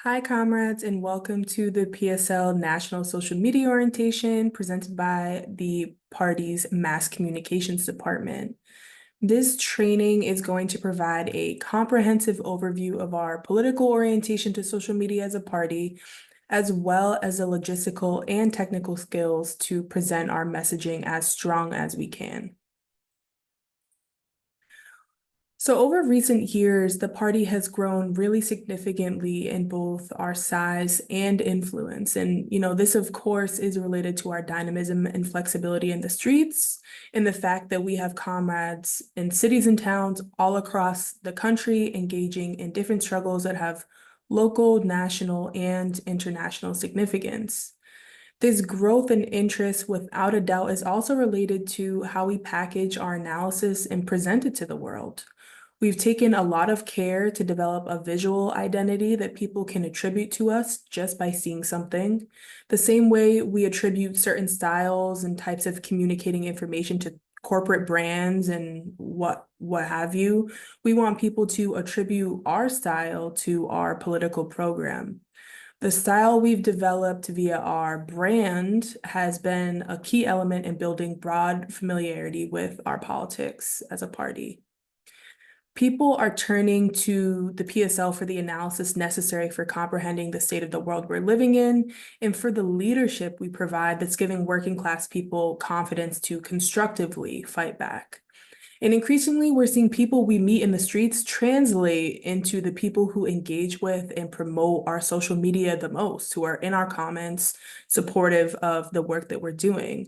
Hi, comrades, and welcome to the PSL National Social Media Orientation presented by the party's Mass Communications Department. This training is going to provide a comprehensive overview of our political orientation to social media as a party, as well as the logistical and technical skills to present our messaging as strong as we can. So over recent years, the party has grown really significantly in both our size and influence. And, this, of course, is related to our dynamism and flexibility in the streets, and the fact that we have comrades in cities and towns all across the country engaging in different struggles that have local, national, and international significance. This growth and interest, without a doubt, is also related to how we package our analysis and present it to the world. We've taken a lot of care to develop a visual identity that people can attribute to us just by seeing something. The same way we attribute certain styles and types of communicating information to corporate brands and what have you, we want people to attribute our style to our political program. The style we've developed via our brand has been a key element in building broad familiarity with our politics as a party. People are turning to the PSL for the analysis necessary for comprehending the state of the world we're living in, and for the leadership we provide that's giving working class people confidence to constructively fight back. And increasingly, we're seeing people we meet in the streets translate into the people who engage with and promote our social media the most, who are in our comments, supportive of the work that we're doing.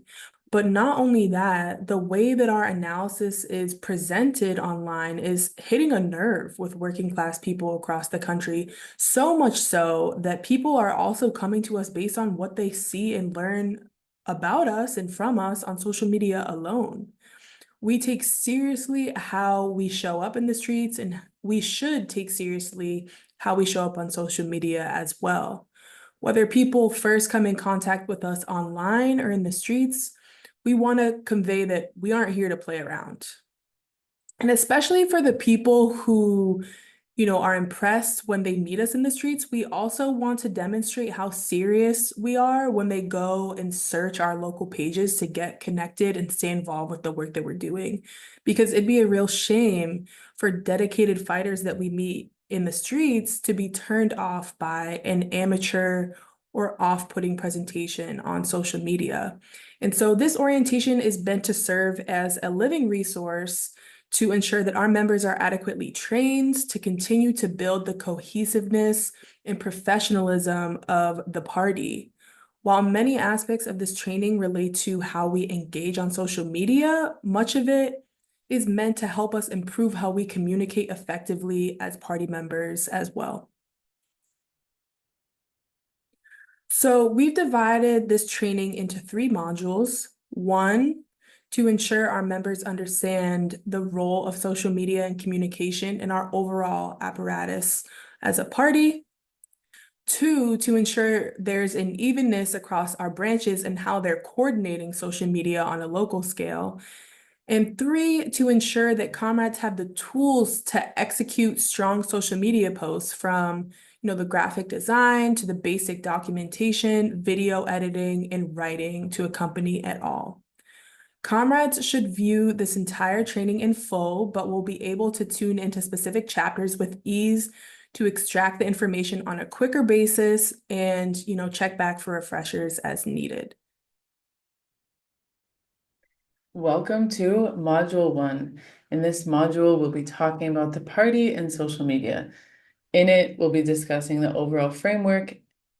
But not only that, the way that our analysis is presented online is hitting a nerve with working class people across the country, so much so that people are also coming to us based on what they see and learn about us and from us on social media alone. We take seriously how we show up in the streets, and we should take seriously how we show up on social media as well. Whether people first come in contact with us online or in the streets, we want to convey that we aren't here to play around. And especially for the people who are impressed when they meet us in the streets, we also want to demonstrate how serious we are when they go and search our local pages to get connected and stay involved with the work that we're doing. Because it'd be a real shame for dedicated fighters that we meet in the streets to be turned off by an amateur or off-putting presentation on social media. And so this orientation is meant to serve as a living resource to ensure that our members are adequately trained to continue to build the cohesiveness and professionalism of the party. While many aspects of this training relate to how we engage on social media, much of it is meant to help us improve how we communicate effectively as party members as well. So we've divided this training into 3 modules. One, to ensure our members understand the role of social media and communication in our overall apparatus as a party. 2, to ensure there's an evenness across our branches and how they're coordinating social media on a local scale. And 3, to ensure that comrades have the tools to execute strong social media posts, from the graphic design to the basic documentation, video editing, and writing to accompany it all. Comrades should view this entire training in full, but will be able to tune into specific chapters with ease to extract the information on a quicker basis and, check back for refreshers as needed. Welcome to Module 1. In this module, we'll be talking about the party and social media. In it, we'll be discussing the overall framework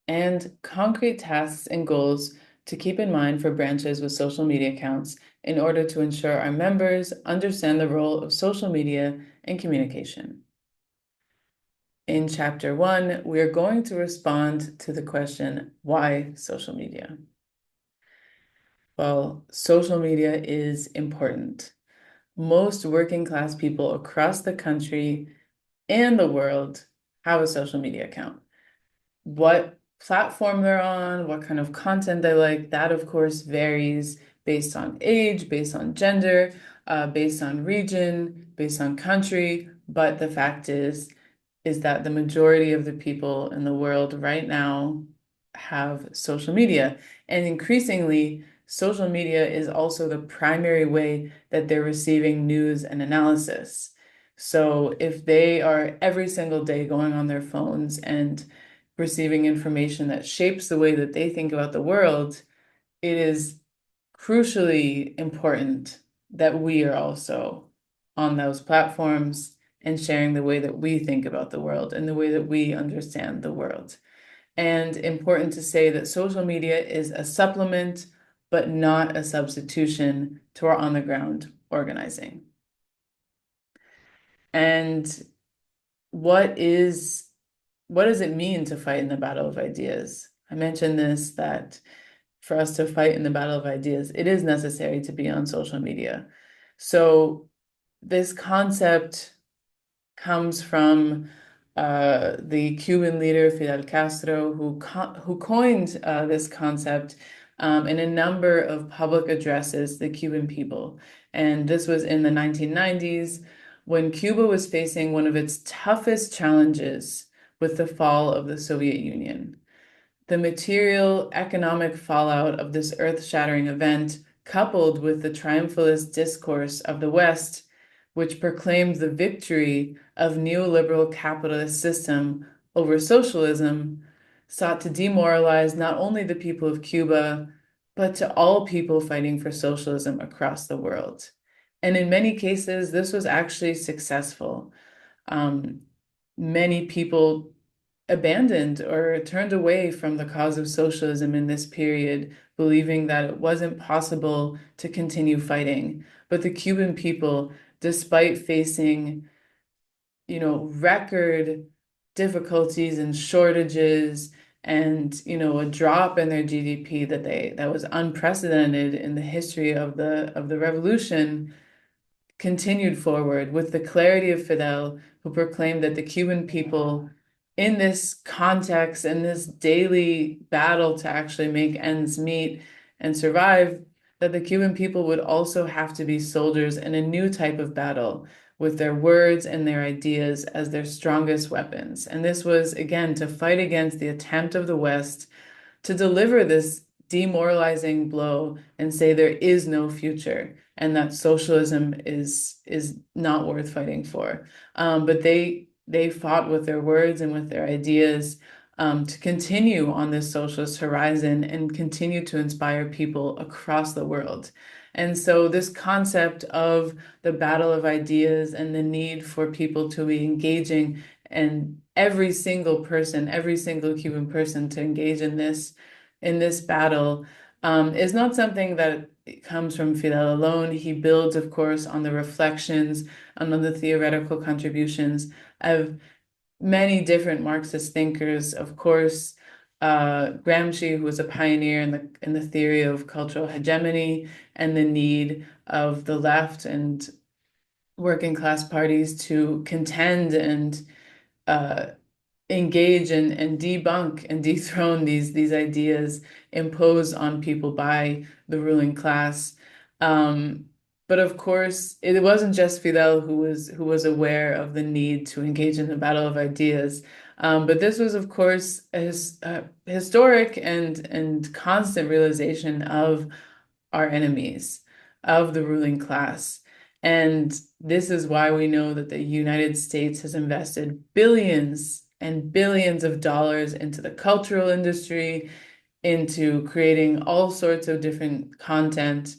and concrete tasks and goals to keep in mind for branches with social media accounts in order to ensure our members understand the role of social media and communication. In Chapter 1, we are going to respond to the question, why social media? Well, social media is important. Most working class people across the country and the world have a social media account. What platform they're on, what kind of content they like, that of course varies based on age, based on gender, based on region, based on country. But the fact is, is that the majority of the people in the world right now have social media. And increasingly, social media is also the primary way that they're receiving news and analysis. So if they are every single day going on their phones and receiving information that shapes the way that they think about the world, it is crucially important that we are also on those platforms and sharing the way that we think about the world and the way that we understand the world. And important to say that social media is a supplement, but not a substitution to our on the ground organizing. And what is what does it mean to fight in the battle of ideas? I mentioned this, that for us to fight in the battle of ideas, it is necessary to be on social media. So this concept comes from the Cuban leader Fidel Castro, who coined this concept in a number of public addresses to the Cuban people. And this was in the 1990s when Cuba was facing one of its toughest challenges with the fall of the Soviet Union. The material economic fallout of this earth-shattering event, coupled with the triumphalist discourse of the West, which proclaimed the victory of neoliberal capitalist system over socialism, sought to demoralize not only the people of Cuba, but to all people fighting for socialism across the world. And in many cases, this was actually successful. Um, Many people abandoned or turned away from the cause of socialism in this period, believing that it wasn't possible to continue fighting. But the Cuban people, despite facing, record difficulties and shortages and, a drop in their GDP that was unprecedented in the history of the revolution, continued forward with the clarity of Fidel, who proclaimed that the Cuban people, in this context and this daily battle to actually make ends meet and survive, that the Cuban people would also have to be soldiers in a new type of battle with their words and their ideas as their strongest weapons. And this was, again, to fight against the attempt of the West to deliver this demoralizing blow and say there is no future and that socialism is not worth fighting for. But they fought with their words and with their ideas to continue on this socialist horizon and continue to inspire people across the world. And so this concept of the battle of ideas and the need for people to be engaging, and every single person, every single Cuban person to engage in this battle is not something that comes from Fidel alone. He builds, of course, on the reflections and on the theoretical contributions of many different Marxist thinkers. Of course, Gramsci, who was a pioneer in the theory of cultural hegemony and the need of the left and working class parties to contend and uh, engage and debunk and dethrone these ideas imposed on people by the ruling class. Um, but of course, it wasn't just Fidel who was aware of the need to engage in the battle of ideas. But this was, of course, a historic and constant realization of our enemies, of the ruling class. And this is why we know that the United States has invested billions and billions of dollars into the cultural industry, into creating all sorts of different content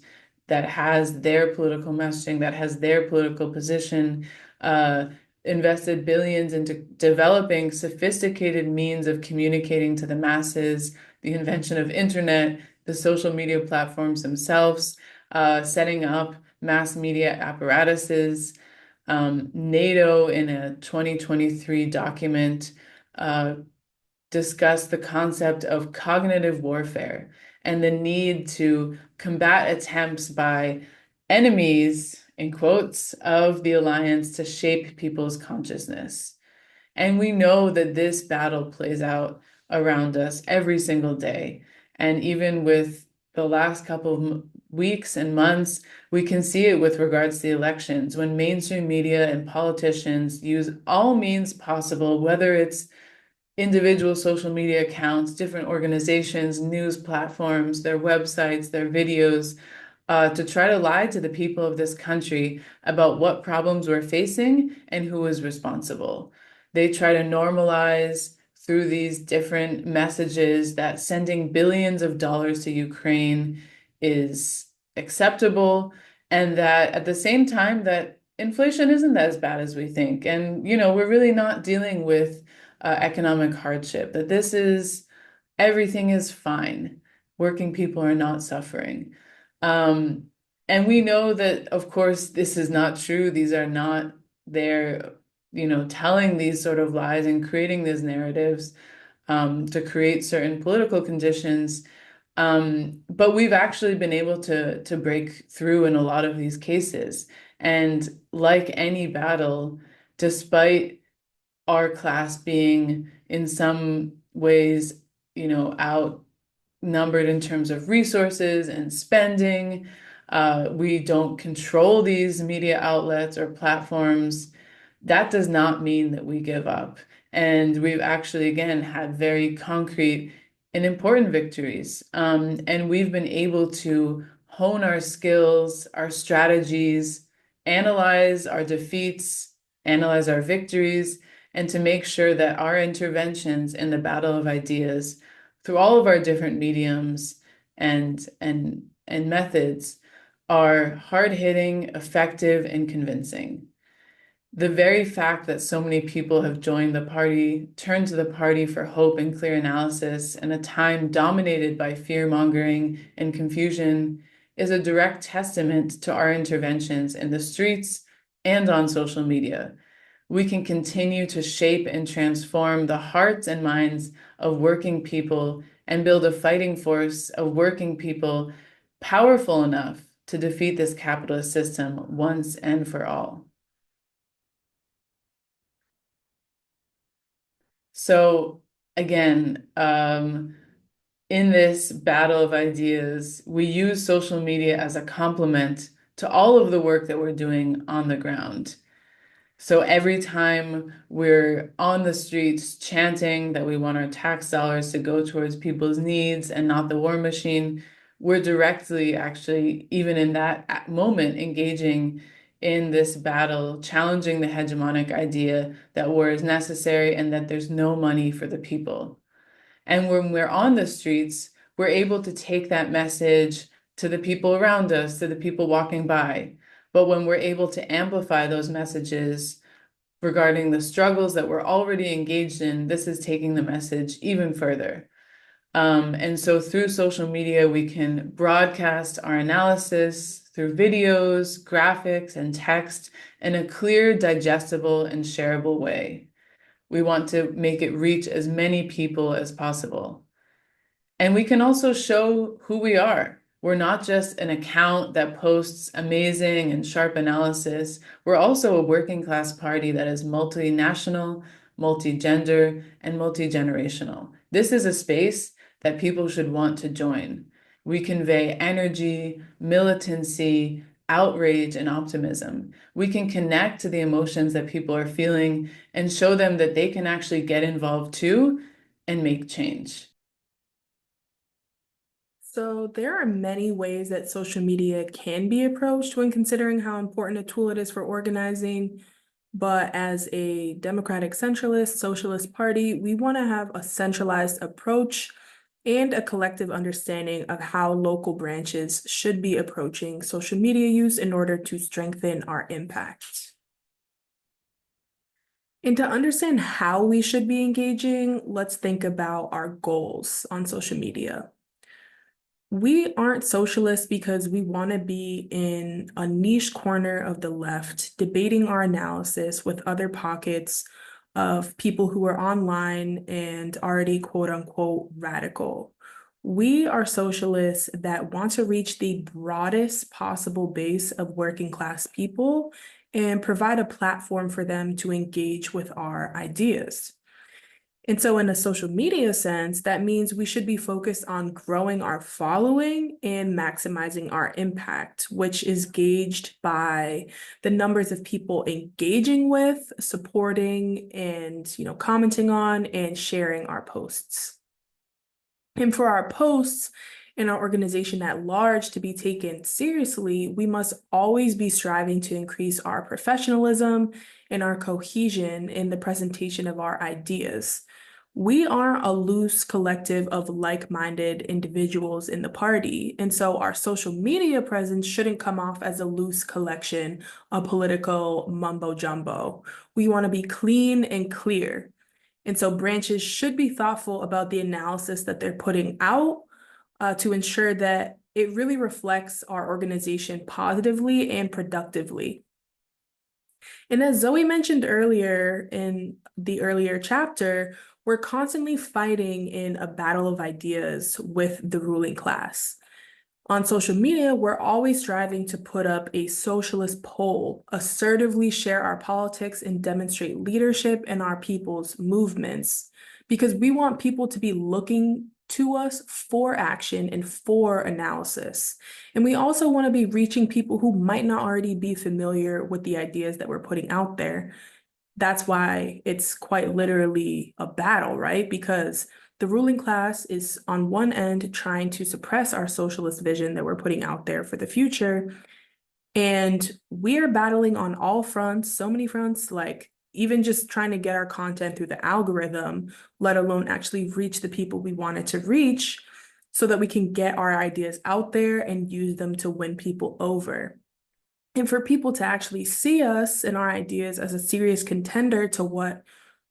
that has their political messaging, that has their political position, invested billions into developing sophisticated means of communicating to the masses, the invention of internet, the social media platforms themselves, setting up mass media apparatuses. NATO, in a 2023 document, discussed the concept of cognitive warfare and the need to combat attempts by enemies, in quotes, of the alliance to shape people's consciousness. And we know that this battle plays out around us every single day. And even with the last couple of weeks and months. We can see it with regards to the elections when mainstream media and politicians use all means possible, whether it's individual social media accounts, different organizations, news platforms, their websites, their videos, to try to lie to the people of this country about what problems we're facing and who is responsible. They try to normalize through these different messages that sending billions of dollars to Ukraine is acceptable, and that at the same time that inflation isn't as bad as we think. And, we're really not dealing with economic hardship, that this is everything is fine. Working people are not suffering. Um, and we know that, of course, this is not true. These are not their, telling these sort of lies and creating these narratives to create certain political conditions. But we've actually been able to break through in a lot of these cases. And like any battle, despite our class being in some ways, outnumbered in terms of resources and spending. We don't control these media outlets or platforms. That does not mean that we give up. And we've actually, again, had very concrete and important victories. And we've been able to hone our skills, our strategies, analyze our defeats, analyze our victories, and to make sure that our interventions in the battle of ideas through all of our different mediums and methods are hard-hitting, effective, and convincing. The very fact that so many people have joined the party, turned to the party for hope and clear analysis in a time dominated by fear-mongering and confusion is a direct testament to our interventions in the streets and on social media. We can continue to shape and transform the hearts and minds of working people and build a fighting force of working people powerful enough to defeat this capitalist system once and for all. So again, in this battle of ideas, we use social media as a complement to all of the work that we're doing on the ground. So every time we're on the streets chanting that we want our tax dollars to go towards people's needs and not the war machine, we're directly actually, even in that moment, engaging in this battle, challenging the hegemonic idea that war is necessary and that there's no money for the people. And when we're on the streets, we're able to take that message to the people around us, to the people walking by. But when we're able to amplify those messages regarding the struggles that we're already engaged in, this is taking the message even further. And so through social media, we can broadcast our analysis through videos, graphics, and text in a clear, digestible, and shareable way. We want to make it reach as many people as possible. And we can also show who we are. We're not just an account that posts amazing and sharp analysis. We're also a working class party that is multinational, multi-gender, and multi-generational. This is a space that people should want to join. We convey energy, militancy, outrage, and optimism. We can connect to the emotions that people are feeling and show them that they can actually get involved too and make change. So there are many ways that social media can be approached when considering how important a tool it is for organizing. But as a democratic centralist socialist party, we want to have a centralized approach and a collective understanding of how local branches should be approaching social media use in order to strengthen our impact. And to understand how we should be engaging, let's think about our goals on social media. We aren't socialists because we want to be in a niche corner of the left, debating our analysis with other pockets of people who are online and already quote unquote radical. We are socialists that want to reach the broadest possible base of working class people and provide a platform for them to engage with our ideas. And so, in a social media sense, that means we should be focused on growing our following and maximizing our impact, which is gauged by the numbers of people engaging with, supporting, and commenting on and sharing our posts. And for our posts and our organization at large to be taken seriously, we must always be striving to increase our professionalism and our cohesion in the presentation of our ideas. We are a loose collective of like-minded individuals in the party, and so our social media presence shouldn't come off as a loose collection of political mumbo jumbo. We want to be clean and clear. And so branches should be thoughtful about the analysis that they're putting out to ensure that it really reflects our organization positively and productively. And as Zoe mentioned earlier in the earlier chapter, we're constantly fighting in a battle of ideas with the ruling class. On social media, we're always striving to put up a socialist pole, assertively share our politics, and demonstrate leadership in our people's movements, because we want people to be looking to us for action and for analysis. And we also want to be reaching people who might not already be familiar with the ideas that we're putting out there. That's why it's quite literally a battle, right? Because the ruling class is on one end trying to suppress our socialist vision that we're putting out there for the future. And we're battling on all fronts, so many fronts, like even just trying to get our content through the algorithm, let alone actually reach the people we wanted to reach so that we can get our ideas out there and use them to win people over. And for people to actually see us and our ideas as a serious contender to what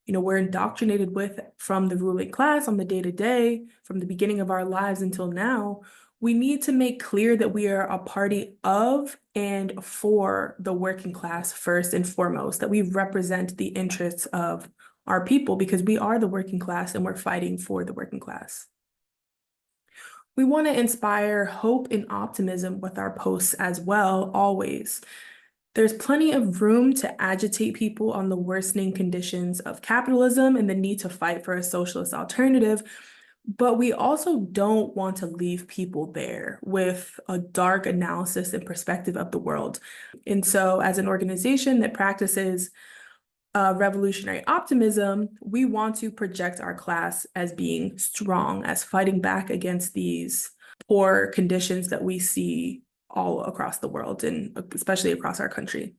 we're indoctrinated with from the ruling class on the day-to-day, from the beginning of our lives until now, we need to make clear that we are a party of and for the working class first and foremost, that we represent the interests of our people because we are the working class and we're fighting for the working class. We want to inspire hope and optimism with our posts as well, always. There's plenty of room to agitate people on the worsening conditions of capitalism and the need to fight for a socialist alternative, but we also don't want to leave people there with a dark analysis and perspective of the world. And so, as an organization that practices revolutionary optimism, we want to project our class as being strong, as fighting back against these poor conditions that we see all across the world and especially across our country.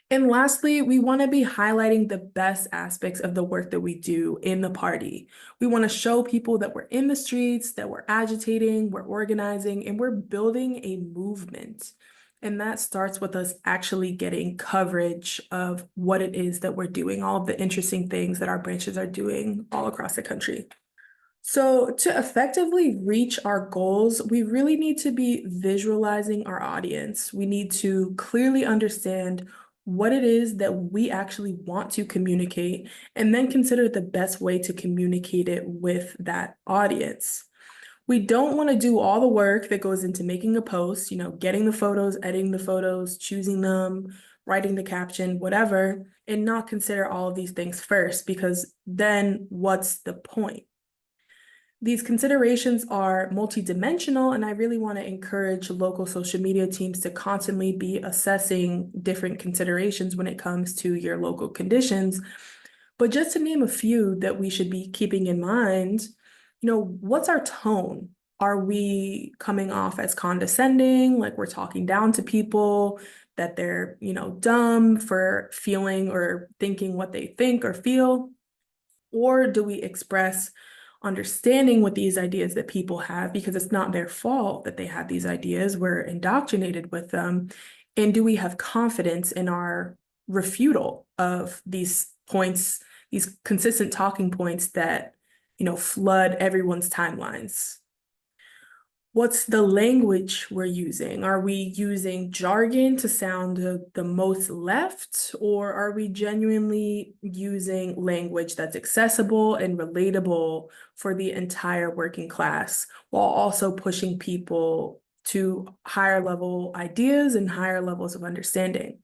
And lastly, we want to be highlighting the best aspects of the work that we do in the party. We want to show people that we're in the streets, that we're agitating, we're organizing, and we're building a movement. And that starts with us actually getting coverage of what it is that we're doing, all of the interesting things that our branches are doing all across the country. So to effectively reach our goals, we really need to be visualizing our audience. We need to clearly understand what it is that we actually want to communicate, and then consider the best way to communicate it with that audience. We don't want to do all the work that goes into making a post, getting the photos, editing the photos, choosing them, writing the caption, whatever, and not consider all of these things first, because then what's the point? These considerations are multidimensional, and I really want to encourage local social media teams to constantly be assessing different considerations when it comes to your local conditions. But just to name a few that we should be keeping in mind, what's our tone? Are we coming off as condescending, like we're talking down to people, that they're, dumb for feeling or thinking what they think or feel? Or do we express understanding what these ideas that people have, because it's not their fault that they have these ideas, we're indoctrinated with them? And do we have confidence in our refutal of these points, these consistent talking points that, flood everyone's timelines? What's the language we're using? Are we using jargon to sound the most left, or are we genuinely using language that's accessible and relatable for the entire working class, while also pushing people to higher level ideas and higher levels of understanding?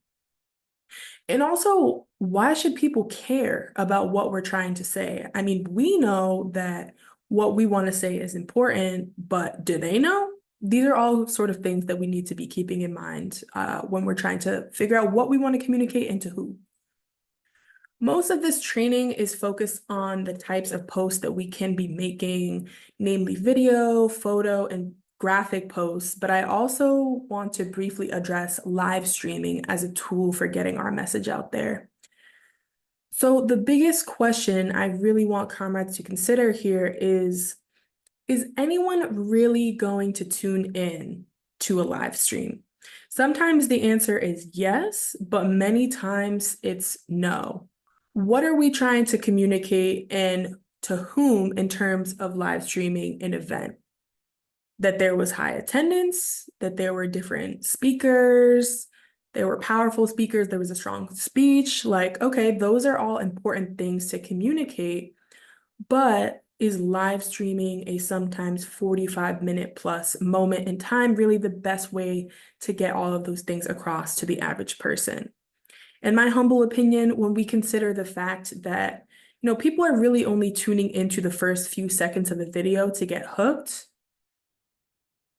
And also, why should people care about what we're trying to say? I mean, we know that what we want to say is important, but do they know? These are all sort of things that we need to be keeping in mind when we're trying to figure out what we want to communicate and to who. Most of this training is focused on the types of posts that we can be making, namely video, photo, and graphic posts, but I also want to briefly address live streaming as a tool for getting our message out there. So the biggest question I really want comrades to consider here is anyone really going to tune in to a live stream? Sometimes the answer is yes, but many times it's no. What are we trying to communicate and to whom in terms of live streaming an event? That there was high attendance, that there were different speakers, there were powerful speakers, there was a strong speech. Like, okay, those are all important things to communicate, but is live streaming a sometimes 45-minute plus moment in time really the best way to get all of those things across to the average person? In my humble opinion, when we consider the fact that, people are really only tuning into the first few seconds of a video to get hooked,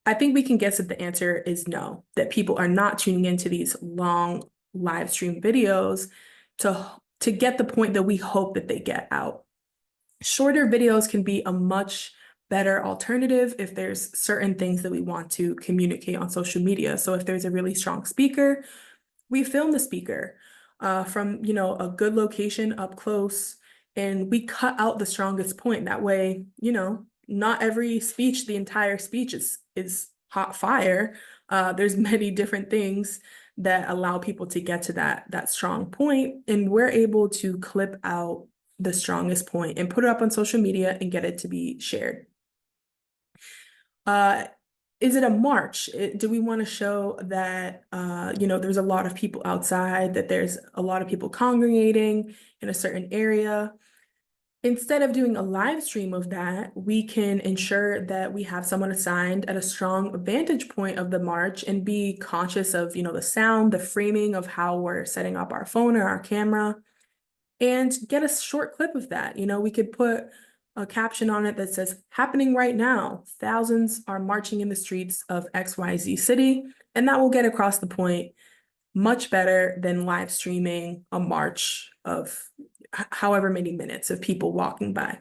I think we can guess that the answer is no, that people are not tuning into these long live stream videos to get the point that we hope that they get out. Shorter videos can be a much better alternative if there's certain things that we want to communicate on social media. So if there's a really strong speaker, we film the speaker from, a good location up close, and we cut out the strongest point. That way, not every speech, the entire speech is hot fire. There's many different things that allow people to get to that strong point, and we're able to clip out the strongest point and put it up on social media and get it to be shared. Is it a march? Do we want to show that, there's a lot of people outside, that there's a lot of people congregating in a certain area? Instead of doing a live stream of that, we can ensure that we have someone assigned at a strong vantage point of the march and be conscious of, the sound, the framing of how we're setting up our phone or our camera, and get a short clip of that. We could put a caption on it that says, happening right now, thousands are marching in the streets of XYZ city, and that will get across the point much better than live streaming a march of however many minutes of people walking by.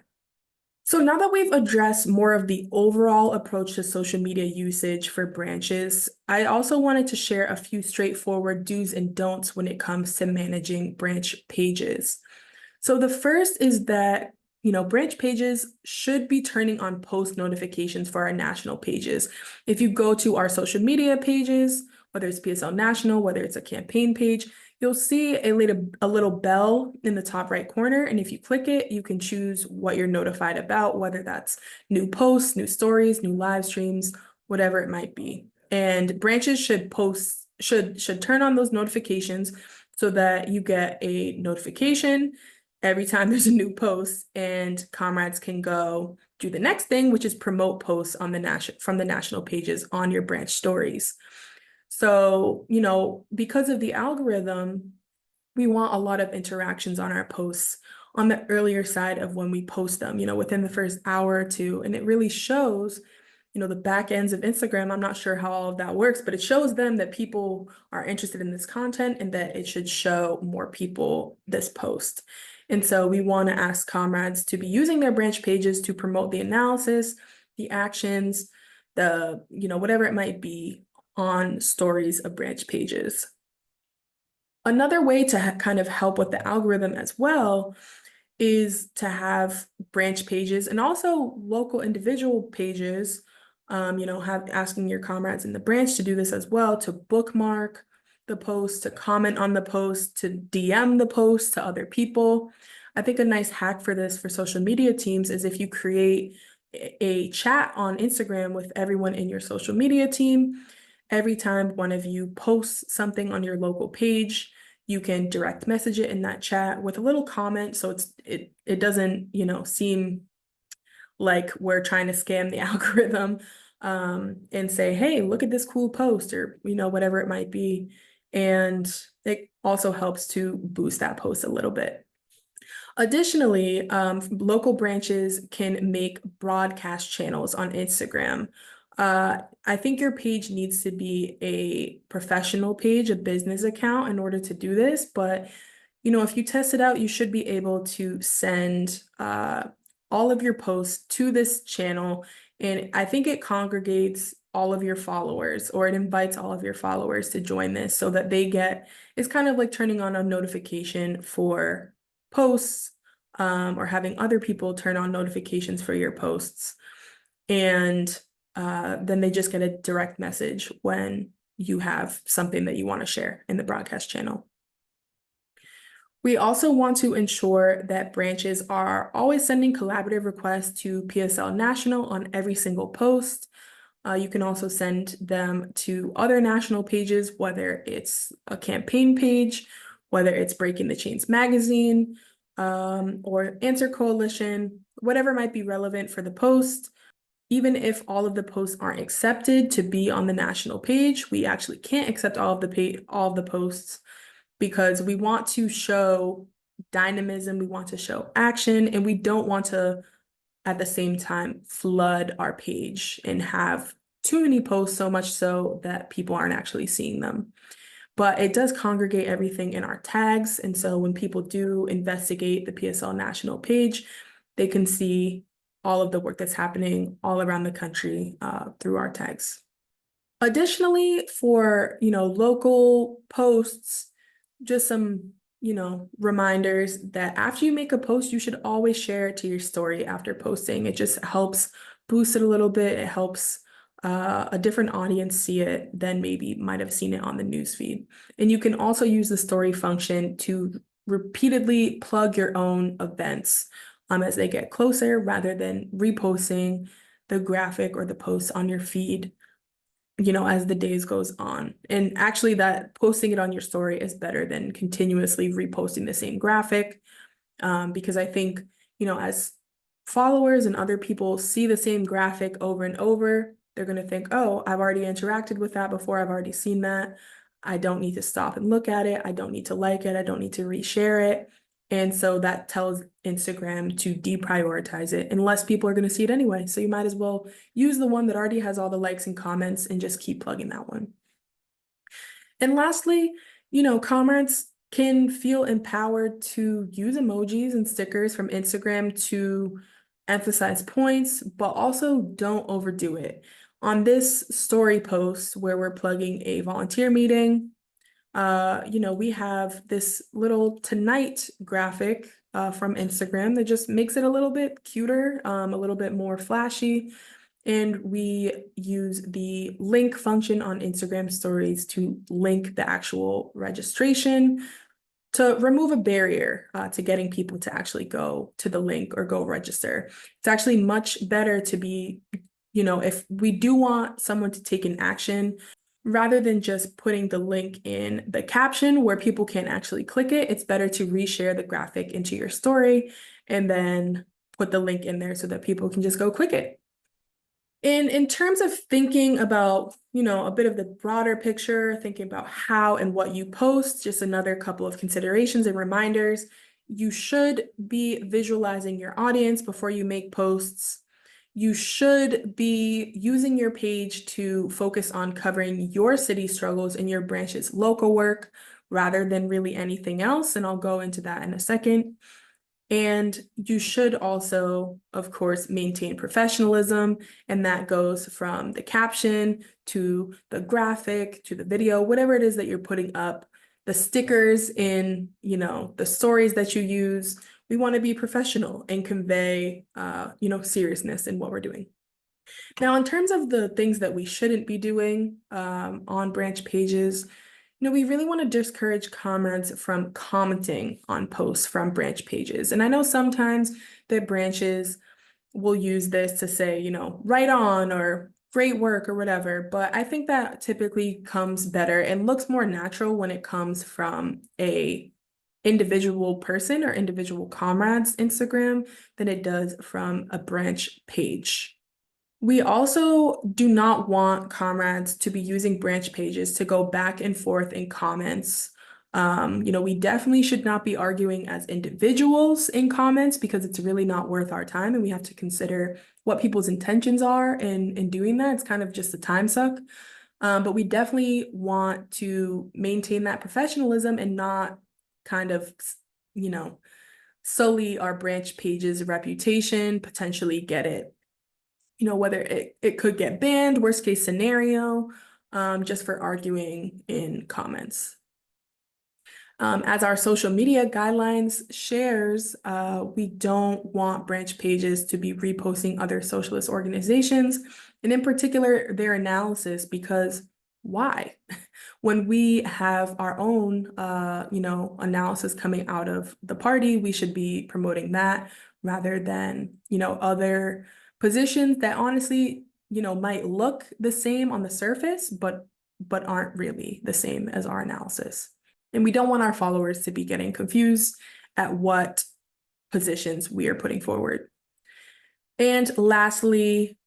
So now that we've addressed more of the overall approach to social media usage for branches, I also wanted to share a few straightforward do's and don'ts when it comes to managing branch pages. So the first is that, branch pages should be turning on post notifications for our national pages. If you go to our social media pages, whether it's PSL National, whether it's a campaign page, you'll see a little bell in the top right corner. And if you click it, you can choose what you're notified about, whether that's new posts, new stories, new live streams, whatever it might be. And branches should turn on those notifications so that you get a notification every time there's a new post, and comrades can go do the next thing, which is promote posts on from the national pages on your branch stories. So, because of the algorithm, we want a lot of interactions on our posts on the earlier side of when we post them, within the first hour or two. And it really shows, the back ends of Instagram. I'm not sure how all of that works, but it shows them that people are interested in this content and that it should show more people this post. And so we want to ask comrades to be using their branch pages to promote the analysis, the actions, whatever it might be on stories of branch pages. Another way to kind of help with the algorithm as well is to have branch pages and also local individual pages, have asking your comrades in the branch to do this as well, to bookmark the post, to comment on the post, to DM the post to other people. I think a nice hack for this for social media teams is if you create a chat on Instagram with everyone in your social media team. Every time one of you posts something on your local page, you can direct message it in that chat with a little comment, so it doesn't, seem like we're trying to scam the algorithm, and say, hey, look at this cool post, or whatever it might be. And it also helps to boost that post a little bit. Additionally, local branches can make broadcast channels on Instagram. I think your page needs to be a professional page, a business account in order to do this. But, if you test it out, you should be able to send all of your posts to this channel. And I think it congregates all of your followers, or it invites all of your followers to join this so that it's kind of like turning on a notification for posts, or having other people turn on notifications for your posts. And then they just get a direct message when you have something that you want to share in the broadcast channel. We also want to ensure that branches are always sending collaborative requests to PSL National on every single post. You can also send them to other national pages, whether it's a campaign page, whether it's Breaking the Chains magazine, or Answer Coalition, whatever might be relevant for the post. Even if all of the posts aren't accepted to be on the national page, we actually can't accept all of the posts, because we want to show dynamism, we want to show action, and we don't want to at the same time flood our page and have too many posts, so much so that people aren't actually seeing them. But it does congregate everything in our tags. And so when people do investigate the PSL national page, they can see all of the work that's happening all around the country through our tags. Additionally, for local posts, just some reminders that after you make a post, you should always share it to your story after posting. It just helps boost it a little bit. It helps a different audience see it than maybe might have seen it on the newsfeed. And you can also use the story function to repeatedly plug your own events as they get closer, rather than reposting the graphic or the post on your feed as the days goes on. And actually, that posting it on your story is better than continuously reposting the same graphic, because I think, as followers and other people see the same graphic over and over, they're going to think, oh, I've already interacted with that before. I've already seen that. I don't need to stop and look at it. I don't need to like it. I don't need to reshare it. And so that tells Instagram to deprioritize it, unless people are going to see it anyway. So you might as well use the one that already has all the likes and comments and just keep plugging that one. And lastly, comrades can feel empowered to use emojis and stickers from Instagram to emphasize points, but also don't overdo it. On this story post where we're plugging a volunteer meeting, we have this little tonight graphic from Instagram that just makes it a little bit cuter, a little bit more flashy. And we use the link function on Instagram stories to link the actual registration, to remove a barrier to getting people to actually go to the link or go register. It's actually much better to be, if we do want someone to take an action, rather than just putting the link in the caption where people can't actually click it, it's better to reshare the graphic into your story and then put the link in there so that people can just go click it. And in terms of thinking about, a bit of the broader picture, thinking about how and what you post, just another couple of considerations and reminders. You should be visualizing your audience before you make posts. You should be using your page to focus on covering your city struggles and your branch's local work rather than really anything else. And I'll go into that in a second. And you should also, of course, maintain professionalism. And that goes from the caption to the graphic to the video, whatever it is that you're putting up, the stickers in, the stories that you use. We want to be professional and convey, seriousness in what we're doing. Now, in terms of the things that we shouldn't be doing on branch pages, we really want to discourage comments from commenting on posts from branch pages. And I know sometimes that branches will use this to say, right on or great work or whatever, but I think that typically comes better and looks more natural when it comes from a individual person or individual comrade's Instagram than it does from a branch page. We also do not want comrades to be using branch pages to go back and forth in comments We definitely should not be arguing as individuals in comments because it's really not worth our time, and we have to consider what people's intentions are in doing that. It's kind of just a time suck. But we definitely want to maintain that professionalism and not kind of, you know, sully our branch page's reputation, potentially get it, whether it could get banned, worst case scenario, just for arguing in comments. As our social media guidelines shares, we don't want branch pages to be reposting other socialist organizations, and in particular, their analysis, because why? When we have our own, analysis coming out of the party, we should be promoting that rather than, other positions that honestly, might look the same on the surface, but aren't really the same as our analysis. And we don't want our followers to be getting confused at what positions we are putting forward. And lastly,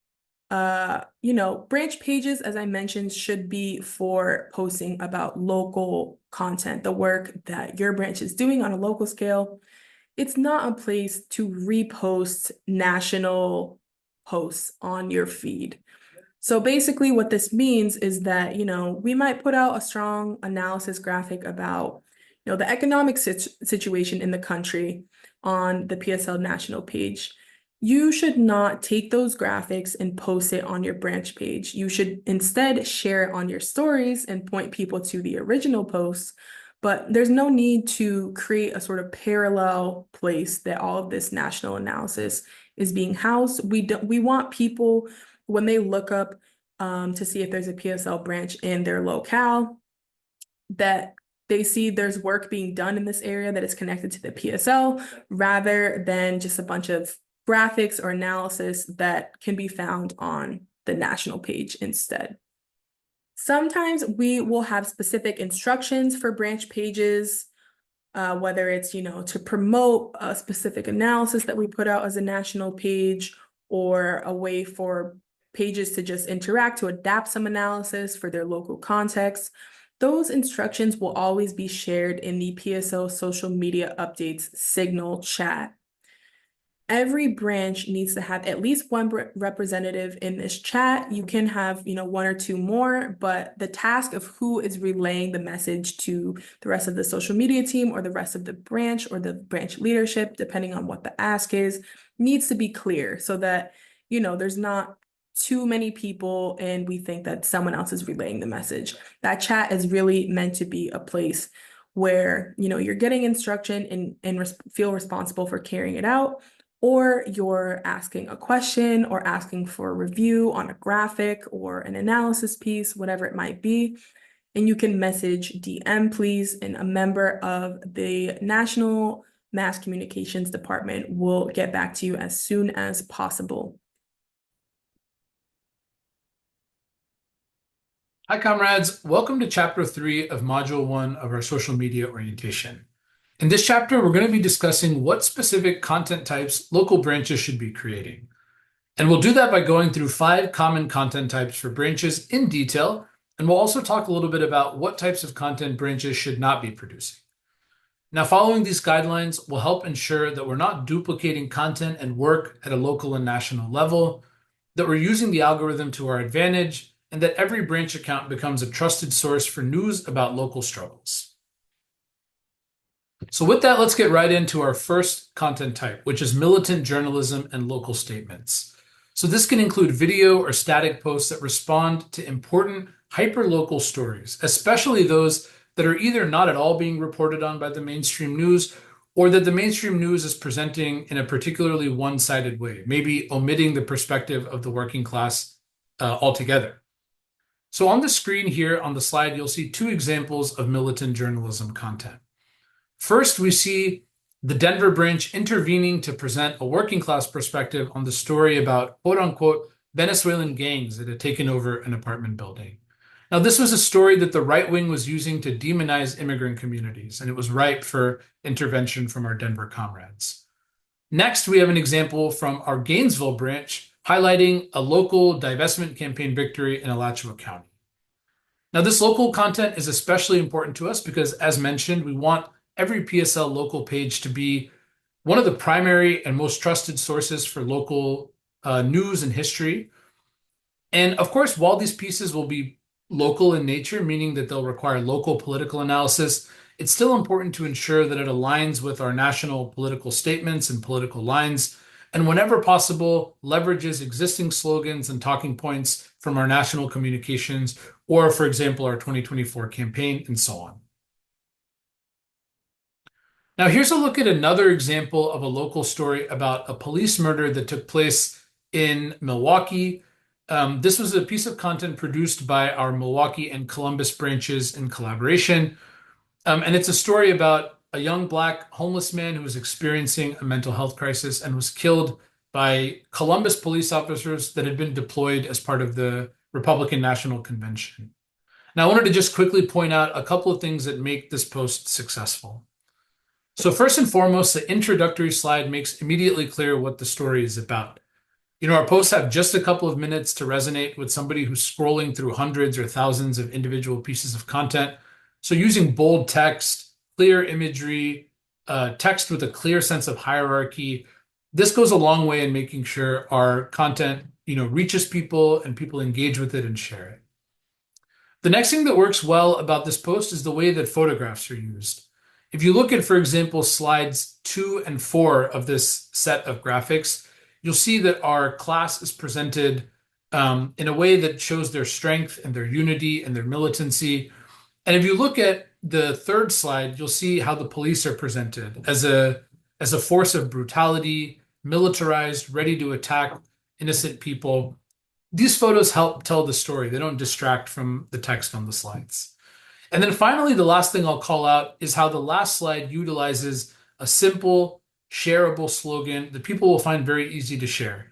branch pages, as I mentioned, should be for posting about local content, the work that your branch is doing on a local scale. It's not a place to repost national posts on your feed. So basically what this means is that, we might put out a strong analysis graphic about, the economic situation in the country on the PSL national page. You should not take those graphics and post it on your branch page. You should instead share it on your stories and point people to the original post. But there's no need to create a sort of parallel place that all of this national analysis is being housed. We want people, when they look up to see if there's a PSL branch in their locale, that they see there's work being done in this area that is connected to the PSL, rather than just a bunch of graphics or analysis that can be found on the national page instead. Sometimes we will have specific instructions for branch pages, whether it's, to promote a specific analysis that we put out as a national page, or a way for pages to just interact, to adapt some analysis for their local context. Those instructions will always be shared in the PSL social media updates signal chat. Every branch needs to have at least one representative in this chat. You can have, one or two more, but the task of who is relaying the message to the rest of the social media team or the rest of the branch or the branch leadership, depending on what the ask is, needs to be clear so that, there's not too many people and we think that someone else is relaying the message. That chat is really meant to be a place where, you're getting instruction and feel responsible for carrying it out, or you're asking a question or asking for a review on a graphic or an analysis piece, whatever it might be. And you can message DM, please, and a member of the National Mass Communications Department will get back to you as soon as possible. Hi, comrades. Welcome to Chapter 3 of Module 1 of our social media orientation. In this chapter, we're going to be discussing what specific content types local branches should be creating. And we'll do that by going through 5 common content types for branches in detail, and we'll also talk a little bit about what types of content branches should not be producing. Now, following these guidelines will help ensure that we're not duplicating content and work at a local and national level, that we're using the algorithm to our advantage, and that every branch account becomes a trusted source for news about local struggles. So with that, let's get right into our first content type, which is militant journalism and local statements. So this can include video or static posts that respond to important hyper-local stories, especially those that are either not at all being reported on by the mainstream news, or that the mainstream news is presenting in a particularly one-sided way, maybe omitting the perspective of the working class altogether. So on the screen here on the slide, you'll see 2 examples of militant journalism content. First, we see the Denver branch intervening to present a working class perspective on the story about quote unquote Venezuelan gangs that had taken over an apartment building. Now, this was a story that the right wing was using to demonize immigrant communities, and it was ripe for intervention from our Denver comrades. Next, we have an example from our Gainesville branch highlighting a local divestment campaign victory in Alachua County. Now, this local content is especially important to us because, as mentioned, we want every PSL local page to be one of the primary and most trusted sources for local news and history. And of course, while these pieces will be local in nature, meaning that they'll require local political analysis, it's still important to ensure that it aligns with our national political statements and political lines, and whenever possible, leverages existing slogans and talking points from our national communications, or, for example, our 2024 campaign, and so on. Now, here's a look at another example of a local story about a police murder that took place in Milwaukee. This was a piece of content produced by our Milwaukee and Columbus branches in collaboration. And it's a story about a young Black homeless man who was experiencing a mental health crisis and was killed by Columbus police officers that had been deployed as part of the Republican National Convention. Now, I wanted to just quickly point out a couple of things that make this post successful. So first and foremost, the introductory slide makes immediately clear what the story is about. Our posts have just a couple of minutes to resonate with somebody who's scrolling through hundreds or thousands of individual pieces of content. So using bold text, clear imagery, text with a clear sense of hierarchy, this goes a long way in making sure our content, reaches people and people engage with it and share it. The next thing that works well about this post is the way that photographs are used. If you look at, for example, slides 2 and 4 of this set of graphics, you'll see that our class is presented in a way that shows their strength and their unity and their militancy. And if you look at the third slide, you'll see how the police are presented as a force of brutality, militarized, ready to attack innocent people. These photos help tell the story. They don't distract from the text on the slides. And then finally, the last thing I'll call out is how the last slide utilizes a simple, shareable slogan that people will find very easy to share.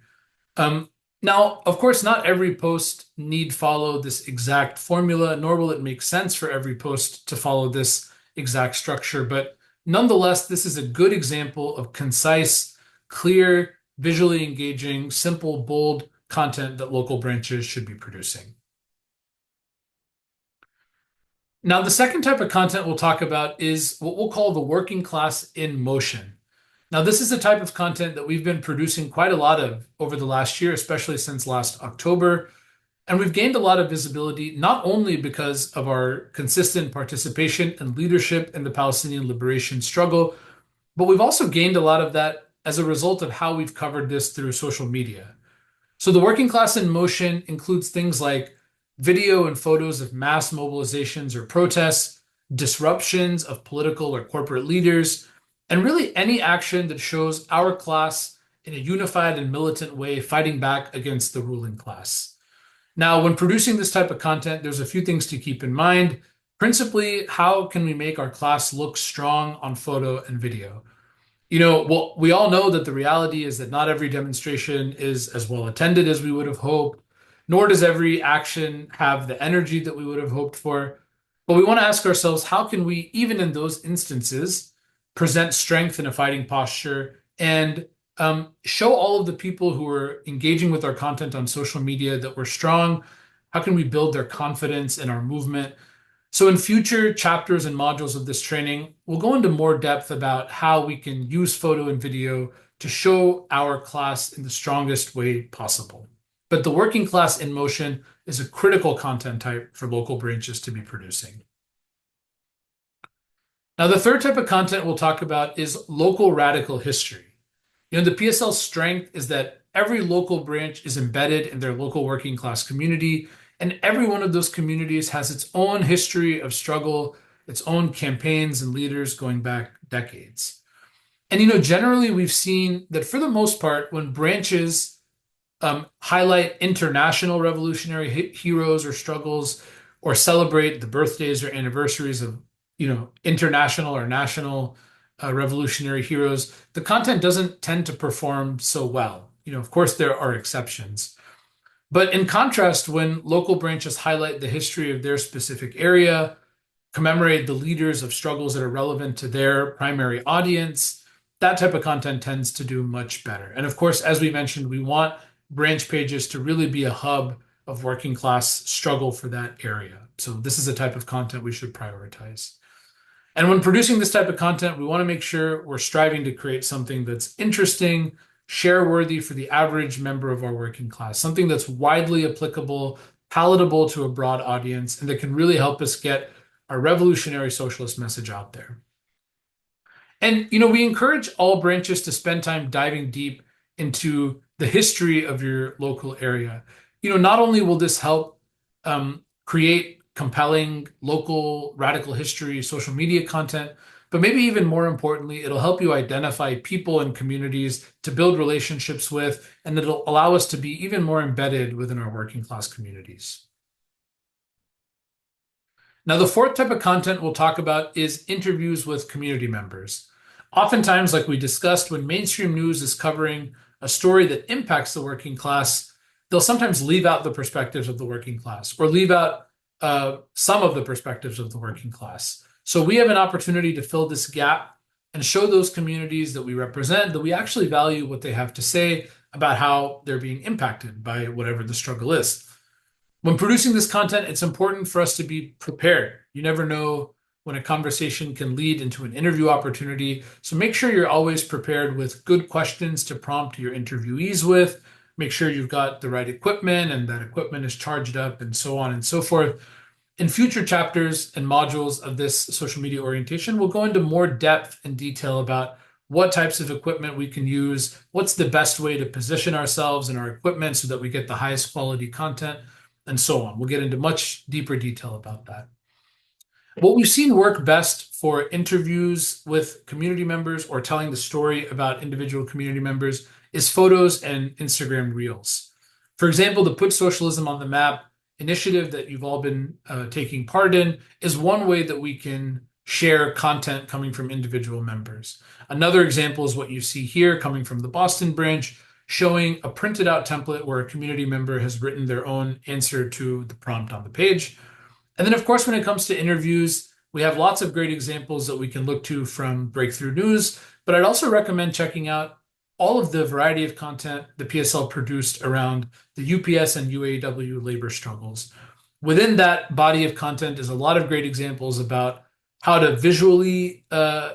Now, of course, not every post need follow this exact formula, nor will it make sense for every post to follow this exact structure. But nonetheless, this is a good example of concise, clear, visually engaging, simple, bold content that local branches should be producing. Now, the second type of content we'll talk about is what we'll call the working class in motion. Now, this is a type of content that we've been producing quite a lot of over the last year, especially since last October. And we've gained a lot of visibility, not only because of our consistent participation and leadership in the Palestinian liberation struggle, but we've also gained a lot of that as a result of how we've covered this through social media. So the working class in motion includes things like video and photos of mass mobilizations or protests, disruptions of political or corporate leaders, and really any action that shows our class in a unified and militant way fighting back against the ruling class. Now, when producing this type of content, there's a few things to keep in mind. Principally, how can we make our class look strong on photo and video? Well, we all know that the reality is that not every demonstration is as well attended as we would have hoped, nor does every action have the energy that we would have hoped for. But we want to ask ourselves, how can we, even in those instances, present strength in a fighting posture and show all of the people who are engaging with our content on social media that we're strong? How can we build their confidence in our movement? So in future chapters and modules of this training, we'll go into more depth about how we can use photo and video to show our class in the strongest way possible. But the working class in motion is a critical content type for local branches to be producing. Now, the third type of content we'll talk about is local radical history. The PSL's strength is that every local branch is embedded in their local working class community, and every one of those communities has its own history of struggle, its own campaigns and leaders going back decades. And generally we've seen that for the most part, when branches highlight international revolutionary heroes or struggles, or celebrate the birthdays or anniversaries of international or national revolutionary heroes, the content doesn't tend to perform so well. Of course, there are exceptions. But in contrast, when local branches highlight the history of their specific area, commemorate the leaders of struggles that are relevant to their primary audience, that type of content tends to do much better. And of course, as we mentioned, we want branch pages to really be a hub of working class struggle for that area. So this is a type of content we should prioritize. And when producing this type of content, we want to make sure we're striving to create something that's interesting, share-worthy for the average member of our working class, something that's widely applicable, palatable to a broad audience, and that can really help us get our revolutionary socialist message out there. And, we encourage all branches to spend time diving deep into the history of your local area. Not only will this help create compelling local radical history social media content, but maybe even more importantly, it'll help you identify people and communities to build relationships with, and it'll allow us to be even more embedded within our working class communities. Now, the fourth type of content we'll talk about is interviews with community members. Oftentimes, like we discussed, when mainstream news is covering a story that impacts the working class, they'll sometimes leave out the perspectives of the working class or leave out some of the perspectives of the working class. So we have an opportunity to fill this gap and show those communities that we represent that we actually value what they have to say about how they're being impacted by whatever the struggle is. When producing this content, it's important for us to be prepared. You never know when a conversation can lead into an interview opportunity. So make sure you're always prepared with good questions to prompt your interviewees with. Make sure you've got the right equipment and that equipment is charged up and so on and so forth. In future chapters and modules of this social media orientation, we'll go into more depth and detail about what types of equipment we can use, what's the best way to position ourselves and our equipment so that we get the highest quality content, and so on. We'll get into much deeper detail about that. What we've seen work best for interviews with community members or telling the story about individual community members is photos and Instagram Reels. For example, the Put Socialism on the Map initiative that you've all been taking part in is one way that we can share content coming from individual members. Another example is what you see here coming from the Boston branch, showing a printed out template where a community member has written their own answer to the prompt on the page. And then, of course, when it comes to interviews, we have lots of great examples that we can look to from Breakthrough News, but I'd also recommend checking out all of the variety of content the PSL produced around the UPS and UAW labor struggles. Within that body of content is a lot of great examples about how to visually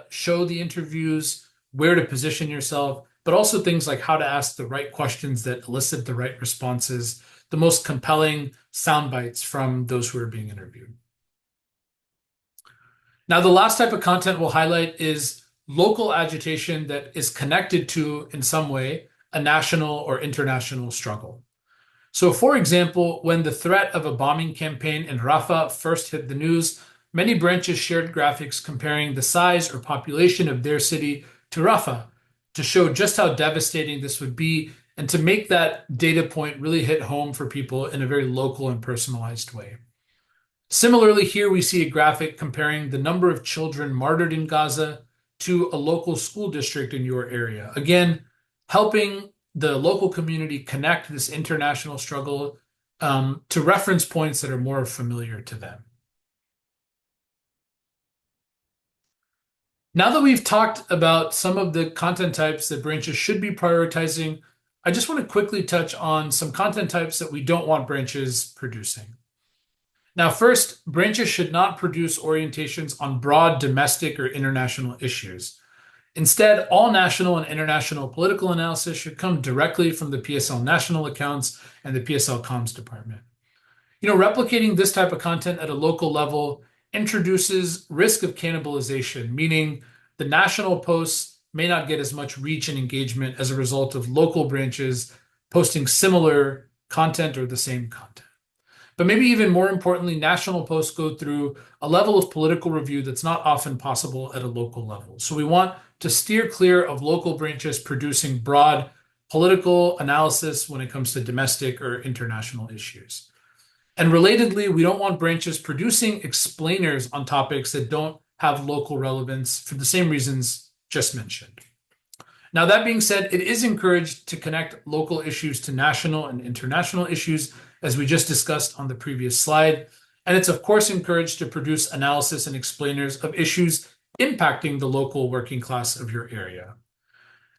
show the interviews, where to position yourself, but also things like how to ask the right questions that elicit the right responses, the most compelling sound bites from those who are being interviewed. Now, the last type of content we'll highlight is local agitation that is connected to, in some way, a national or international struggle. So, for example, when the threat of a bombing campaign in Rafah first hit the news, many branches shared graphics comparing the size or population of their city to Rafah to show just how devastating this would be and to make that data point really hit home for people in a very local and personalized way. Similarly, here we see a graphic comparing the number of children martyred in Gaza to a local school district in your area. Again, helping the local community connect this international struggle to reference points that are more familiar to them. Now that we've talked about some of the content types that branches should be prioritizing, I just want to quickly touch on some content types that we don't want branches producing. Now, first, branches should not produce orientations on broad domestic or international issues. Instead, all national and international political analysis should come directly from the PSL national accounts and the PSL comms department. Replicating this type of content at a local level introduces risk of cannibalization, meaning the national posts may not get as much reach and engagement as a result of local branches posting similar content or the same content. But maybe even more importantly, national posts go through a level of political review that's not often possible at a local level. So we want to steer clear of local branches producing broad political analysis when it comes to domestic or international issues. And relatedly, we don't want branches producing explainers on topics that don't have local relevance for the same reasons just mentioned. Now, that being said, it is encouraged to connect local issues to national and international issues, as we just discussed on the previous slide. And it's, of course, encouraged to produce analysis and explainers of issues impacting the local working class of your area.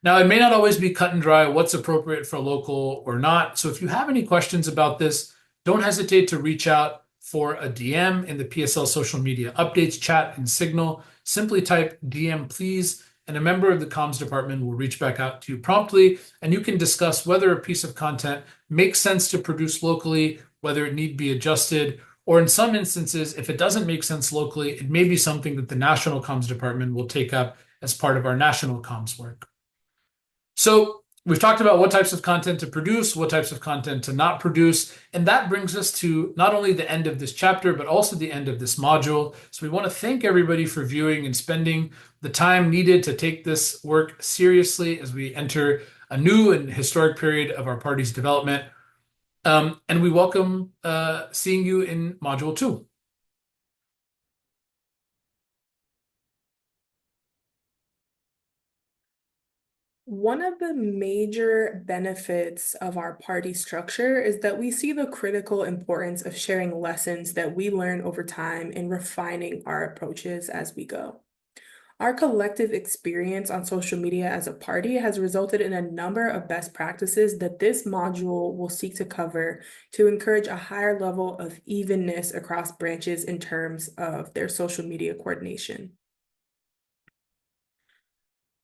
Now, it may not always be cut and dry what's appropriate for local or not. So if you have any questions about this, don't hesitate to reach out for a DM in the PSL social media updates chat in Signal. Simply type DM please, and a member of the comms department will reach back out to you promptly, and you can discuss whether a piece of content makes sense to produce locally, whether it need be adjusted, or in some instances, if it doesn't make sense locally, it may be something that the national comms department will take up as part of our national comms work. So we've talked about what types of content to produce, what types of content to not produce, and that brings us to not only the end of this chapter, but also the end of this module. So we want to thank everybody for viewing and spending the time needed to take this work seriously as we enter a new and historic period of our party's development. And we welcome seeing you in Module 2. One of the major benefits of our party structure is that we see the critical importance of sharing lessons that we learn over time and refining our approaches as we go. Our collective experience on social media as a party has resulted in a number of best practices that this module will seek to cover to encourage a higher level of evenness across branches in terms of their social media coordination.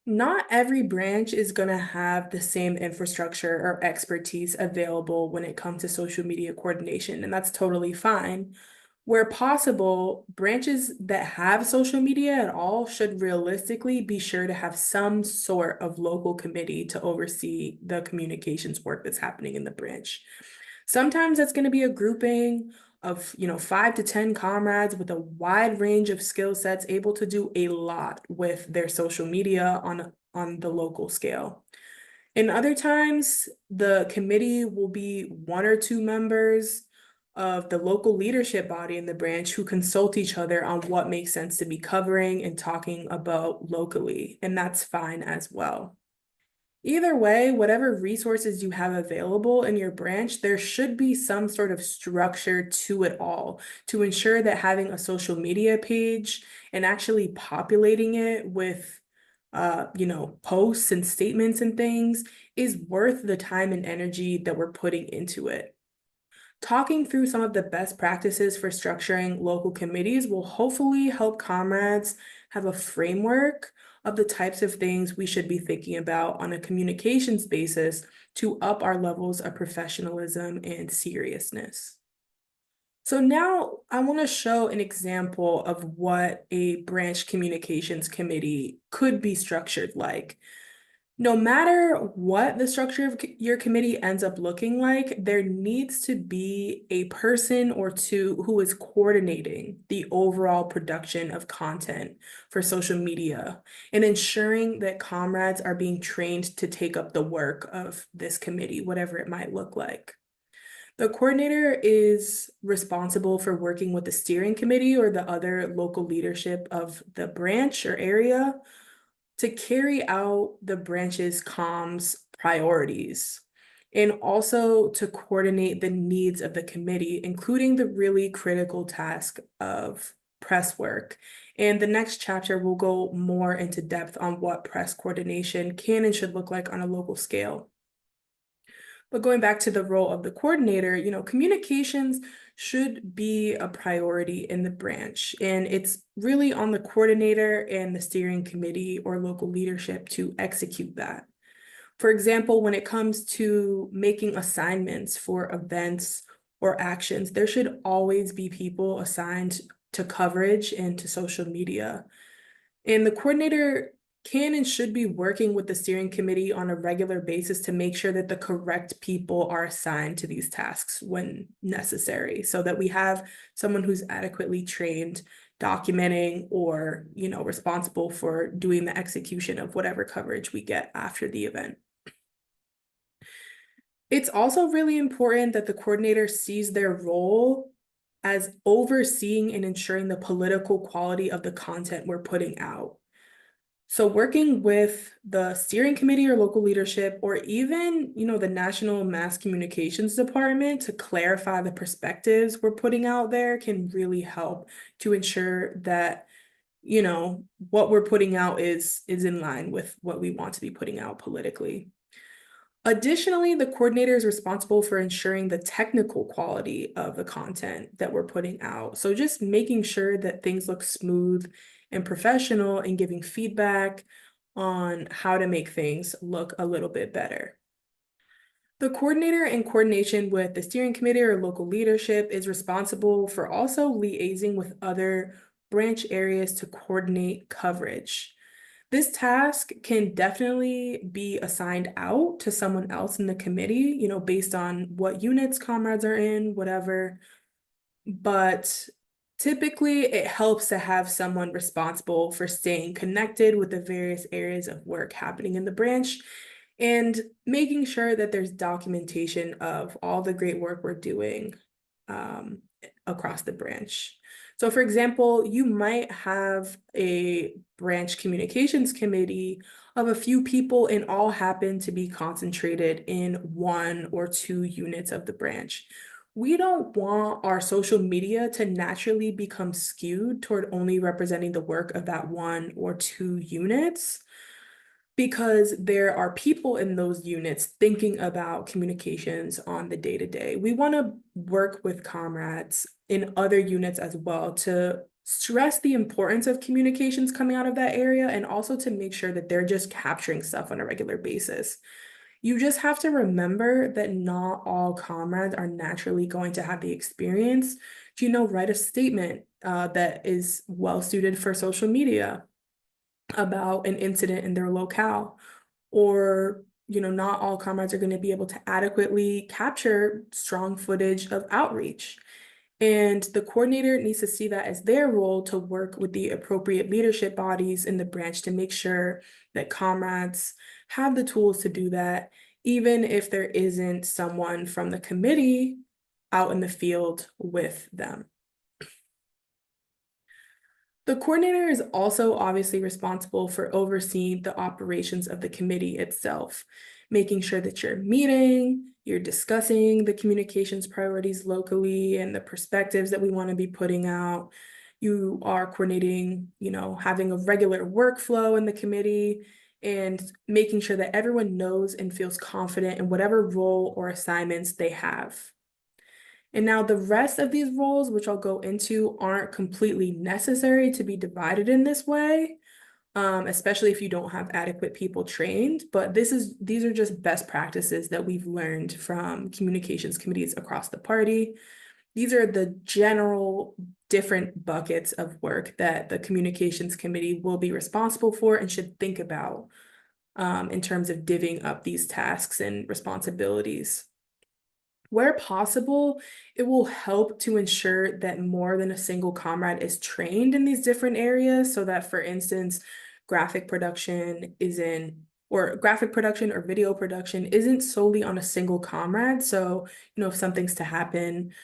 Not every branch is going to have the same infrastructure or expertise available when it comes to social media coordination, and that's totally fine. Where possible, branches that have social media at all should realistically be sure to have some sort of local committee to oversee the communications work that's happening in the branch. Sometimes that's going to be a grouping of 5 to 10 comrades with a wide range of skill sets able to do a lot with their social media on the local scale. In other times, the committee will be 1 or 2 members of the local leadership body in the branch who consult each other on what makes sense to be covering and talking about locally, and that's fine as well. Either way, whatever resources you have available in your branch, there should be some sort of structure to it all to ensure that having a social media page and actually populating it with posts and statements and things is worth the time and energy that we're putting into it. Talking through some of the best practices for structuring local committees will hopefully help comrades have a framework of the types of things we should be thinking about on a communications basis to up our levels of professionalism and seriousness. So now I want to show an example of what a branch communications committee could be structured like. No matter what the structure of your committee ends up looking like, there needs to be a person or two who is coordinating the overall production of content for social media and ensuring that comrades are being trained to take up the work of this committee, whatever it might look like. The coordinator is responsible for working with the steering committee or the other local leadership of the branch or area to carry out the branch's comms priorities, and also to coordinate the needs of the committee, including the really critical task of press work. And the next chapter will go more into depth on what press coordination can and should look like on a local scale. But going back to the role of the coordinator, communications should be a priority in the branch, and it's really on the coordinator and the steering committee or local leadership to execute that. For example, when it comes to making assignments for events or actions, there should always be people assigned to coverage and to social media. And the coordinator can and should be working with the steering committee on a regular basis to make sure that the correct people are assigned to these tasks when necessary, so that we have someone who's adequately trained, documenting, or, responsible for doing the execution of whatever coverage we get after the event. It's also really important that the coordinator sees their role as overseeing and ensuring the political quality of the content we're putting out. So working with the steering committee or local leadership, or even, the National Mass Communications Department to clarify the perspectives we're putting out there can really help to ensure that, what we're putting out is in line with what we want to be putting out politically. Additionally, the coordinator is responsible for ensuring the technical quality of the content that we're putting out. So just making sure that things look smooth and professional and giving feedback on how to make things look a little bit better. The coordinator, in coordination with the steering committee or local leadership, is responsible for also liaising with other branch areas to coordinate coverage. This task can definitely be assigned out to someone else in the committee, based on what units comrades are in, whatever. But typically, it helps to have someone responsible for staying connected with the various areas of work happening in the branch and making sure that there's documentation of all the great work we're doing across the branch. So for example, you might have a branch communications committee of a few people and all happen to be concentrated in 1 or 2 units of the branch. We don't want our social media to naturally become skewed toward only representing the work of that 1 or 2 units, because there are people in those units thinking about communications on the day-to-day. We want to work with comrades in other units as well to stress the importance of communications coming out of that area, and also to make sure that they're just capturing stuff on a regular basis. You just have to remember that not all comrades are naturally going to have the experience to, write a statement that is well suited for social media about an incident in their locale. Or, not all comrades are going to be able to adequately capture strong footage of outreach. And the coordinator needs to see that as their role to work with the appropriate leadership bodies in the branch to make sure that comrades have the tools to do that, even if there isn't someone from the committee out in the field with them. The coordinator is also obviously responsible for overseeing the operations of the committee itself, making sure that you're meeting, you're discussing the communications priorities locally and the perspectives that we want to be putting out. You are coordinating, having a regular workflow in the committee and making sure that everyone knows and feels confident in whatever role or assignments they have. And now the rest of these roles, which I'll go into, aren't completely necessary to be divided in this way, especially if you don't have adequate people trained. But these are just best practices that we've learned from communications committees across the party. These are the general different buckets of work that the communications committee will be responsible for and should think about in terms of divvying up these tasks and responsibilities. Where possible, it will help to ensure that more than a single comrade is trained in these different areas, so that, for instance, graphic production or video production isn't solely on a single comrade. So, if something's to happen,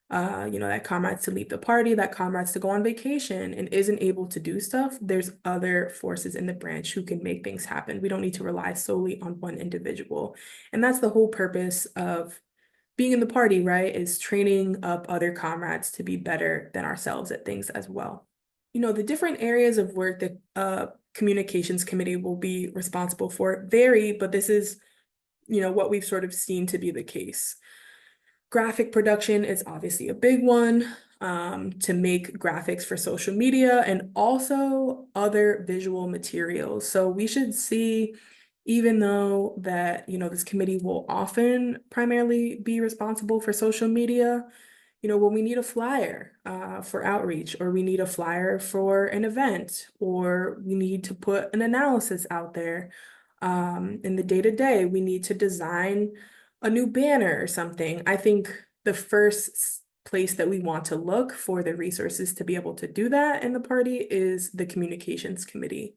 that comrade's to leave the party, that comrade's to go on vacation and isn't able to do stuff, there's other forces in the branch who can make things happen. We don't need to rely solely on one individual. And that's the whole purpose of being in the party, right, is training up other comrades to be better than ourselves at things as well. The different areas of work that communications committee will be responsible for vary, but this is, what we've sort of seen to be the case. Graphic production is obviously a big one, to make graphics for social media and also other visual materials. So we should see, even though that, this committee will often primarily be responsible for social media, when we need a flyer for outreach, or we need a flyer for an event, or we need to put an analysis out there in the day-to-day, we need to design a new banner or something. I think the first place that we want to look for the resources to be able to do that in the party is the communications committee.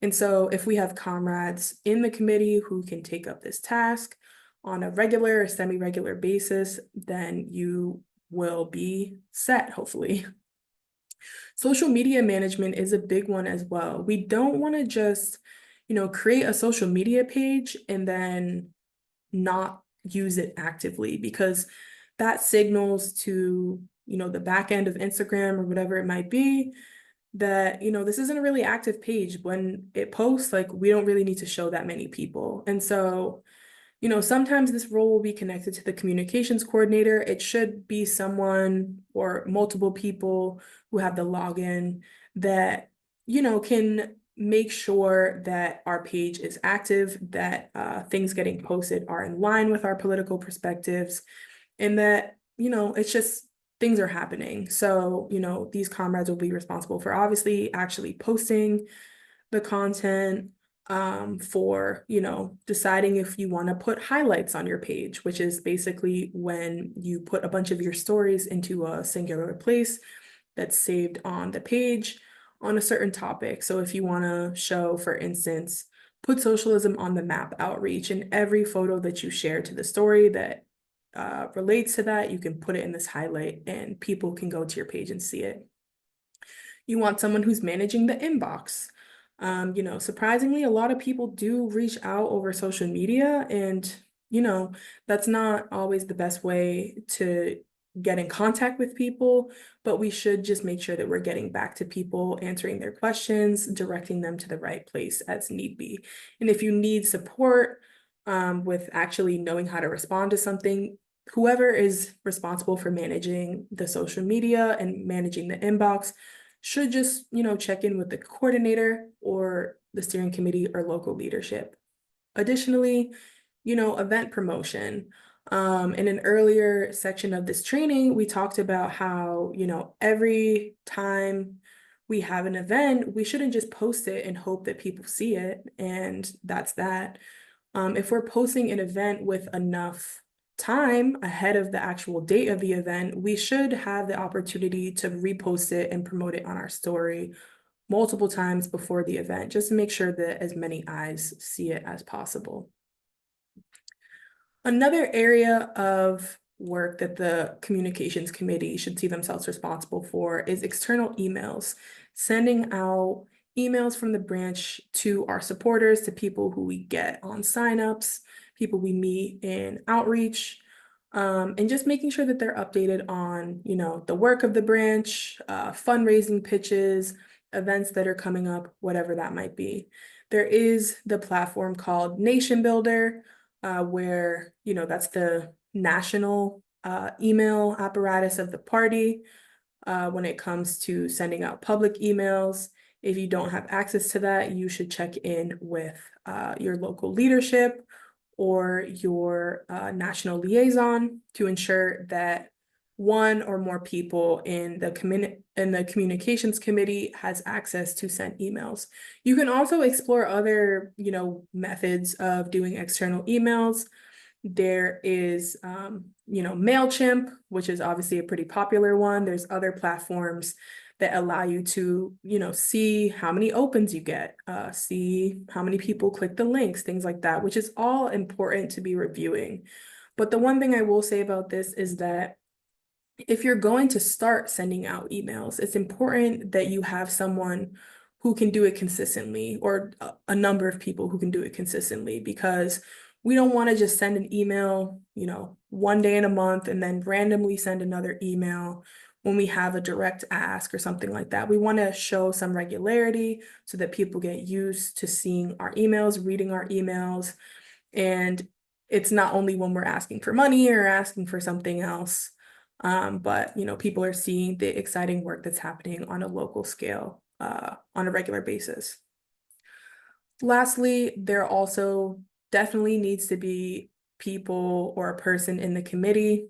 And so if we have comrades in the committee who can take up this task on a regular or semi-regular basis, then you will be set, hopefully. Social media management is a big one as well. We don't want to just, create a social media page and then not use it actively, because that signals to, the back end of Instagram or whatever it might be that, this isn't a really active page. When it posts, like, we don't really need to show that many people. And so Sometimes this role will be connected to the communications coordinator. It should be someone or multiple people who have the login that, can make sure that our page is active, that things getting posted are in line with our political perspectives, and that, it's just things are happening. So, these comrades will be responsible for obviously actually posting the content, for, deciding if you want to put highlights on your page, which is basically when you put a bunch of your stories into a singular place that's saved on the page on a certain topic. So if you want to show, for instance, put socialism on the map outreach, and every photo that you share to the story that relates to that, you can put it in this highlight and people can go to your page and see it. You want someone who's managing the inbox. Surprisingly, a lot of people do reach out over social media, and that's not always the best way to get in contact with people, but we should just make sure that we're getting back to people, answering their questions, directing them to the right place as need be. And if you need support with actually knowing how to respond to something, whoever is responsible for managing the social media and managing the inbox should just, check in with the coordinator or the steering committee or local leadership. Additionally, event promotion. In an earlier section of this training, we talked about how, every time we have an event, we shouldn't just post it and hope that people see it, and that's that. If we're posting an event with enough time ahead of the actual date of the event, we should have the opportunity to repost it and promote it on our story multiple times before the event, just to make sure that as many eyes see it as possible. Another area of work that the communications committee should see themselves responsible for is external emails, sending out emails from the branch to our supporters, to people who we get on signups, people we meet in outreach, and just making sure that they're updated on, the work of the branch, fundraising pitches, events that are coming up, whatever that might be. There is the platform called Nation Builder, where, that's the national email apparatus of the party when it comes to sending out public emails. If you don't have access to that, you should check in with your local leadership or your national liaison to ensure that one or more people in the communications committee has access to send emails. You can also explore other, methods of doing external emails. There is, MailChimp, which is obviously a pretty popular one. There's other platforms that allow you to, see how many opens you get, see how many people click the links, things like that, which is all important to be reviewing. But the one thing I will say about this is that if you're going to start sending out emails, it's important that you have someone who can do it consistently, or a number of people who can do it consistently, because we don't want to just send an email, one day in a month and then randomly send another email when we have a direct ask or something like that. We want to show some regularity so that people get used to seeing our emails, reading our emails, and it's not only when we're asking for money or asking for something else. But people are seeing the exciting work that's happening on a local scale on a regular basis. Lastly, there also definitely needs to be people or a person in the committee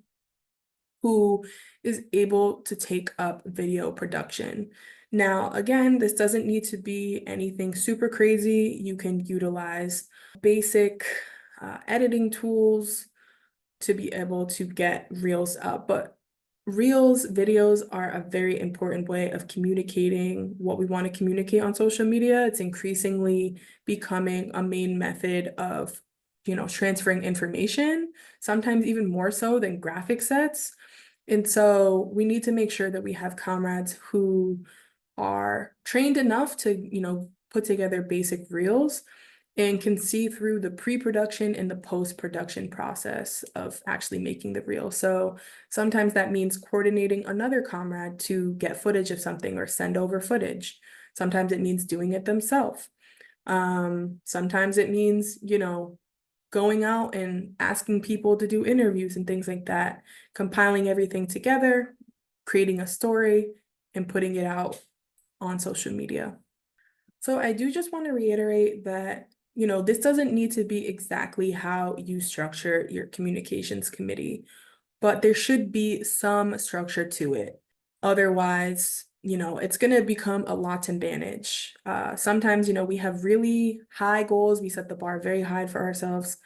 who is able to take up video production. Now, again, this doesn't need to be anything super crazy. You can utilize basic editing tools to be able to get reels up, but reels, videos are a very important way of communicating what we want to communicate on social media. It's increasingly becoming a main method of, transferring information, sometimes even more so than graphic sets. And so we need to make sure that we have comrades who are trained enough to, put together basic reels and can see through the pre-production and the post-production process of actually making the reel. So sometimes that means coordinating another comrade to get footage of something or send over footage. Sometimes it means doing it themselves. Sometimes it means, going out and asking people to do interviews and things like that, compiling everything together, creating a story, and putting it out on social media. So I do just want to reiterate that, this doesn't need to be exactly how you structure your communications committee, but there should be some structure to it. Otherwise, it's going to become a lot to manage. Sometimes, we have really high goals. We set the bar very high for ourselves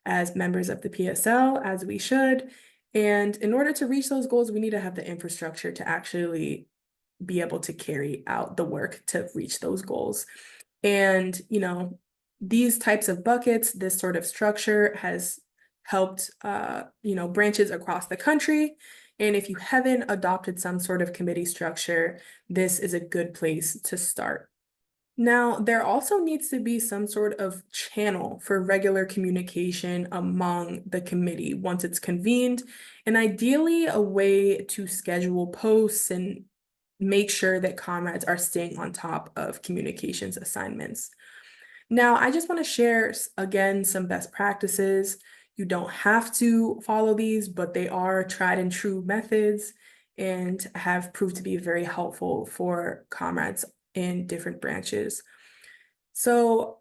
as members of the PSL, as we should. And in order to reach those goals, we need to have the infrastructure to actually be able to carry out the work to reach those goals. And, these types of buckets, this sort of structure has helped, branches across the country. And if you haven't adopted some sort of committee structure, this is a good place to start. Now, there also needs to be some sort of channel for regular communication among the committee once it's convened, and ideally a way to schedule posts and make sure that comrades are staying on top of communications assignments. Now, I just want to share again some best practices. You don't have to follow these, but they are tried and true methods and have proved to be very helpful for comrades in different branches. So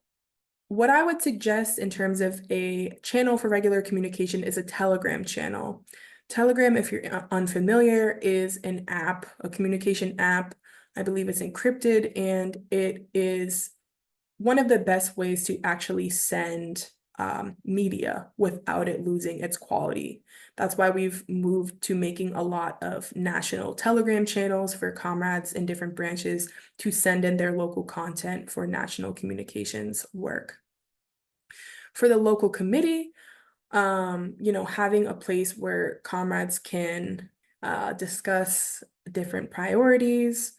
what I would suggest in terms of a channel for regular communication is a Telegram channel. Telegram, if you're unfamiliar, is an app, a communication app. I believe it's encrypted, and it is one of the best ways to actually send media without it losing its quality. That's why we've moved to making a lot of national Telegram channels for comrades in different branches to send in their local content for national communications work. For the local committee, having a place where comrades can discuss different priorities,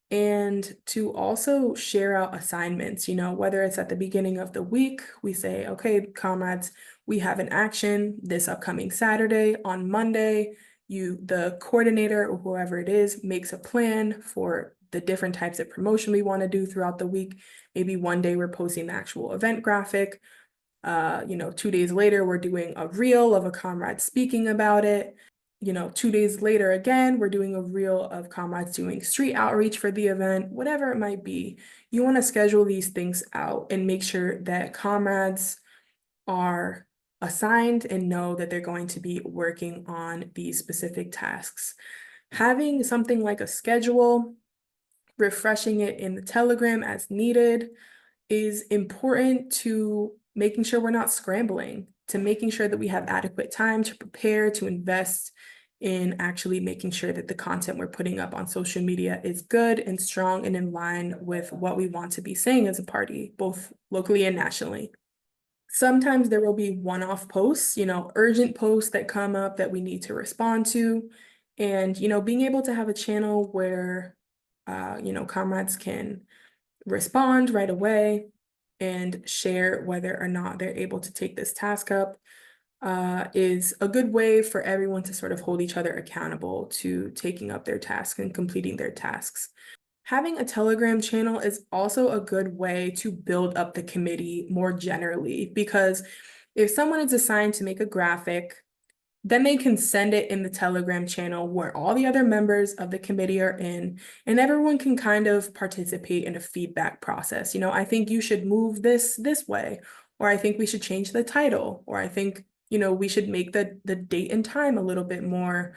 and to also share out assignments, whether it's at the beginning of the week, we say, okay, comrades, we have an action this upcoming Saturday. On Monday, the coordinator or whoever it is makes a plan for the different types of promotion we want to do throughout the week. Maybe one day we're posting the actual event graphic. 2 days later, we're doing a reel of a comrade speaking about it. 2 days later, again, we're doing a reel of comrades doing street outreach for the event, whatever it might be. You want to schedule these things out and make sure that comrades are assigned and know that they're going to be working on these specific tasks. Having something like a schedule, refreshing it in the Telegram as needed, is important to making sure we're not scrambling, to making sure that we have adequate time to prepare, to invest in actually making sure that the content we're putting up on social media is good and strong and in line with what we want to be saying as a party, both locally and nationally. Sometimes there will be one-off posts, urgent posts that come up that we need to respond to. And, being able to have a channel where, comrades can respond right away and share whether or not they're able to take this task up is a good way for everyone to sort of hold each other accountable to taking up their tasks and completing their tasks. Having a Telegram channel is also a good way to build up the committee more generally, because if someone is assigned to make a graphic, then they can send it in the Telegram channel where all the other members of the committee are in, and everyone can kind of participate in a feedback process. I think you should move this way, or I think we should change the title, or I think, we should make the date and time a little bit more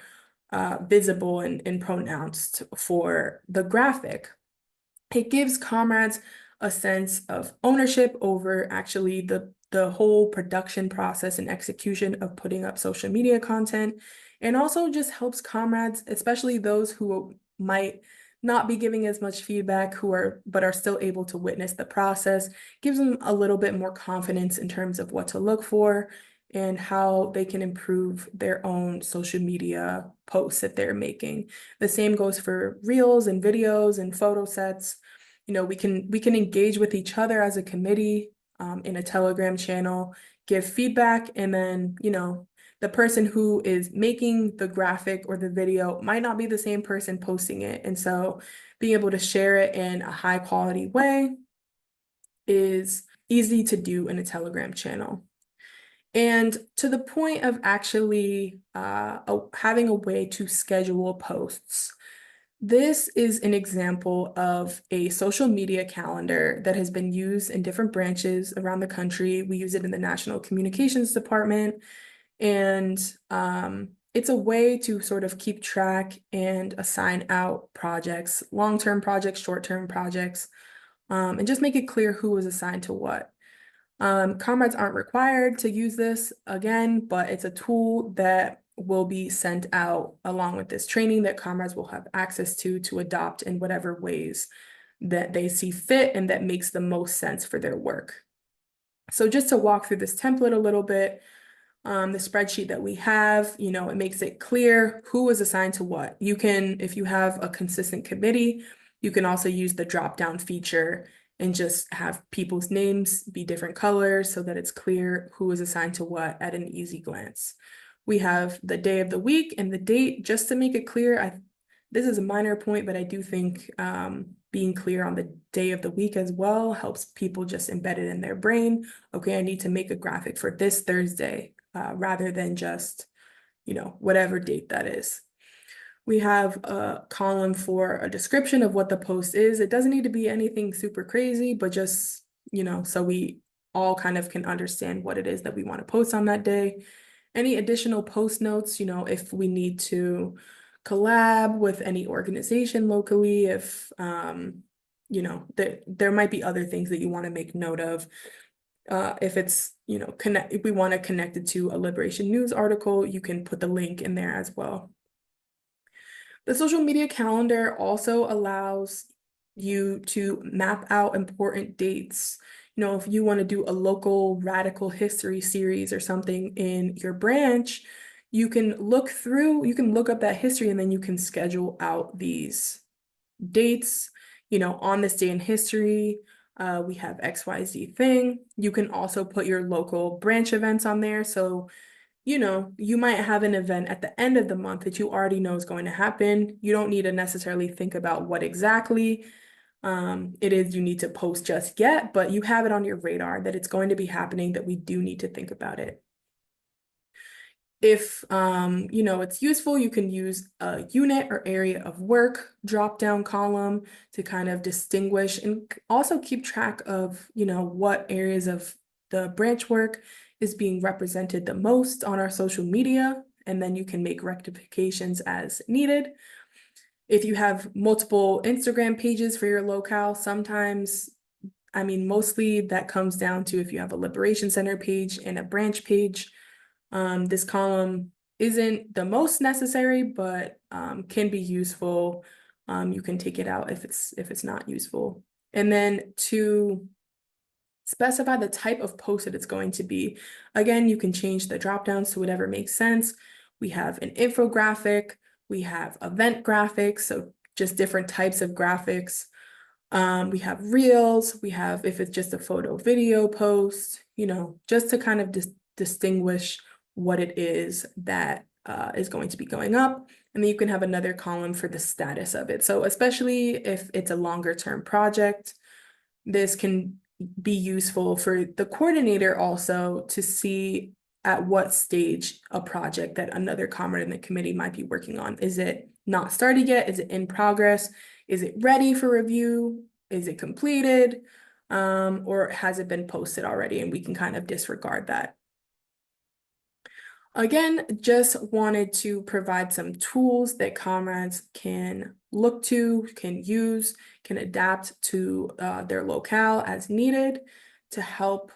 visible and pronounced for the graphic. It gives comrades a sense of ownership over actually the whole production process and execution of putting up social media content, and also just helps comrades, especially those who might not be giving as much feedback, but are still able to witness the process, gives them a little bit more confidence in terms of what to look for and how they can improve their own social media posts that they're making. The same goes for reels and videos and photo sets. We can engage with each other as a committee in a Telegram channel, give feedback, and then, the person who is making the graphic or the video might not be the same person posting it. And so being able to share it in a high quality way is easy to do in a Telegram channel. And to the point of actually having a way to schedule posts. This is an example of a social media calendar that has been used in different branches around the country. We use it in the National Communications Department, and it's a way to sort of keep track and assign out projects, long-term projects, short-term projects, and just make it clear who was assigned to what. Comrades aren't required to use this again, but it's a tool that will be sent out along with this training that comrades will have access to adopt in whatever ways that they see fit and that makes the most sense for their work. So just to walk through this template a little bit, the spreadsheet that we have, it makes it clear who is assigned to what. You can, if you have a consistent committee, you can also use the drop-down feature and just have people's names be different colors so that it's clear who is assigned to what at an easy glance. We have the day of the week and the date, just to make it clear. This is a minor point, but I do think being clear on the day of the week as well helps people just embed it in their brain. Okay, I need to make a graphic for this Thursday, rather than just, whatever date that is. We have a column for a description of what the post is. It doesn't need to be anything super crazy, but just, so we all kind of can understand what it is that we want to post on that day. Any additional post notes, if we need to collab with any organization locally, if, there might be other things that you want to make note of. If it's, if we want to connect it to a Liberation News article, you can put the link in there as well. The social media calendar also allows you to map out important dates. If you want to do a local radical history series or something in your branch, you can look up that history and then you can schedule out these dates, on this day in history. We have XYZ thing. You can also put your local branch events on there. So you might have an event at the end of the month that you already know is going to happen. You don't need to necessarily think about what exactly it is you need to post just yet, but you have it on your radar that it's going to be happening, that we do need to think about it. If it's useful, you can use a unit or area of work drop-down column to kind of distinguish and also keep track of, what areas of the branch work is being represented the most on our social media, and then you can make rectifications as needed. If you have multiple Instagram pages for your locale, sometimes, mostly that comes down to if you have a Liberation Center page and a branch page. This column isn't the most necessary, but can be useful. You can take it out if it's not useful. And then to specify the type of post that it's going to be. Again, you can change the drop downs to whatever makes sense. We have an infographic, we have event graphics, so just different types of graphics. We have reels, we have if it's just a photo video post, just to kind of distinguish what it is that is going to be going up. And then you can have another column for the status of it. So especially if it's a longer term project, this can be useful for the coordinator also to see at what stage a project that another comrade in the committee might be working on. Is it not started yet? Is it in progress? Is it ready for review? Is it completed? Or has it been posted already? And we can kind of disregard that. Again, just wanted to provide some tools that comrades can look to, can use, can adapt to their locale as needed to help,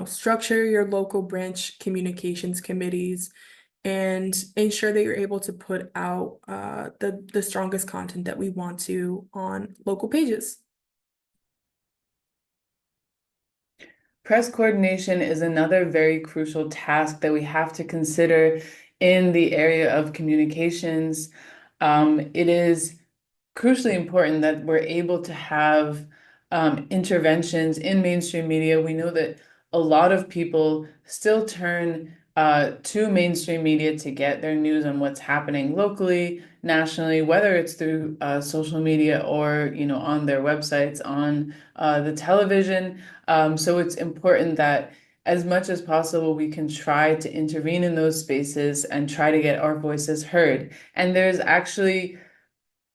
structure your local branch communications committees and ensure that you're able to put out the strongest content that we want to on local pages. Press coordination is another very crucial task that we have to consider in the area of communications. It is crucially important that we're able to have interventions in mainstream media. We know that a lot of people still turn to mainstream media to get their news on what's happening locally, nationally, whether it's through social media or on their websites, on the television. So it's important that as much as possible, we can try to intervene in those spaces and try to get our voices heard. And there's actually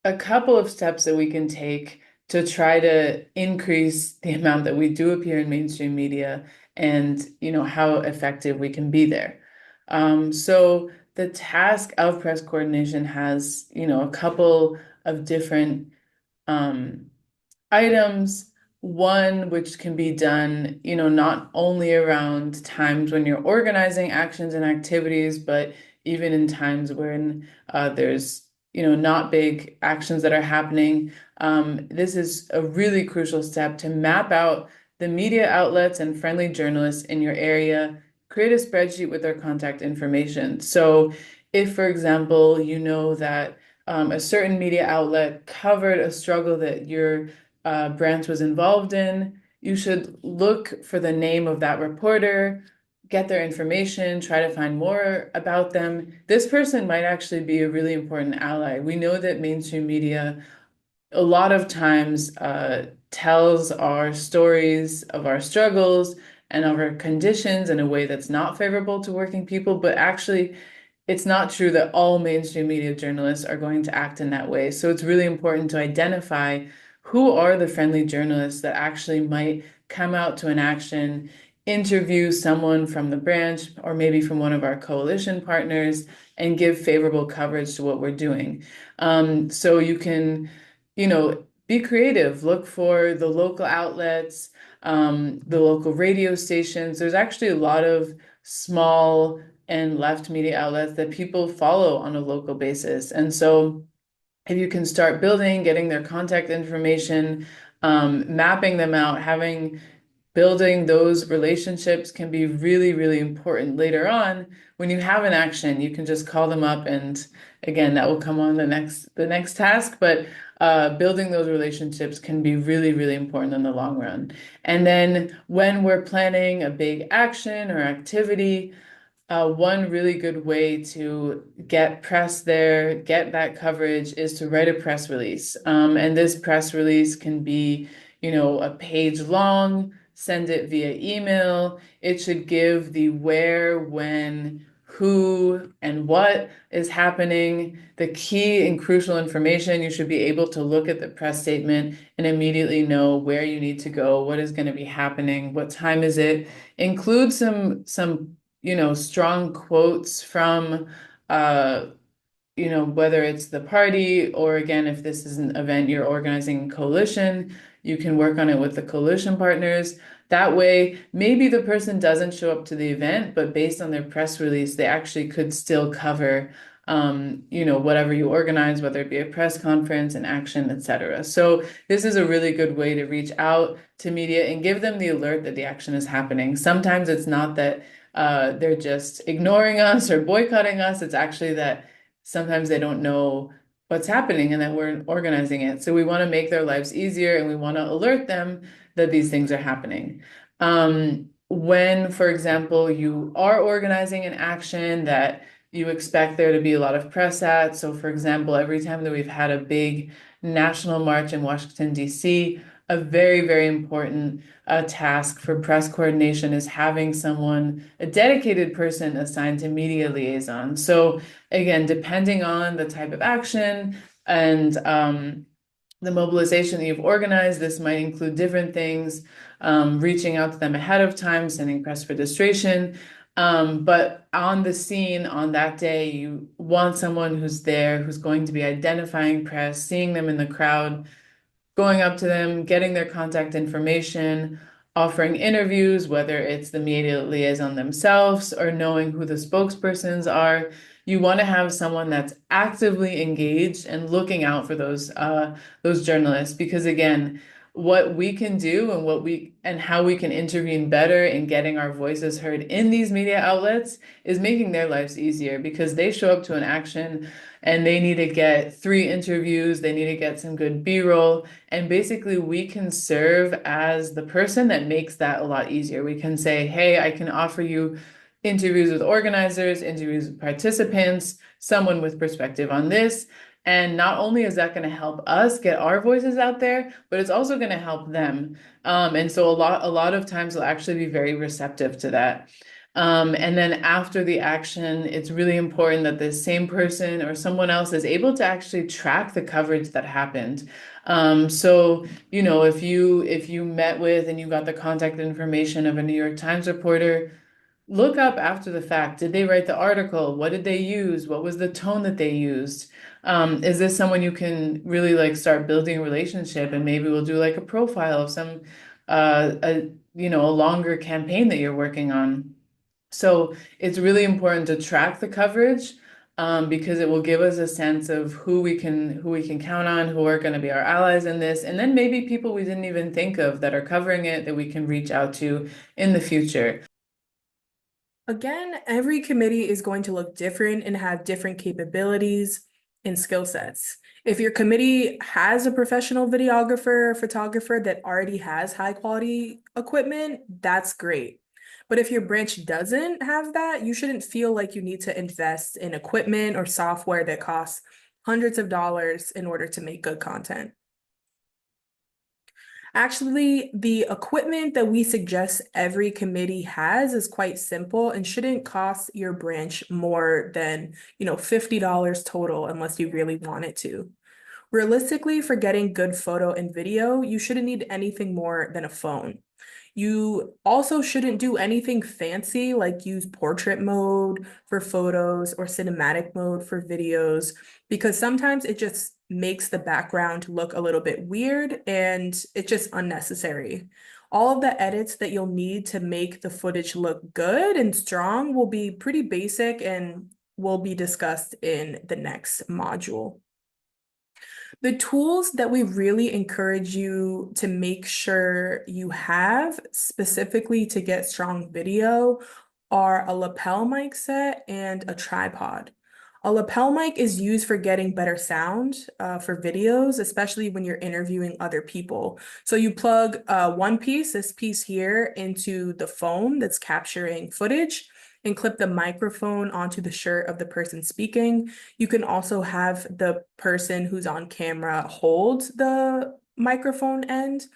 a couple of steps that we can take to try to increase the amount that we do appear in mainstream media and, how effective we can be there. So the task of press coordination has, a couple of different um, items. One, which can be done, not only around times when you're organizing actions and activities, but even in times when there's, not big actions that are happening. This is a really crucial step to map out the media outlets and friendly journalists in your area. Create a spreadsheet with their contact information. So if, for example, you know that a certain media outlet covered a struggle that your branch was involved in, you should look for the name of that reporter, get their information, try to find more about them. This person might actually be a really important ally. We know that mainstream media a lot of times tells our stories of our struggles and of our conditions in a way that's not favorable to working people, but actually it's not true that all mainstream media journalists are going to act in that way. So it's really important to identify who are the friendly journalists that actually might come out to an action, interview someone from the branch or maybe from one of our coalition partners, and give favorable coverage to what we're doing. So you can, be creative, look for the local outlets, the local radio stations. There's actually a lot of small and left media outlets that people follow on a local basis. And so if you can start building, getting their contact information, mapping them out, building those relationships can be really, really important later on. When you have an action, you can just call them up, and again, that will come on the next task. But building those relationships can be really, really important in the long run. And then when we're planning a big action or activity, one really good way to get press there, get that coverage, is to write a press release. And this press release can be, a page long, send it via email. It should give the where, when, who, and what is happening, the key and crucial information. You should be able to look at the press statement and immediately know where you need to go, what is going to be happening, what time is it. Include some strong quotes from, whether it's the party or, again, if this is an event you're organizing in coalition, you can work on it with the coalition partners. That way, maybe the person doesn't show up to the event, but based on their press release, they actually could still cover, whatever you organize, whether it be a press conference, an action, etc. So this is a really good way to reach out to media and give them the alert that the action is happening. Sometimes it's not that they're just ignoring us or boycotting us. It's actually that sometimes they don't know what's happening and that we're organizing it. So we want to make their lives easier and we want to alert them that these things are happening. When, for example, you are organizing an action that you expect there to be a lot of press at. So, for example, every time that we've had a big national march in Washington, D.C., a very, very important task for press coordination is having someone, a dedicated person assigned to media liaison. So again, depending on the type of action and the mobilization that you've organized, this might include different things, reaching out to them ahead of time, sending press registration. But on the scene on that day, you want someone who's there, who's going to be identifying press, seeing them in the crowd, going up to them, getting their contact information, offering interviews, whether it's the media liaison themselves or knowing who the spokespersons are. You want to have someone that's actively engaged and looking out for those journalists, because again, what we can do and how we can intervene better in getting our voices heard in these media outlets is making their lives easier, because they show up to an action and they need to get 3 interviews, they need to get some good B-roll, and basically we can serve as the person that makes that a lot easier. We can say, hey, I can offer you interviews with organizers, interviews with participants, someone with perspective on this. And not only is that going to help us get our voices out there, but it's also going to help them. And so a lot of times they'll actually be very receptive to that. And then after the action, it's really important that the same person or someone else is able to actually track the coverage that happened. So, you know, if you met with and you got the contact information of a New York Times reporter, look up after the fact. Did they write the article? What did they use? What was the tone that they used? Is this someone you can really like start building a relationship, and maybe we'll do like a profile of some a longer campaign that you're working on. So it's really important to track the coverage, because it will give us a sense of who we can count on, who are going to be our allies in this, and then maybe people we didn't even think of that are covering it that we can reach out to in the future. Again, every committee is going to look different and have different capabilities and skill sets. If your committee has a professional videographer or photographer that already has high quality equipment, that's great. But if your branch doesn't have that, you shouldn't feel like you need to invest in equipment or software that costs hundreds of dollars in order to make good content. Actually, the equipment that we suggest every committee has is quite simple and shouldn't cost your branch more than, $50 total unless you really want it to. Realistically, for getting good photo and video, you shouldn't need anything more than a phone. You also shouldn't do anything fancy like use portrait mode for photos or cinematic mode for videos, because sometimes it just makes the background look a little bit weird and it's just unnecessary. All of the edits that you'll need to make the footage look good and strong will be pretty basic and will be discussed in the next module. The tools that we really encourage you to make sure you have specifically to get strong video are a lapel mic set and a tripod. A lapel mic is used for getting better sound for videos, especially when you're interviewing other people. So you plug this piece here, into the phone that's capturing footage and clip the microphone onto the shirt of the person speaking. You can also have the person who's on camera hold the microphone end.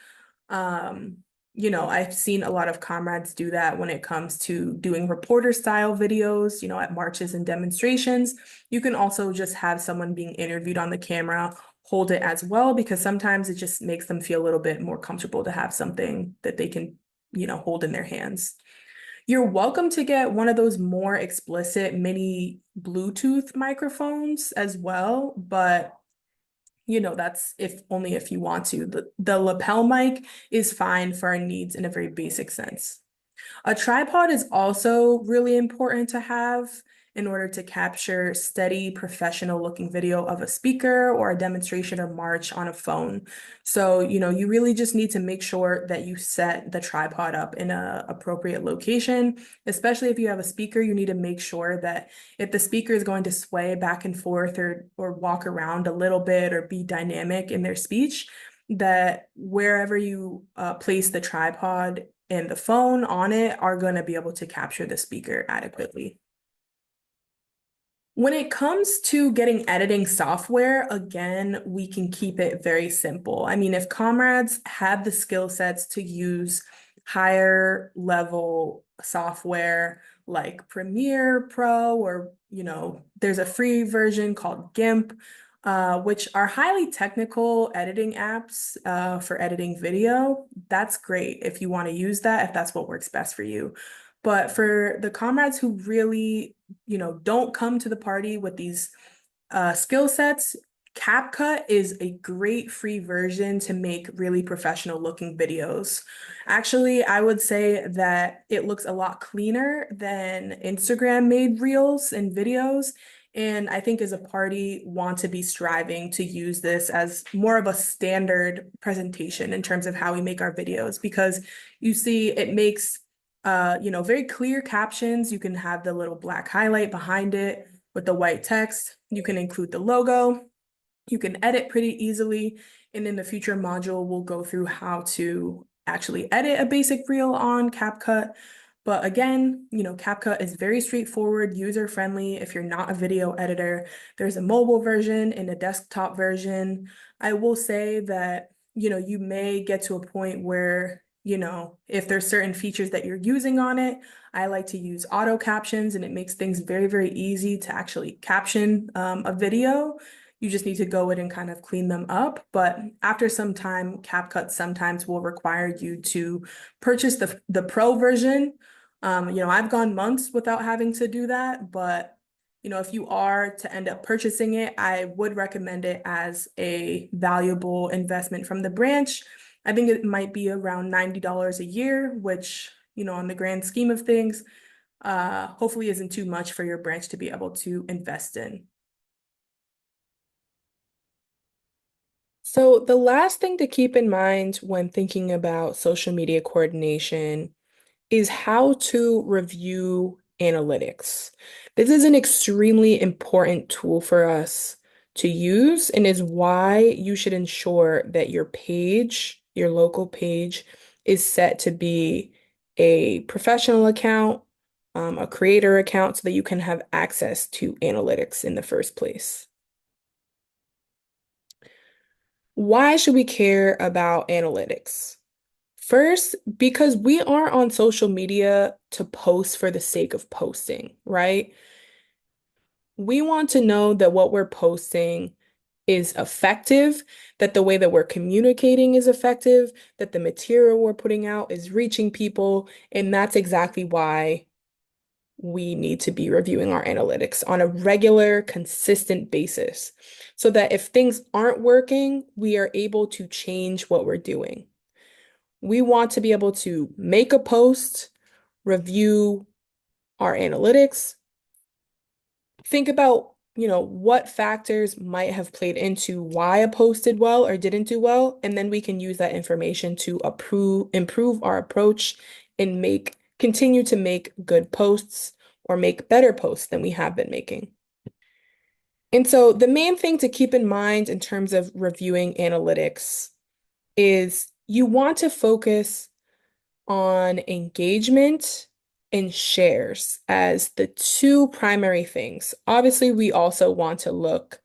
I've seen a lot of comrades do that when it comes to doing reporter style videos, at marches and demonstrations. You can also just have someone being interviewed on the camera hold it as well, because sometimes it just makes them feel a little bit more comfortable to have something that they can, hold in their hands. You're welcome to get one of those more explicit mini Bluetooth microphones as well, but that's if only if you want to. The lapel mic is fine for our needs in a very basic sense. A tripod is also really important to have in order to capture steady, professional looking video of a speaker or a demonstration or march on a phone. So, you really just need to make sure that you set the tripod up in an appropriate location, especially if you have a speaker. You need to make sure that if the speaker is going to sway back and forth or walk around a little bit or be dynamic in their speech, that wherever you place the tripod and the phone on it are going to be able to capture the speaker adequately. When it comes to getting editing software, again, we can keep it very simple. I mean, if comrades have the skill sets to use higher level software like Premiere Pro, or, there's a free version called GIMP, which are highly technical editing apps for editing video. That's great if you want to use that, if that's what works best for you. But for the comrades who really, don't come to the party with these skill sets, CapCut is a great free version to make really professional looking videos. Actually, I would say that it looks a lot cleaner than Instagram made reels and videos. And I think as a party want to be striving to use this as more of a standard presentation in terms of how we make our videos, because you see it makes very clear captions. You can have the little black highlight behind it with the white text. You can include the logo. You can edit pretty easily. And in the future module, we'll go through how to actually edit a basic reel on CapCut. But again, CapCut is very straightforward, user-friendly. If you're not a video editor, there's a mobile version and a desktop version. I will say that, you may get to a point where, if there's certain features that you're using on it, I like to use auto captions, and it makes things very, very easy to actually caption a video. You just need to go in and kind of clean them up. But after some time, CapCut sometimes will require you to purchase the pro version. I've gone months without having to do that, but if you are to end up purchasing it, I would recommend it as a valuable investment from the branch. I think it might be around $90 a year, which, on the grand scheme of things, hopefully isn't too much for your branch to be able to invest in. So the last thing to keep in mind when thinking about social media coordination is how to review analytics. This is an extremely important tool for us to use and is why you should ensure that your page, your local page, is set to be a professional account, a creator account, so that you can have access to analytics in the first place. Why should we care about analytics? First, because we aren't on social media to post for the sake of posting, right? We want to know that what we're posting is effective, that the way that we're communicating is effective, that the material we're putting out is reaching people, and that's exactly why we need to be reviewing our analytics on a regular, consistent basis, so that if things aren't working, we are able to change what we're doing. We want to be able to make a post, review our analytics, think about, what factors might have played into why a post did well or didn't do well, and then we can use that information to improve our approach and continue to make good posts or make better posts than we have been making. And so the main thing to keep in mind in terms of reviewing analytics is you want to focus on engagement and shares as the two primary things. Obviously, we also want to look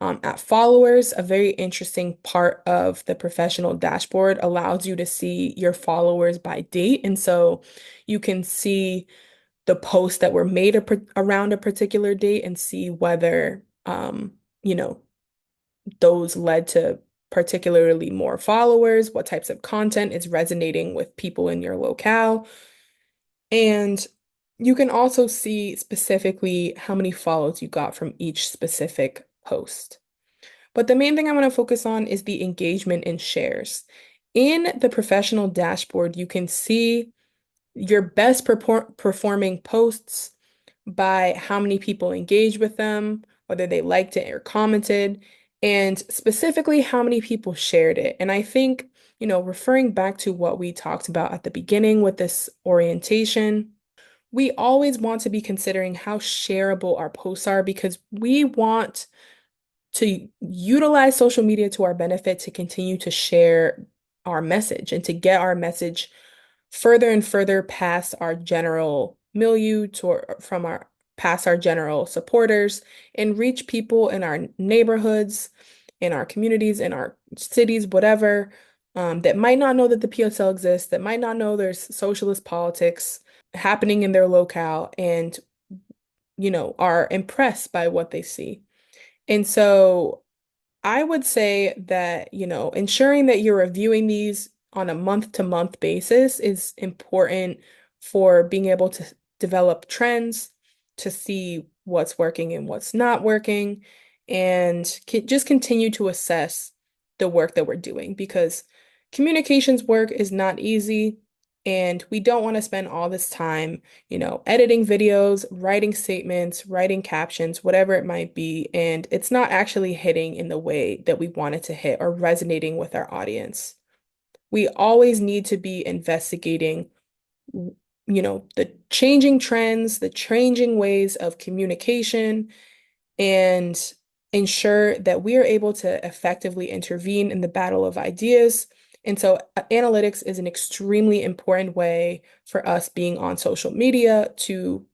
at followers. A very interesting part of the professional dashboard allows you to see your followers by date. And so you can see the posts that were made around a particular date and see whether, you know, those led to particularly more followers, what types of content is resonating with people in your locale. And you can also see specifically how many follows you got from each specific post. But the main thing I want to focus on is the engagement and shares. In the professional dashboard, you can see your best performing posts by how many people engaged with them, whether they liked it or commented, and specifically how many people shared it. And I think, referring back to what we talked about at the beginning with this orientation, we always want to be considering how shareable our posts are, because we want to utilize social media to our benefit to continue to share our message and to get our message further and further past our general milieu past our general supporters, and reach people in our neighborhoods, in our communities, in our cities, whatever, that might not know that the PSL exists, that might not know there's socialist politics happening in their locale, and are impressed by what they see. And so I would say that, ensuring that you're reviewing these on a month-to-month basis is important for being able to develop trends, to see what's working and what's not working, and just continue to assess the work that we're doing, because communications work is not easy. And we don't want to spend all this time, editing videos, writing statements, writing captions, whatever it might be, and it's not actually hitting in the way that we want it to hit or resonating with our audience. We always need to be investigating, the changing trends, the changing ways of communication, and ensure that we are able to effectively intervene in the battle of ideas And so analytics is an extremely important way for us being on social media to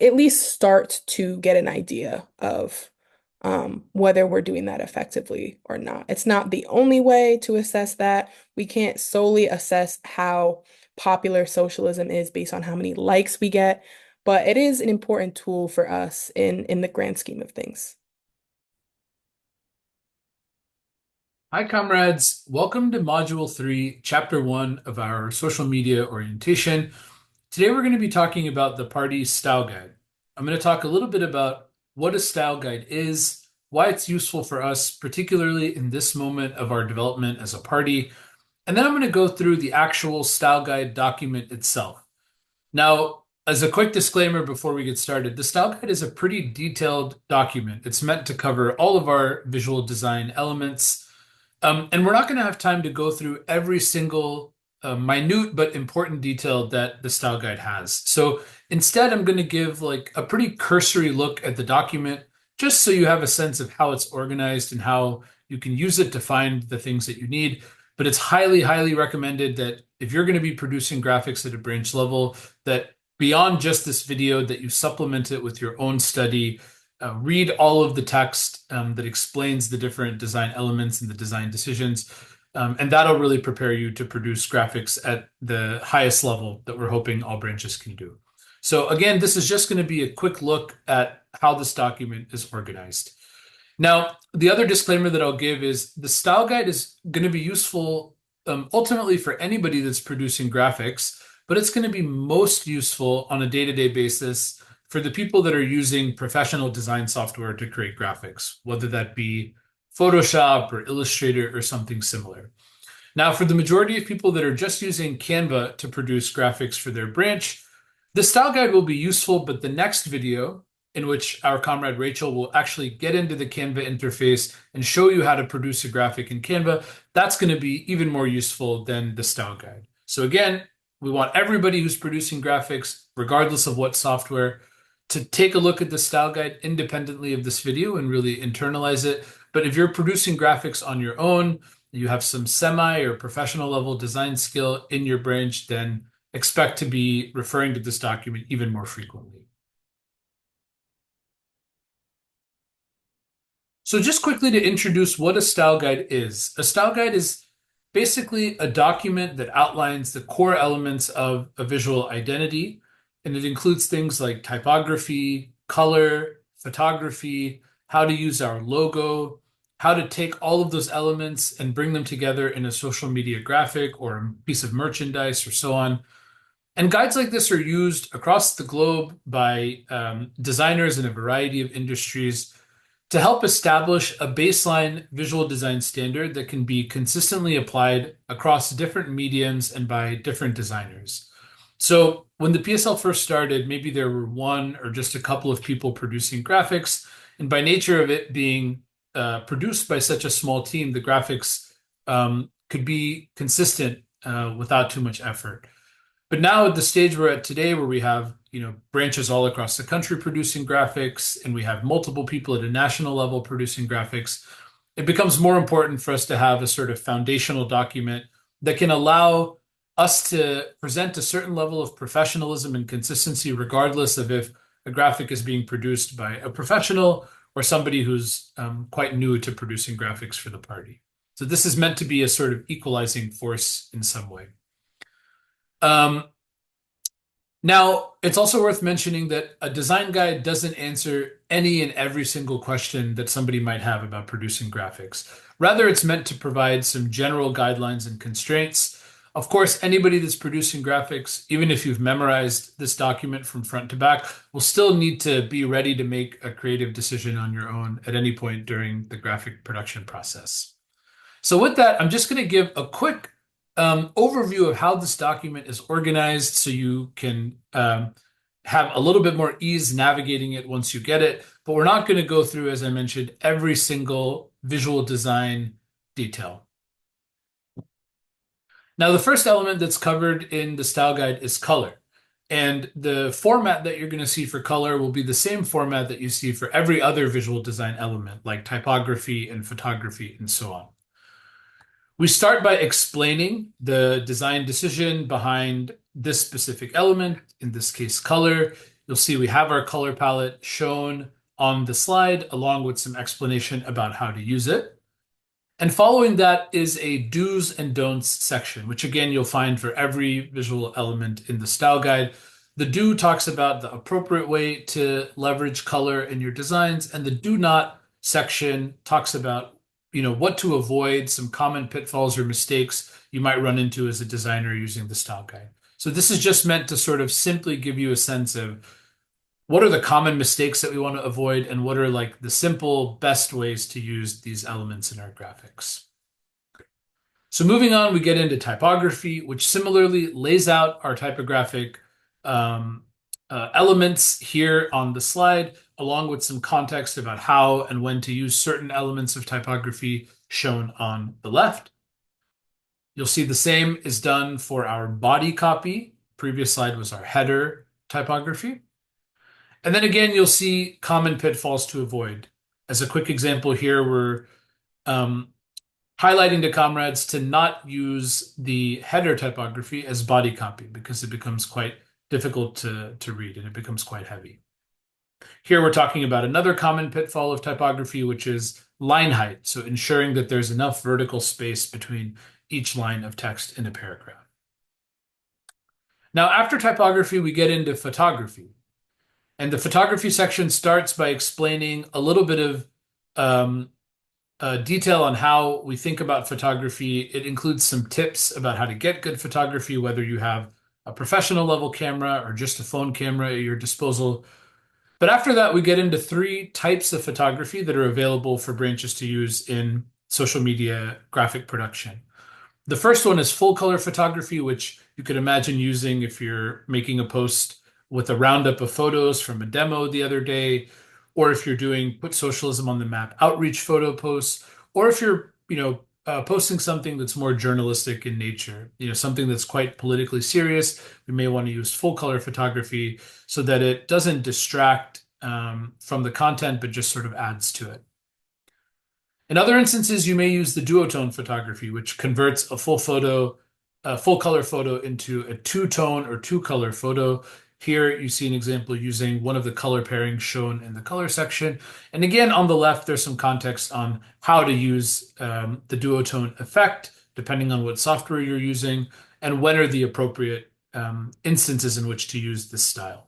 at least start to get an idea of whether we're doing that effectively or not. It's not the only way to assess that. We can't solely assess how popular socialism is based on how many likes we get, but it is an important tool for us in the grand scheme of things. Hi, comrades. Welcome to Module 3, Chapter 1 of our social media orientation. Today, we're going to be talking about the party style guide. I'm going to talk a little bit about what a style guide is, why it's useful for us, particularly in this moment of our development as a party. And then I'm going to go through the actual style guide document itself. Now, as a quick disclaimer before we get started, the style guide is a pretty detailed document. It's meant to cover all of our visual design elements. And we're not going to have time to go through every single minute but important detail that the style guide has. So instead, I'm going to give like a pretty cursory look at the document, just so you have a sense of how it's organized and how you can use it to find the things that you need. But it's highly, highly recommended that if you're going to be producing graphics at a branch level, that beyond just this video, that you supplement it with your own study. Read all of the text that explains the different design elements and the design decisions. And that'll really prepare you to produce graphics at the highest level that we're hoping all branches can do. So again, this is just going to be a quick look at how this document is organized. Now, the other disclaimer that I'll give is the style guide is going to be useful ultimately for anybody that's producing graphics, but it's going to be most useful on a day-to-day basis for the people that are using professional design software to create graphics, whether that be Photoshop or Illustrator or something similar. Now, for the majority of people that are just using Canva to produce graphics for their branch, the style guide will be useful, but the next video, in which our comrade Rachel will actually get into the Canva interface and show you how to produce a graphic in Canva, that's going to be even more useful than the style guide. So again, we want everybody who's producing graphics, regardless of what software, to take a look at the style guide independently of this video and really internalize it. But if you're producing graphics on your own, you have some semi or professional level design skill in your branch, then expect to be referring to this document even more frequently. So just quickly to introduce what a style guide is. A style guide is basically a document that outlines the core elements of a visual identity, and it includes things like typography, color, photography, how to use our logo, how to take all of those elements and bring them together in a social media graphic or a piece of merchandise or so on. And guides like this are used across the globe by designers in a variety of industries to help establish a baseline visual design standard that can be consistently applied across different mediums and by different designers. So when the PSL first started, maybe there were one or just a couple of people producing graphics. And by nature of it being produced by such a small team, the graphics could be consistent without too much effort. But now at the stage we're at today, where we have branches all across the country producing graphics, and we have multiple people at a national level producing graphics, it becomes more important for us to have a sort of foundational document that can allow us to present a certain level of professionalism and consistency, regardless of if a graphic is being produced by a professional or somebody who's quite new to producing graphics for the party. So this is meant to be a sort of equalizing force in some way. Now, it's also worth mentioning that a design guide doesn't answer any and every single question that somebody might have about producing graphics. Rather, it's meant to provide some general guidelines and constraints. Of course, anybody that's producing graphics, even if you've memorized this document from front to back, will still need to be ready to make a creative decision on your own at any point during the graphic production process. So with that, I'm just going to give a quick overview of how this document is organized so you can have a little bit more ease navigating it once you get it. But we're not going to go through, as I mentioned, every single visual design detail. Now, the first element that's covered in the style guide is color. And the format that you're going to see for color will be the same format that you see for every other visual design element, like typography and photography and so on. We start by explaining the design decision behind this specific element, in this case, color. You'll see we have our color palette shown on the slide, along with some explanation about how to use it. And following that is a do's and don'ts section, which again, you'll find for every visual element in the style guide. The do talks about the appropriate way to leverage color in your designs, and the do not section talks about what to avoid, some common pitfalls or mistakes you might run into as a designer using the style guide. So this is just meant to sort of simply give you a sense of what are the common mistakes that we want to avoid and what are like the simple best ways to use these elements in our graphics. So moving on, we get into typography, which similarly lays out our typographic elements here on the slide, along with some context about how and when to use certain elements of typography shown on the left. You'll see the same is done for our body copy. Previous slide was our header typography. And then again, you'll see common pitfalls to avoid. As a quick example here, we're highlighting to comrades to not use the header typography as body copy because it becomes quite difficult to read and it becomes quite heavy. Here we're talking about another common pitfall of typography, which is line height. So ensuring that there's enough vertical space between each line of text in a paragraph. Now, after typography, we get into photography. And the photography section starts by explaining a little bit of detail on how we think about photography. It includes some tips about how to get good photography, whether you have a professional level camera or just a phone camera at your disposal. But after that, we get into 3 types of photography that are available for branches to use in social media graphic production. The first one is full color photography, which you could imagine using if you're making a post with a roundup of photos from a demo the other day, or if you're doing put socialism on the map outreach photo posts, or if you're posting something that's more journalistic in nature, something that's quite politically serious. We may want to use full color photography so that it doesn't distract from the content, but just sort of adds to it. In other instances, you may use the duotone photography, which converts a full color photo into a two-tone or two-color photo. Here you see an example using one of the color pairings shown in the color section. And again, on the left, there's some context on how to use the duotone effect, depending on what software you're using, and when are the appropriate instances in which to use this style.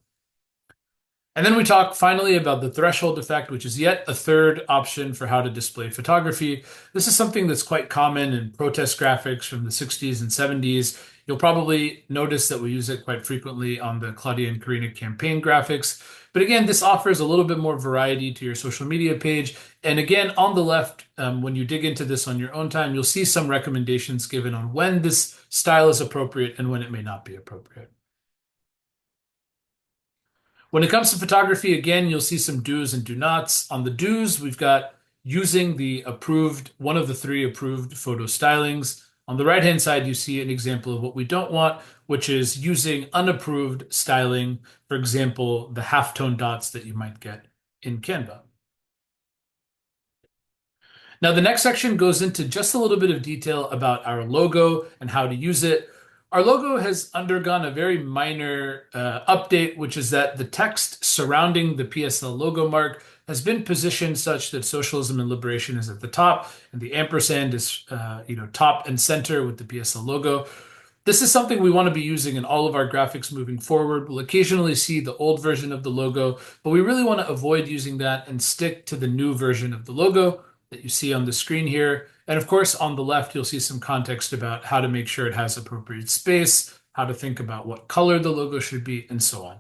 And then we talk finally about the threshold effect, which is yet a third option for how to display photography. This is something that's quite common in protest graphics from the 60s and 70s. You'll probably notice that we use it quite frequently on the Claudia and Karina campaign graphics. But again, this offers a little bit more variety to your social media page. And again, on the left, when you dig into this on your own time, you'll see some recommendations given on when this style is appropriate and when it may not be appropriate. When it comes to photography, again, you'll see some do's and do nots. On the do's, we've got using one of the 3 approved photo stylings. On the right-hand side, you see an example of what we don't want, which is using unapproved styling, for example, the halftone dots that you might get in Canva. Now, the next section goes into just a little bit of detail about our logo and how to use it. Our logo has undergone a very minor update, which is that the text surrounding the PSL logo mark has been positioned such that socialism and liberation is at the top, and the ampersand is top and center with the PSL logo. This is something we want to be using in all of our graphics moving forward. We'll occasionally see the old version of the logo, but we really want to avoid using that and stick to the new version of the logo that you see on the screen here. And of course, on the left, you'll see some context about how to make sure it has appropriate space, how to think about what color the logo should be, and so on.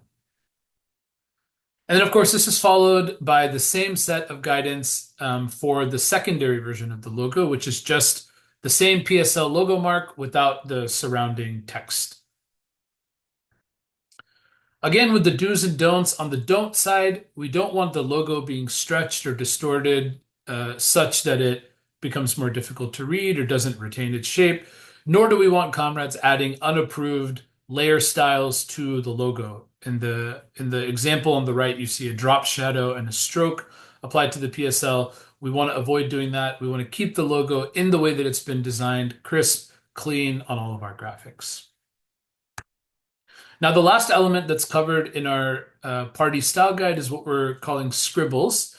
And then, of course, this is followed by the same set of guidance for the secondary version of the logo, which is just the same PSL logo mark without the surrounding text. Again, with the do's and don'ts, on the don't side, we don't want the logo being stretched or distorted such that it becomes more difficult to read or doesn't retain its shape, nor do we want comrades adding unapproved layer styles to the logo. In the example on the right, you see a drop shadow and a stroke applied to the PSL. We want to avoid doing that. We want to keep the logo in the way that it's been designed, crisp, clean on all of our graphics. Now, the last element that's covered in our party style guide is what we're calling scribbles.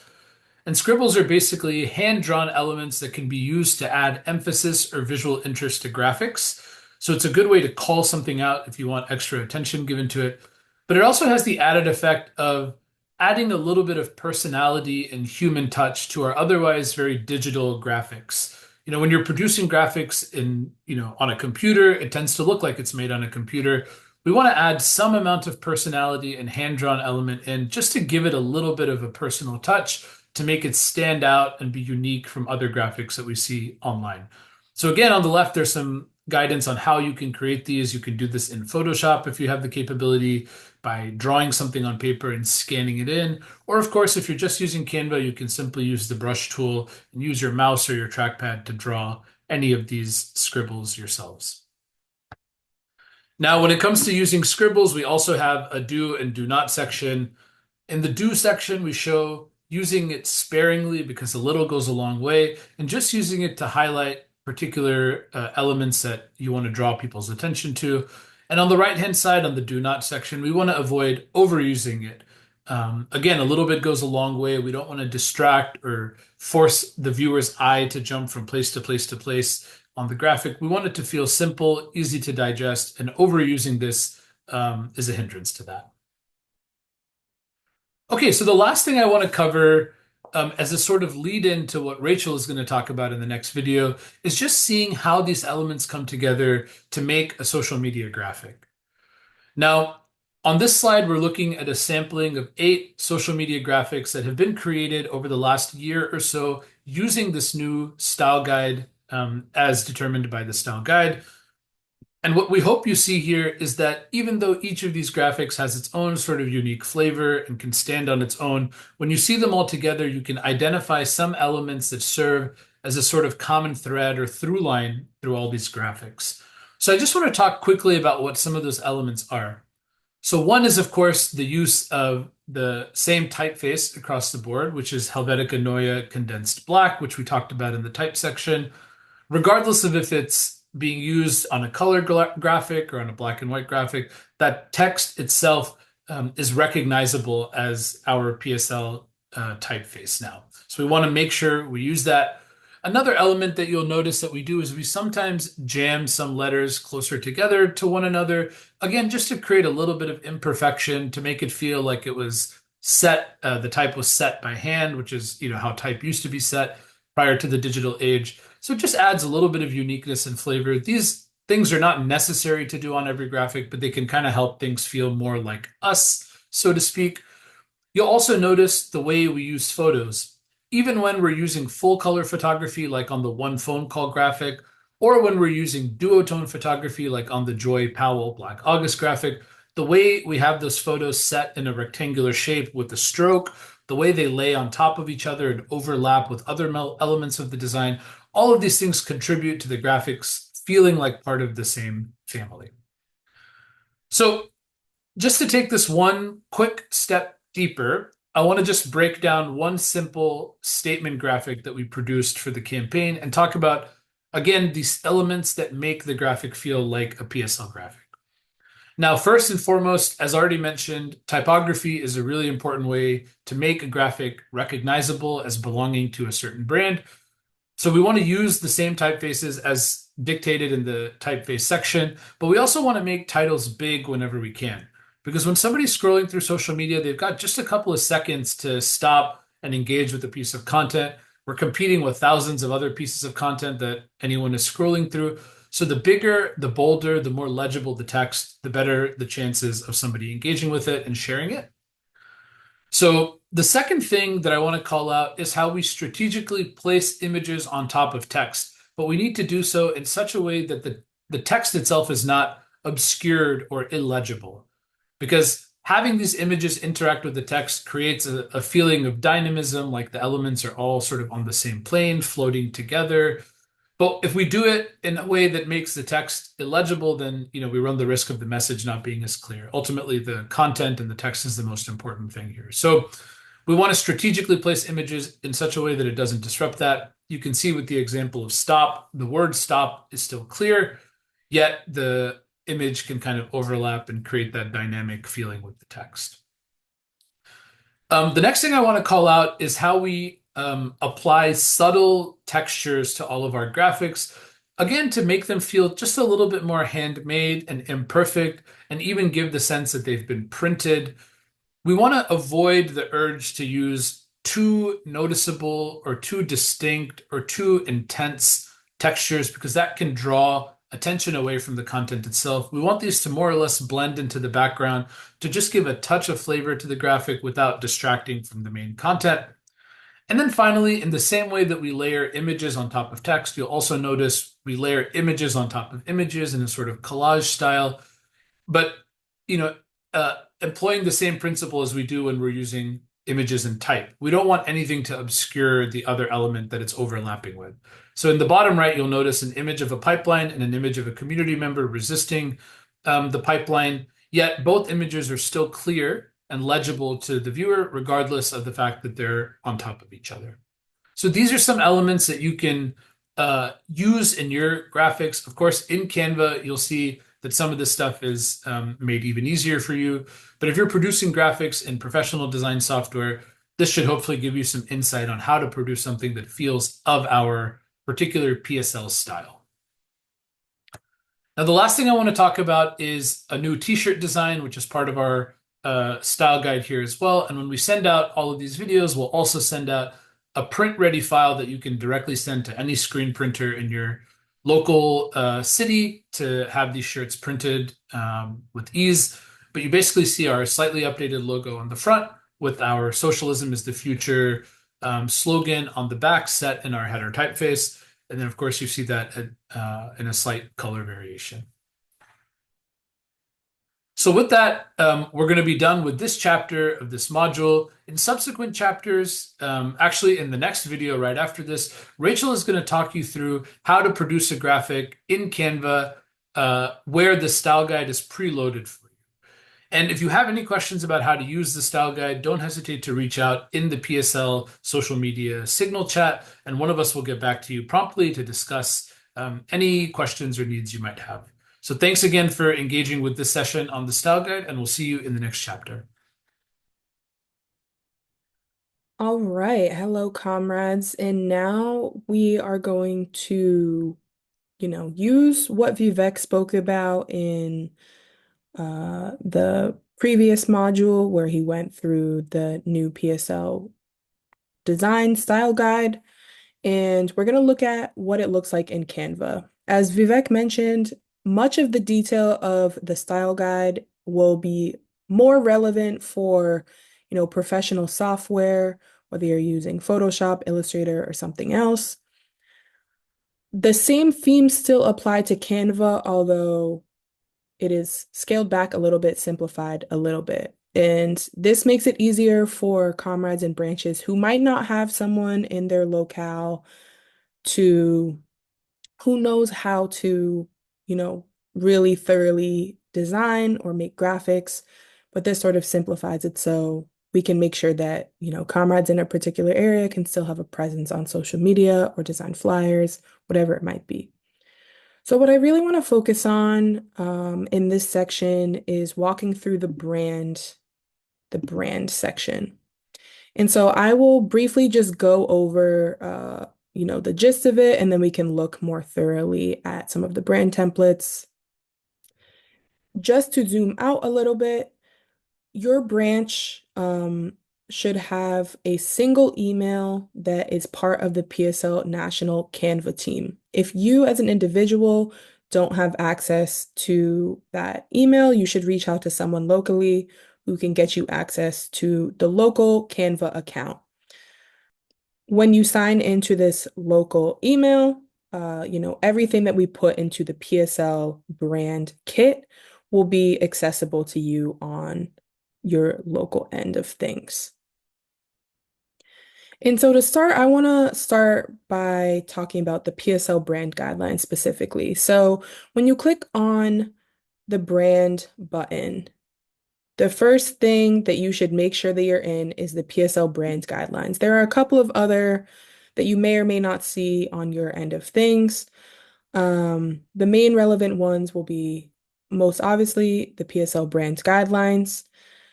And scribbles are basically hand-drawn elements that can be used to add emphasis or visual interest to graphics. So it's a good way to call something out if you want extra attention given to it. But it also has the added effect of adding a little bit of personality and human touch to our otherwise very digital graphics. When you're producing graphics on a computer, it tends to look like it's made on a computer. We want to add some amount of personality and hand-drawn element in just to give it a little bit of a personal touch to make it stand out and be unique from other graphics that we see online. So again, on the left, there's some guidance on how you can create these. You can do this in Photoshop if you have the capability by drawing something on paper and scanning it in. Or of course, if you're just using Canva, you can simply use the brush tool and use your mouse or your trackpad to draw any of these scribbles yourselves. Now, when it comes to using scribbles, we also have a do and do not section. In the do section, we show using it sparingly because a little goes a long way, and just using it to highlight particular elements that you want to draw people's attention to. And on the right-hand side, on the do not section, we want to avoid overusing it. Again, a little bit goes a long way. We don't want to distract or force the viewer's eye to jump from place to place to place on the graphic. We want it to feel simple, easy to digest, and overusing this is a hindrance to that. Okay, so the last thing I want to cover as a sort of lead in to what Rachel is going to talk about in the next video is just seeing how these elements come together to make a social media graphic. Now, on this slide, we're looking at a sampling of 8 social media graphics that have been created over the last year or so using this new style guide as determined by the style guide. And what we hope you see here is that even though each of these graphics has its own sort of unique flavor and can stand on its own, when you see them all together, you can identify some elements that serve as a sort of common thread or through line through all these graphics. So I just want to talk quickly about what some of those elements are. So one is, of course, the use of the same typeface across the board, which is Helvetica Neue Condensed Black, which we talked about in the type section, regardless of if it's being used on a color graphic or on a black and white graphic, that text itself is recognizable as our PSL typeface now. So we want to make sure we use that. Another element that you'll notice that we do is we sometimes jam some letters closer together to one another, again, just to create a little bit of imperfection, to make it feel like it was set, the type was set by hand, which is how type used to be set prior to the digital age. So it just adds a little bit of uniqueness and flavor. These things are not necessary to do on every graphic, but they can kind of help things feel more like us, so to speak. You'll also notice the way we use photos. Even when we're using full color photography, like on the one phone call graphic, or when we're using duotone photography, like on the Joy Powell Black August graphic, the way we have those photos set in a rectangular shape with the stroke, the way they lay on top of each other and overlap with other elements of the design, all of these things contribute to the graphics feeling like part of the same family. So just to take this one quick step deeper, I want to just break down one simple statement graphic that we produced for the campaign and talk about, again, these elements that make the graphic feel like a PSL graphic. Now, first and foremost, as already mentioned, typography is a really important way to make a graphic recognizable as belonging to a certain brand. So we want to use the same typefaces as dictated in the typeface section, but we also want to make titles big whenever we can. Because when somebody's scrolling through social media, they've got just a couple of seconds to stop and engage with a piece of content. We're competing with thousands of other pieces of content that anyone is scrolling through. So the bigger, the bolder, the more legible the text, the better the chances of somebody engaging with it and sharing it. So the second thing that I want to call out is how we strategically place images on top of text, but we need to do so in such a way that the text itself is not obscured or illegible. Because having these images interact with the text creates a feeling of dynamism, like the elements are all sort of on the same plane, floating together. But if we do it in a way that makes the text illegible, then we run the risk of the message not being as clear. Ultimately, the content and the text is the most important thing here. So We want to strategically place images in such a way that it doesn't disrupt that. You can see with the example of stop, the word stop is still clear, yet the image can kind of overlap and create that dynamic feeling with the text. The next thing I want to call out is how we apply subtle textures to all of our graphics, again, to make them feel just a little bit more handmade and imperfect, and even give the sense that they've been printed. We want to avoid the urge to use too noticeable or too distinct or too intense textures because that can draw attention away from the content itself. We want these to more or less blend into the background to just give a touch of flavor to the graphic without distracting from the main content. And then finally, in the same way that we layer images on top of text, you'll also notice we layer images on top of images in a sort of collage style. But, you know, employing the same principle as we do when we're using images and type. We don't want anything to obscure the other element that it's overlapping with. So in the bottom right, you'll notice an image of a pipeline and an image of a community member resisting the pipeline, yet both images are still clear and legible to the viewer, regardless of the fact that they're on top of each other. So these are some elements that you can use in your graphics. Of course, in Canva, you'll see that some of this stuff is made even easier for you. But if you're producing graphics in professional design software, this should hopefully give you some insight on how to produce something that feels of our particular PSL style. Now, the last thing I want to talk about is a new t-shirt design, which is part of our style guide here as well. And when we send out all of these videos, we'll also send out a print-ready file that you can directly send to any screen printer in your local city to have these shirts printed with ease. But you basically see our slightly updated logo on the front with our "Socialism is the Future" slogan on the back set in our header typeface. And then, of course, you see that in a slight color variation. So with that, we're going to be done with this chapter of this module. In subsequent chapters, actually in the next video right after this, Rachel is going to talk you through how to produce a graphic in Canva where the style guide is preloaded for you. And if you have any questions about how to use the style guide, don't hesitate to reach out in the PSL social media signal chat, and one of us will get back to you promptly to discuss any questions or needs you might have. So thanks again for engaging with this session on the style guide, and we'll see you in the next chapter. All right. Hello, comrades. And now we are going to, use what Vivek spoke about in the previous module where he went through the new PSL design style guide. And we're going to look at what it looks like in Canva. As Vivek mentioned, much of the detail of the style guide will be more relevant for, professional software, whether you're using Photoshop, Illustrator, or something else. The same themes still apply to Canva, although it is scaled back a little bit, simplified a little bit. And this makes it easier for comrades and branches who might not have someone in their locale who knows how to, really thoroughly design or make graphics, but this sort of simplifies it so we can make sure that, comrades in a particular area can still have a presence on social media or design flyers, whatever it might be. So what I really want to focus on in this section is walking through the brand section. And so I will briefly just go over, the gist of it, and then we can look more thoroughly at some of the brand templates. Just to zoom out a little bit, your branch should have a single email that is part of the PSL National Canva team. If you as an individual don't have access to that email, you should reach out to someone locally who can get you access to the local Canva account. When you sign into this local email, everything that we put into the PSL brand kit will be accessible to you on your local end of things. And so to start, I want to start by talking about the PSL brand guidelines specifically. So when you click on the brand button, The first thing that you should make sure that you're in is the PSL brand guidelines. There are a couple of other that you may or may not see on your end of things. The main relevant ones will be most obviously the PSL brand guidelines.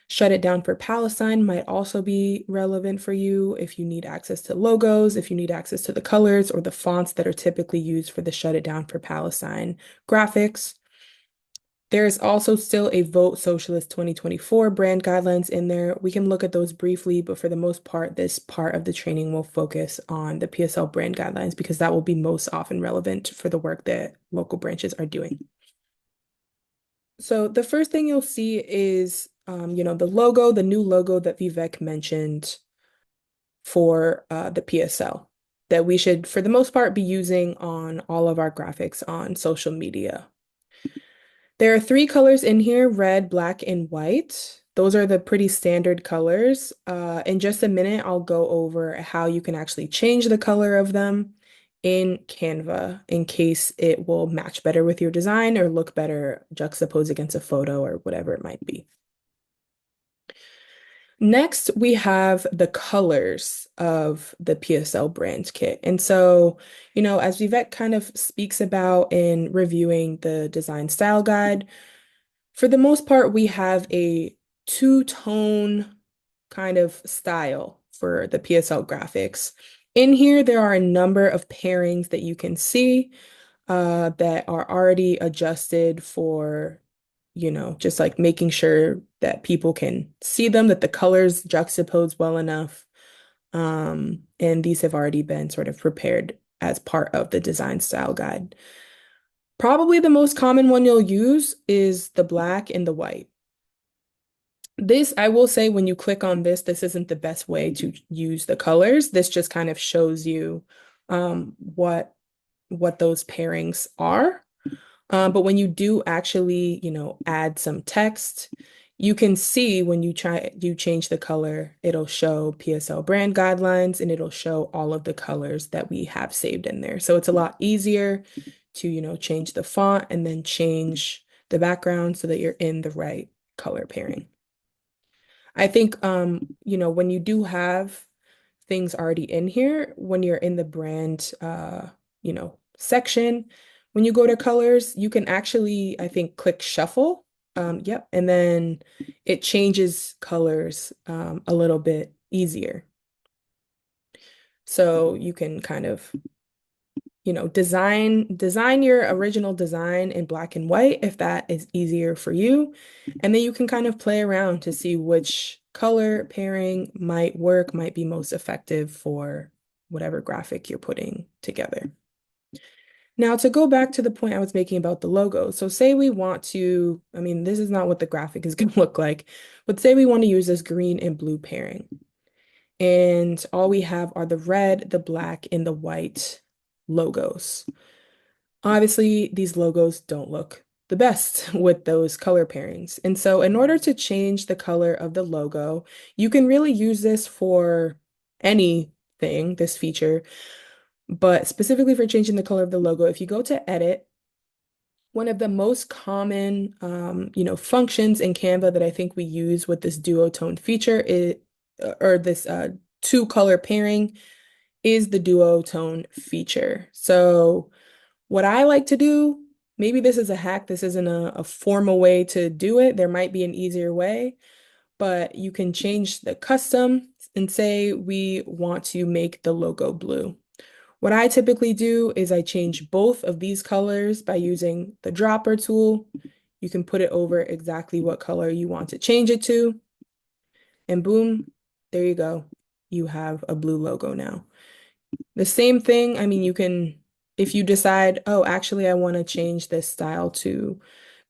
Shut it down for Palestine might also be relevant for you if you need access to logos, if you need access to the colors or the fonts that are typically used for the shut it down for Palestine graphics. There's also still a Vote Socialist 2024 brand guidelines in there. We can look at those briefly, but for the most part, this part of the training will focus on the PSL brand guidelines because that will be most often relevant for the work that local branches are doing. So the first thing you'll see is, the logo, the new logo that Vivek mentioned for the PSL that we should, for the most part, be using on all of our graphics on social media. There are 3 colors in here, red, black, and white. Those are the pretty standard colors. In just a minute, I'll go over how you can actually change the color of them in Canva in case it will match better with your design or look better juxtaposed against a photo or whatever it might be. Next, we have the colors of the PSL brand kit. And so, as Vivek kind of speaks about in reviewing the design style guide, for the most part, we have a two-tone kind of style for the PSL graphics. In here, there are a number of pairings that you can see that are already adjusted for just like making sure that people can see them, that the colors juxtapose well enough. And these have already been sort of prepared as part of the design style guide. Probably the most common one you'll use is the black and the white. This, I will say, when you click on this, this isn't the best way to use the colors. This just kind of shows you what those pairings are. But when you do actually, add some text, you can see when you change the color, it'll show PSL brand guidelines and it'll show all of the colors that we have saved in there. So it's a lot easier to, change the font and then change the background so that you're in the right color pairing. I think, when you do have things already in here, when you're in the brand, section, when you go to colors, you can actually, I think, click shuffle. Yep. And then it changes colors a little bit easier. So you can kind of, design your original design in black and white if that is easier for you. And then you can kind of play around to see which color pairing might work, might be most effective for whatever graphic you're putting together. Now, to go back to the point I was making about the logo. So say we want to, this is not what the graphic is going to look like, but say we want to use this green and blue pairing. And all we have are the red, the black, and the white logos. Obviously, these logos don't look the best with those color pairings. And so in order to change the color of the logo, you can really use this for anything, this feature, but specifically for changing the color of the logo, if you go to edit, one of the most common, functions in Canva that I think we use with this duotone feature or this 2-color pairing is the duotone feature. So what I like to do, maybe this is a hack, this isn't a formal way to do it. There might be an easier way, but you can change the custom and say we want to make the logo blue. What I typically do is I change both of these colors by using the dropper tool. You can put it over exactly what color you want to change it to. And boom, there you go. You have a blue logo now. The same thing, you can, if you decide, oh, actually, I want to change this style to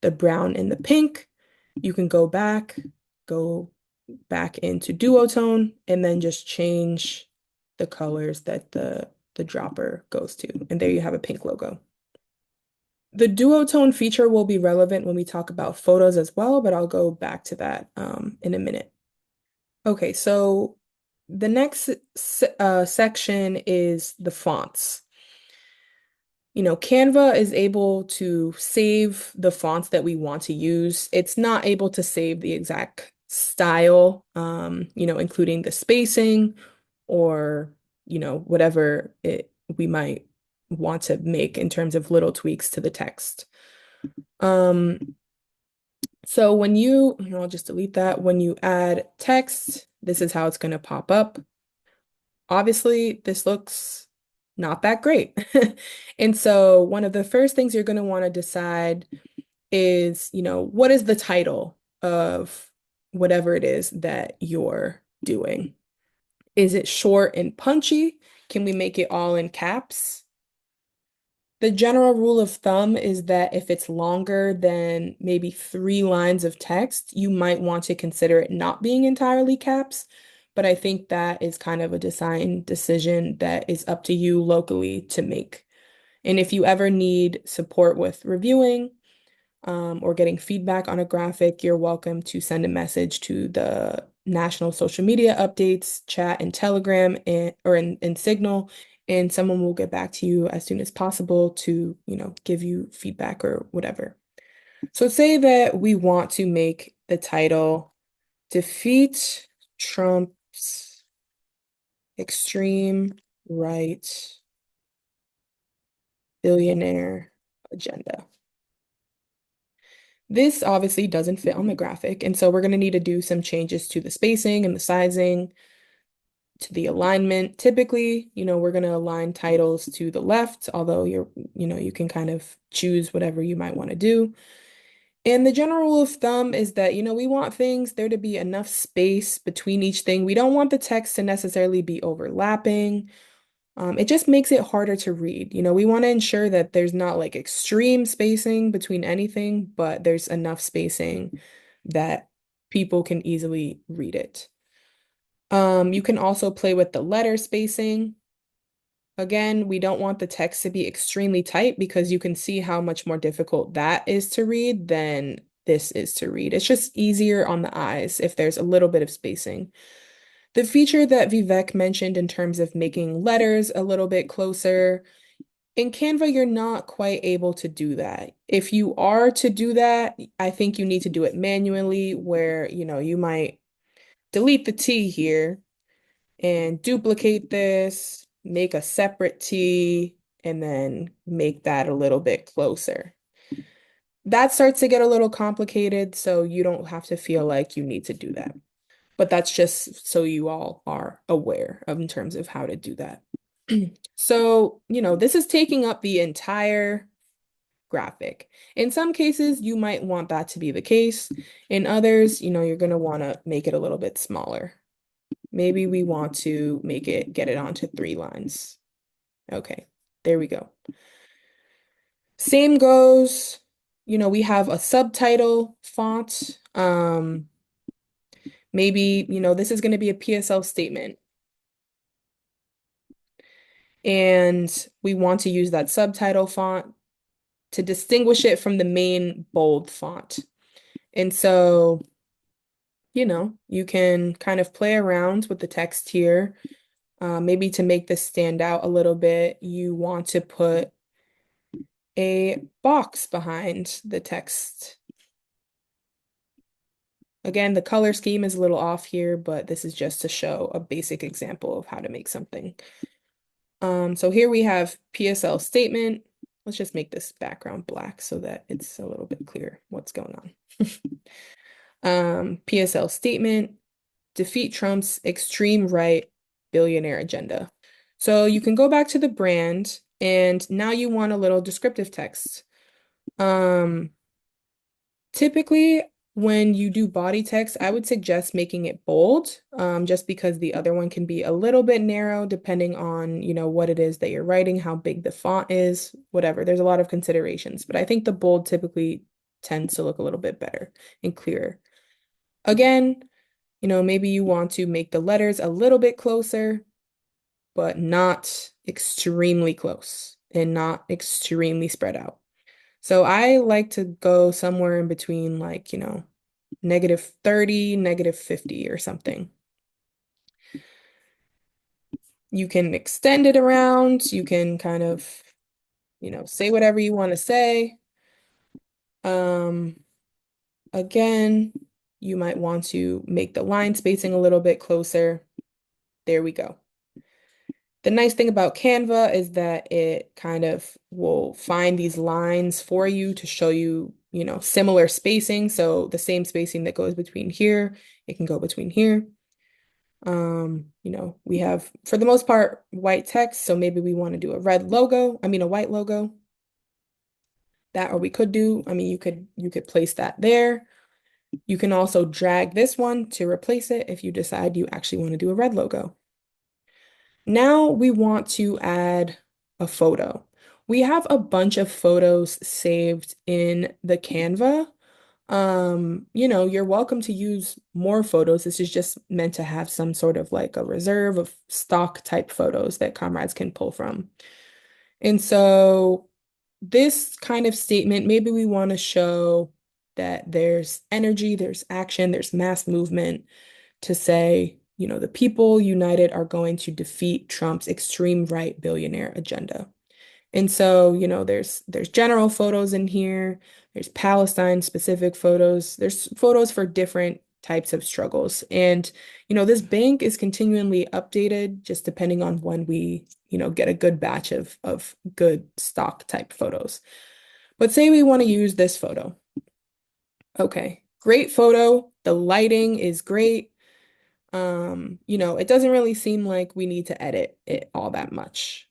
the brown and the pink, you can go back into duotone and then just change the colors that the dropper goes to. And there you have a pink logo. The duotone feature will be relevant when we talk about photos as well, but I'll go back to that in a minute. Okay, so the next section is the fonts. Canva is able to save the fonts that we want to use. It's not able to save the exact style, including the spacing or, whatever we might want to make in terms of little tweaks to the text. So I'll just delete that. When you add text, this is how it's going to pop up. Obviously, this looks not that great. And so one of the first things you're going to want to decide is, what is the title of whatever it is that you're doing? Is it short and punchy? Can we make it all in caps? The general rule of thumb is that if it's longer than maybe 3 lines of text, you might want to consider it not being entirely caps. But I think that is kind of a design decision that is up to you locally to make. And if you ever need support with reviewing, or getting feedback on a graphic, you're welcome to send a message to the national social media updates, chat in Telegram or in Signal, and someone will get back to you as soon as possible to, give you feedback or whatever. So say that we want to make the title Defeat Trump's Extreme Right Billionaire Agenda. This obviously doesn't fit on the graphic, and so we're going to need to do some changes to the spacing and the sizing, to the alignment. Typically, we're going to align titles to the left, although you can kind of choose whatever you might want to do. And the general rule of thumb is that, we want there to be enough space between each thing. We don't want the text to necessarily be overlapping. It just makes it harder to read. We want to ensure that there's not like extreme spacing between anything, but there's enough spacing that people can easily read it. You can also play with the letter spacing. Again, we don't want the text to be extremely tight because you can see how much more difficult that is to read than this is to read. It's just easier on the eyes if there's a little bit of spacing. The feature that Vivek mentioned in terms of making letters a little bit closer, in Canva, you're not quite able to do that. If you are to do that, I think you need to do it manually where, you might delete the T here and duplicate this, make a separate T, and then make that a little bit closer. That starts to get a little complicated, so you don't have to feel like you need to do that. But that's just so you all are aware of in terms of how to do that. So, this is taking up the entire graphic. In some cases, you might want that to be the case. In others, you're going to want to make it a little bit smaller. Maybe we want to get it onto 3 lines. Okay, there we go. Same goes, we have a subtitle font. Maybe, this is going to be a PSL statement. And we want to use that subtitle font to distinguish it from the main bold font. And so, you can kind of play around with the text here. Maybe to make this stand out a little bit, you want to put a box behind the text. Again, the color scheme is a little off here, but this is just to show a basic example of how to make something. So here we have PSL statement. Let's just make this background black so that it's a little bit clear what's going on. PSL statement, defeat Trump's extreme right billionaire agenda. So you can go back to the brand and now you want a little descriptive text. Typically, when you do body text, I would suggest making it bold, just because the other one can be a little bit narrow depending on, what it is that you're writing, how big the font is, whatever. There's a lot of considerations, but I think the bold typically tends to look a little bit better and clearer. Again, maybe you want to make the letters a little bit closer, but not extremely close and not extremely spread out. So I like to go somewhere in between like, -30, -50 or something. You can extend it around, you can kind of say whatever you want to say. Again, you might want to make the line spacing a little bit closer. There we go. The nice thing about Canva is that it kind of will find these lines for you to show you, similar spacing. So the same spacing that goes between here, it can go between here. We have, for the most part, white text. So maybe we want to do a white logo. That, or we could do, you could place that there. You can also drag this one to replace it if you decide you actually want to do a red logo. Now we want to add a photo. We have a bunch of photos saved in the Canva. You're welcome to use more photos. This is just meant to have some sort of like a reserve of stock type photos that comrades can pull from. And so this kind of statement, maybe we want to show that there's energy, there's action, there's mass movement to say, the people united are going to defeat Trump's extreme right billionaire agenda. And so, there's general photos in here, there's Palestine specific photos, there's photos for different types of struggles. And, this bank is continually updated just depending on when we, get a good batch of good stock type photos. But say we want to use this photo. Okay, great photo. The lighting is great. It doesn't really seem like we need to edit it all that much.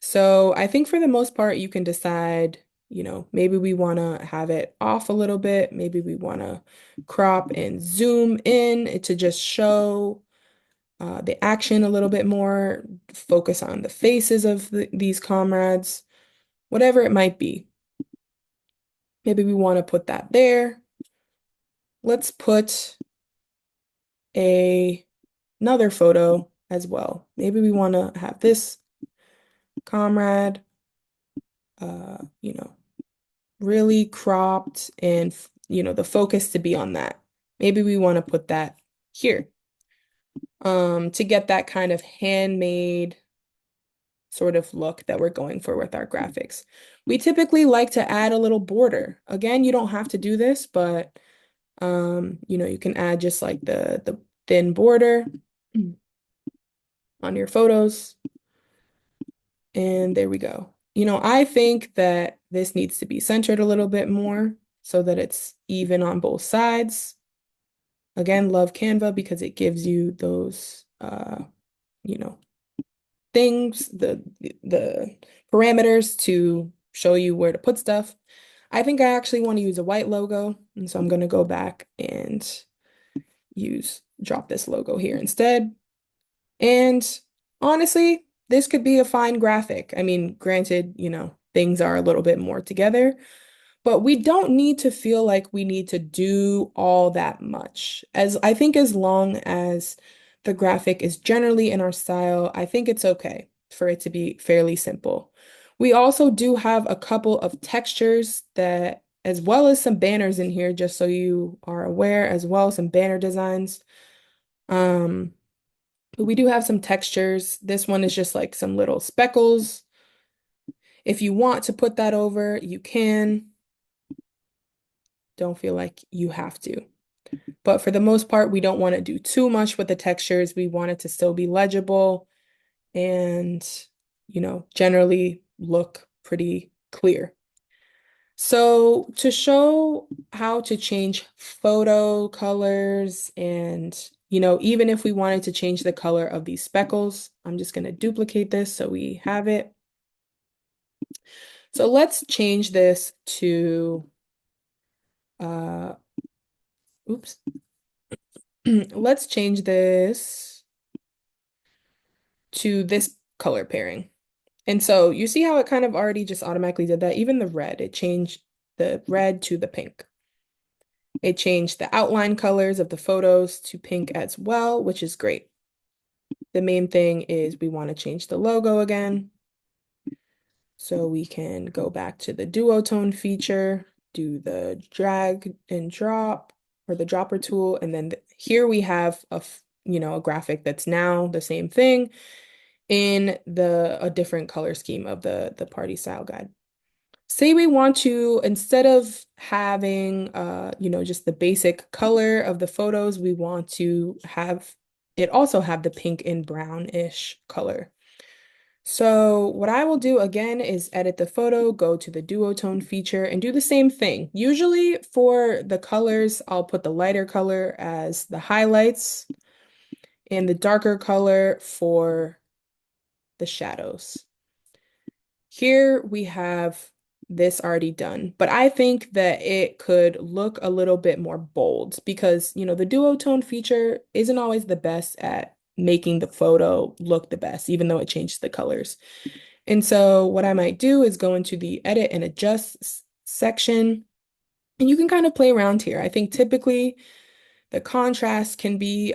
So I think for the most part, you can decide, maybe we want to have it off a little bit. Maybe we want to crop and zoom in to just show the action a little bit more, focus on the faces of these comrades, whatever it might be. Maybe we want to put that there. Let's put another photo as well. Maybe we want to have this comrade, really cropped and, the focus to be on that. Maybe we want to put that here, to get that kind of handmade sort of look that we're going for with our graphics. We typically like to add a little border. Again, you don't have to do this, but, you can add just like the thin border on your photos. And there we go. I think that this needs to be centered a little bit more so that it's even on both sides. Again, love Canva because it gives you those, things, the parameters to show you where to put stuff. I think I actually want to use a white logo, and so I'm going to go back and drop this logo here instead. And honestly, this could be a fine graphic. I mean, granted, things are a little bit more together, but we don't need to feel like we need to do all that much. As long as the graphic is generally in our style, I think it's okay for it to be fairly simple. We also do have a couple of textures that, as well as some banners in here, just so you are aware, as well as some banner designs. But we do have some textures. This one is just like some little speckles. If you want to put that over, you can. Don't feel like you have to. But for the most part, we don't want to do too much with the textures. We want it to still be legible and, generally look pretty clear. So to show how to change photo colors and, even if we wanted to change the color of these speckles, I'm just going to duplicate this so we have it. So let's change this to, oops. Let's change this to this color pairing. And so you see how it kind of already just automatically did that? Even the red, it changed the red to the pink. It changed the outline colors of the photos to pink as well, which is great. The main thing is we want to change the logo again. So we can go back to the duotone feature, do the drag and drop or the dropper tool. And then here we have a graphic that's now the same thing. in a different color scheme of the party style guide. Say we want to, instead of having just the basic color of the photos, we want to have it also have the pink and brownish color. So what I will do again is edit the photo, go to the duotone feature and do the same thing. Usually for the colors, I'll put the lighter color as the highlights and the darker color for the shadows. Here we have this already done, but I think that it could look a little bit more bold because, the duotone feature isn't always the best at making the photo look the best, even though it changes the colors. And so what I might do is go into the edit and adjust section, and you can kind of play around here. I think typically the contrast can be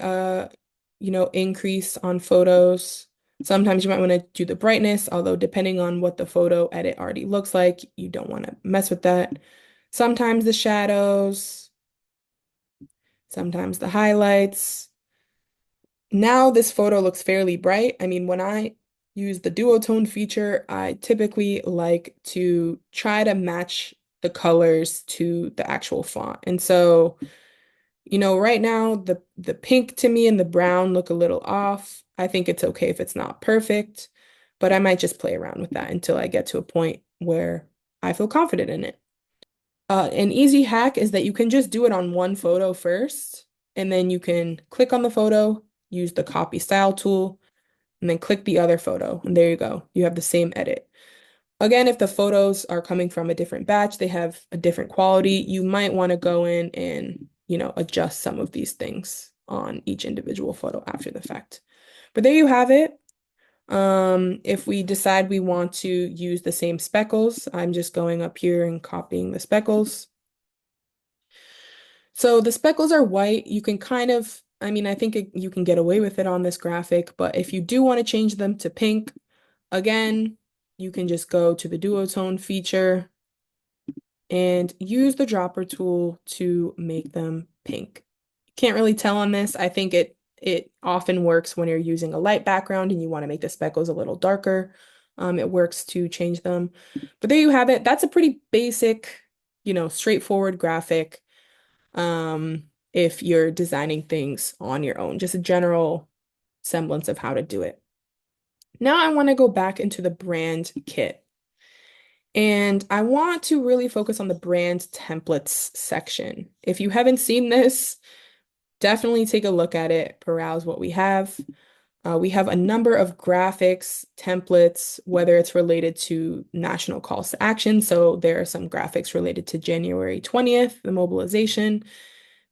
increased on photos. Sometimes you might want to do the brightness, although depending on what the photo edit already looks like, you don't want to mess with that. Sometimes the shadows, sometimes the highlights. Now this photo looks fairly bright. I mean, when I use the duotone feature, I typically like to try to match the colors to the actual font. And so right now the pink to me and the brown look a little off. I think it's okay if it's not perfect, but I might just play around with that until I get to a point where I feel confident in it. An easy hack is that you can just do it on one photo first, and then you can click on the photo, use the copy style tool, and then click the other photo, and there you go. You have the same edit. Again, if the photos are coming from a different batch, they have a different quality, you might want to go in and, adjust some of these things on each individual photo after the fact. But there you have it. If we decide we want to use the same speckles, I'm just going up here and copying the speckles. So the speckles are white. You can I think you can get away with it on this graphic, but if you do want to change them to pink, again, you can just go to the duotone feature and use the dropper tool to make them pink. Can't really tell on this. I think it often works when you're using a light background and you want to make the speckles a little darker. It works to change them. But there you have it. That's a pretty basic, straightforward graphic. If you're designing things on your own, just a general semblance of how to do it. Now I want to go back into the brand kit. And I want to really focus on the brand templates section. If you haven't seen this, definitely take a look at it, peruse what we have. We have a number of graphics, templates, whether it's related to national calls to action. So there are some graphics related to January 20th, the mobilization.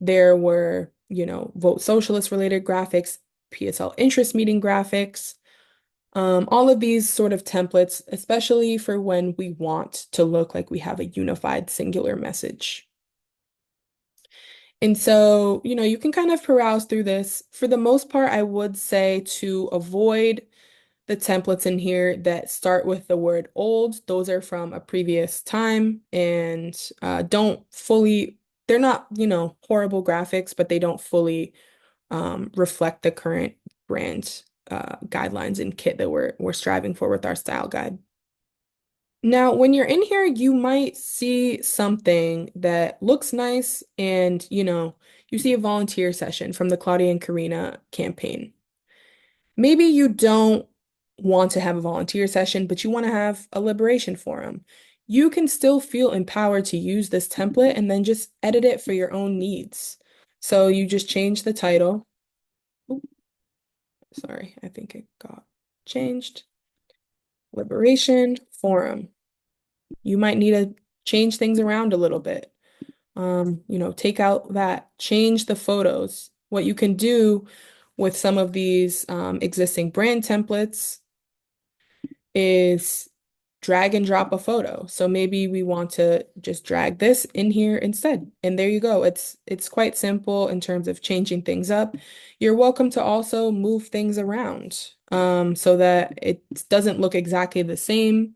There were, Vote Socialist related graphics, PSL interest meeting graphics. All of these sort of templates, especially for when we want to look like we have a unified singular message. And so, you can kind of peruse through this. For the most part, I would say to avoid the templates in here that start with the word old. Those are from a previous time and they're not, horrible graphics, but they don't fully reflect the current brand guidelines and kit that we're striving for with our style guide. Now, when you're in here, you might see something that looks nice and, you see a volunteer session from the Claudia and Karina campaign. Maybe you don't want to have a volunteer session, but you want to have a liberation forum. You can still feel empowered to use this template and then just edit it for your own needs. So you just change the title. Oop, sorry, I think it got changed. Liberation forum. You might need to change things around a little bit. Take out change the photos. What you can do with some of these existing brand templates is drag and drop a photo. So maybe we want to just drag this in here instead. And there you go. It's quite simple in terms of changing things up. You're welcome to also move things around so that it doesn't look exactly the same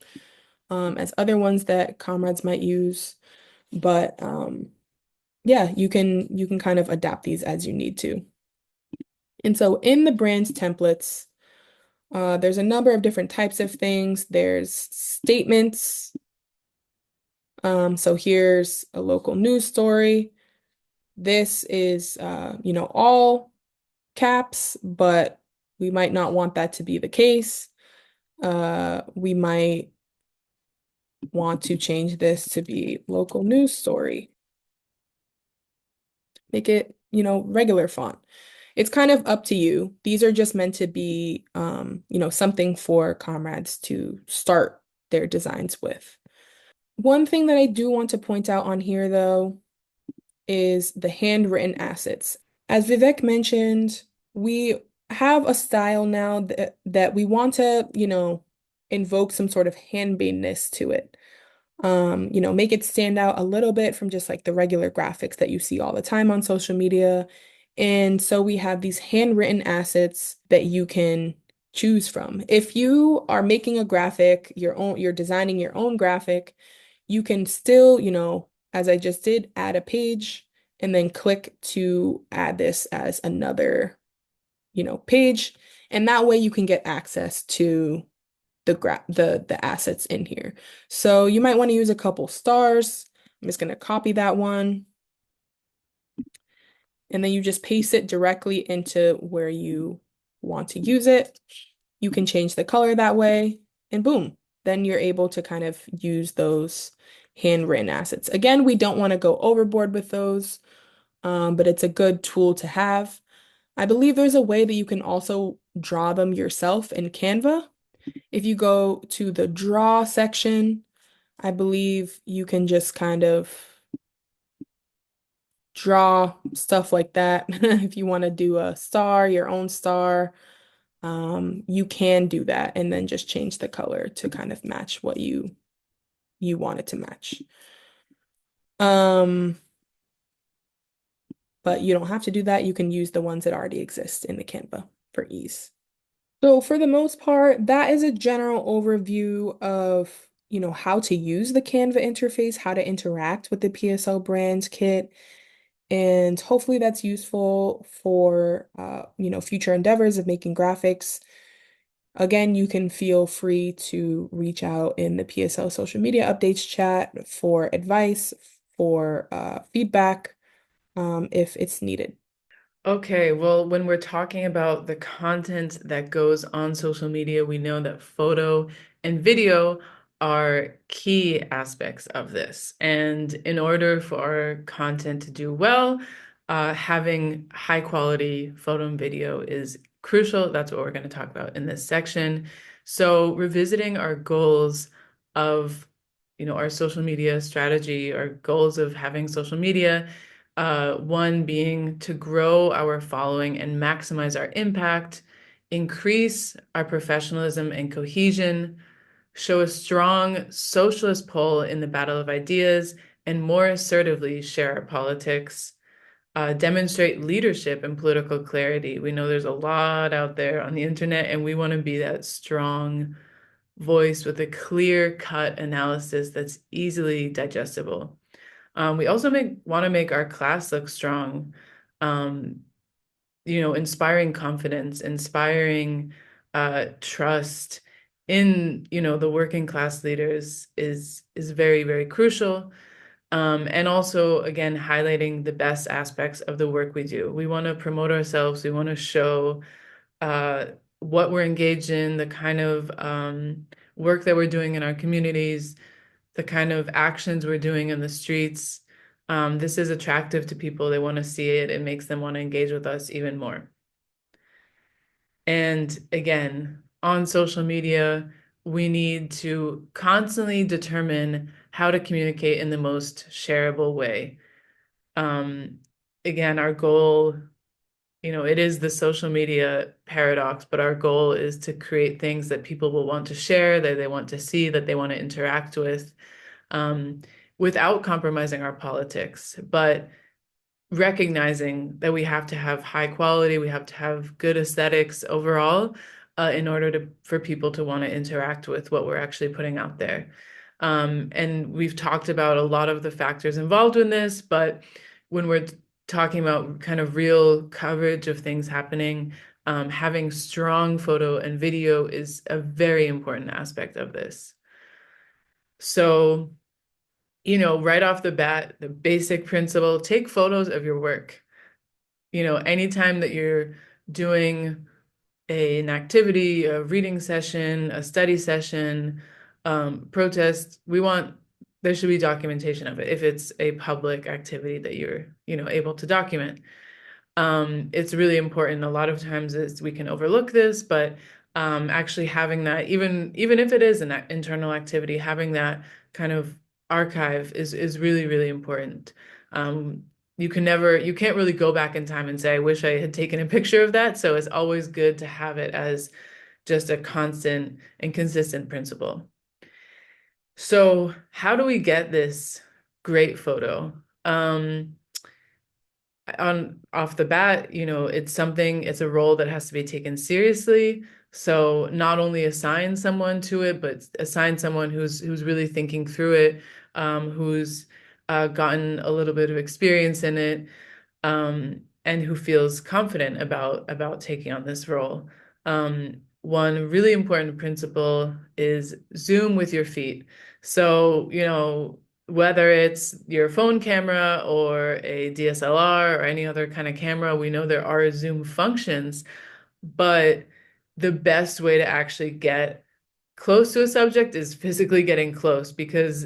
as other ones that comrades might use. But yeah, you can kind of adapt these as you need to. And so in the brand templates, There's a number of different types of things. There's statements. So here's a local news story. This is, all caps, but we might not want that to be the case. We might want to change this to be local news story. Make it, regular font. It's kind of up to you. These are just meant to be, something for comrades to start their designs with. One thing that I do want to point out on here, though, is the handwritten assets. As Vivek mentioned, we have a style now that we want to, invoke some sort of handmaidenness to it. Make it stand out a little bit from just like the regular graphics that you see all the time on social media. And so we have these handwritten assets that you can choose from. If you are making a graphic, you're designing your own graphic, you can still, as I just did, add a page and then click to add this as another, page. And that way you can get access to the assets in here. So you might want to use a couple stars. I'm just going to copy that one. And then you just paste it directly into where you want to use it. You can change the color that way, and boom, then you're able to kind of use those handwritten assets. Again, we don't want to go overboard with those, but it's a good tool to have. I believe there's a way that you can also draw them yourself in Canva. If you go to the draw section, I believe you can just kind of draw stuff like that. If you want to do a star, your own star, you can do that and then just change the color to kind of match what you want it to match. But you don't have to do that. You can use the ones that already exist in the Canva for ease. So for the most part, that is a general overview of, how to use the Canva interface, how to interact with the PSL brand kit. And hopefully that's useful for, future endeavors of making graphics. Again, you can feel free to reach out in the PSL social media updates chat for advice, for feedback, if it's needed. Okay, well, when we're talking about the content that goes on social media, we know that photo and video are key aspects of this. And in order for our content to do well, having high quality photo and video is crucial. That's what we're going to talk about in this section. So, revisiting our goals of, our social media strategy, our goals of having social media. One being to grow our following and maximize our impact, increase our professionalism and cohesion, show a strong socialist pull in the battle of ideas, and more assertively share our politics, demonstrate leadership and political clarity. We know there's a lot out there on the internet, and we want to be that strong voice with a clear-cut analysis that's easily digestible. We also want to make our class look strong, inspiring confidence, inspiring trust in, the working class leaders is very, very crucial. And also, again, highlighting the best aspects of the work we do. We want to promote ourselves. We want to show what we're engaged in, the kind of work that we're doing in our communities, the kind of actions we're doing in the streets. This is attractive to people. They want to see it. It makes them want to engage with us even more. And again, on social media, we need to constantly determine how to communicate in the most shareable way. Again, our goal, it is the social media paradox, but our goal is to create things that people will want to share, that they want to see, that they want to interact with, without compromising our politics, but recognizing that we have to have high quality, we have to have good aesthetics overall, in order for people to want to interact with what we're actually putting out there. And we've talked about a lot of the factors involved in this, but when we're talking about kind of real coverage of things happening, Having strong photo and video is a very important aspect of this. So, right off the bat, the basic principle, take photos of your work. Anytime that you're doing an activity, a reading session, a study session, protest, there should be documentation of it if it's a public activity that you're, able to document. It's really important. A lot of times we can overlook this, but actually having that, even if it is an internal activity, having that kind of archive is really, really important. You can't really go back in time and say, I wish I had taken a picture of that. So it's always good to have it as just a constant and consistent principle. So how do we get this great photo? Off the bat, it's a role that has to be taken seriously. So not only assign someone to it, but assign someone who's really thinking through it, who's gotten a little bit of experience in it, and who feels confident about taking on this role. One really important principle is zoom with your feet. So, whether it's your phone camera or a DSLR or any other kind of camera, we know there are zoom functions, but the best way to actually get close to a subject is physically getting close, because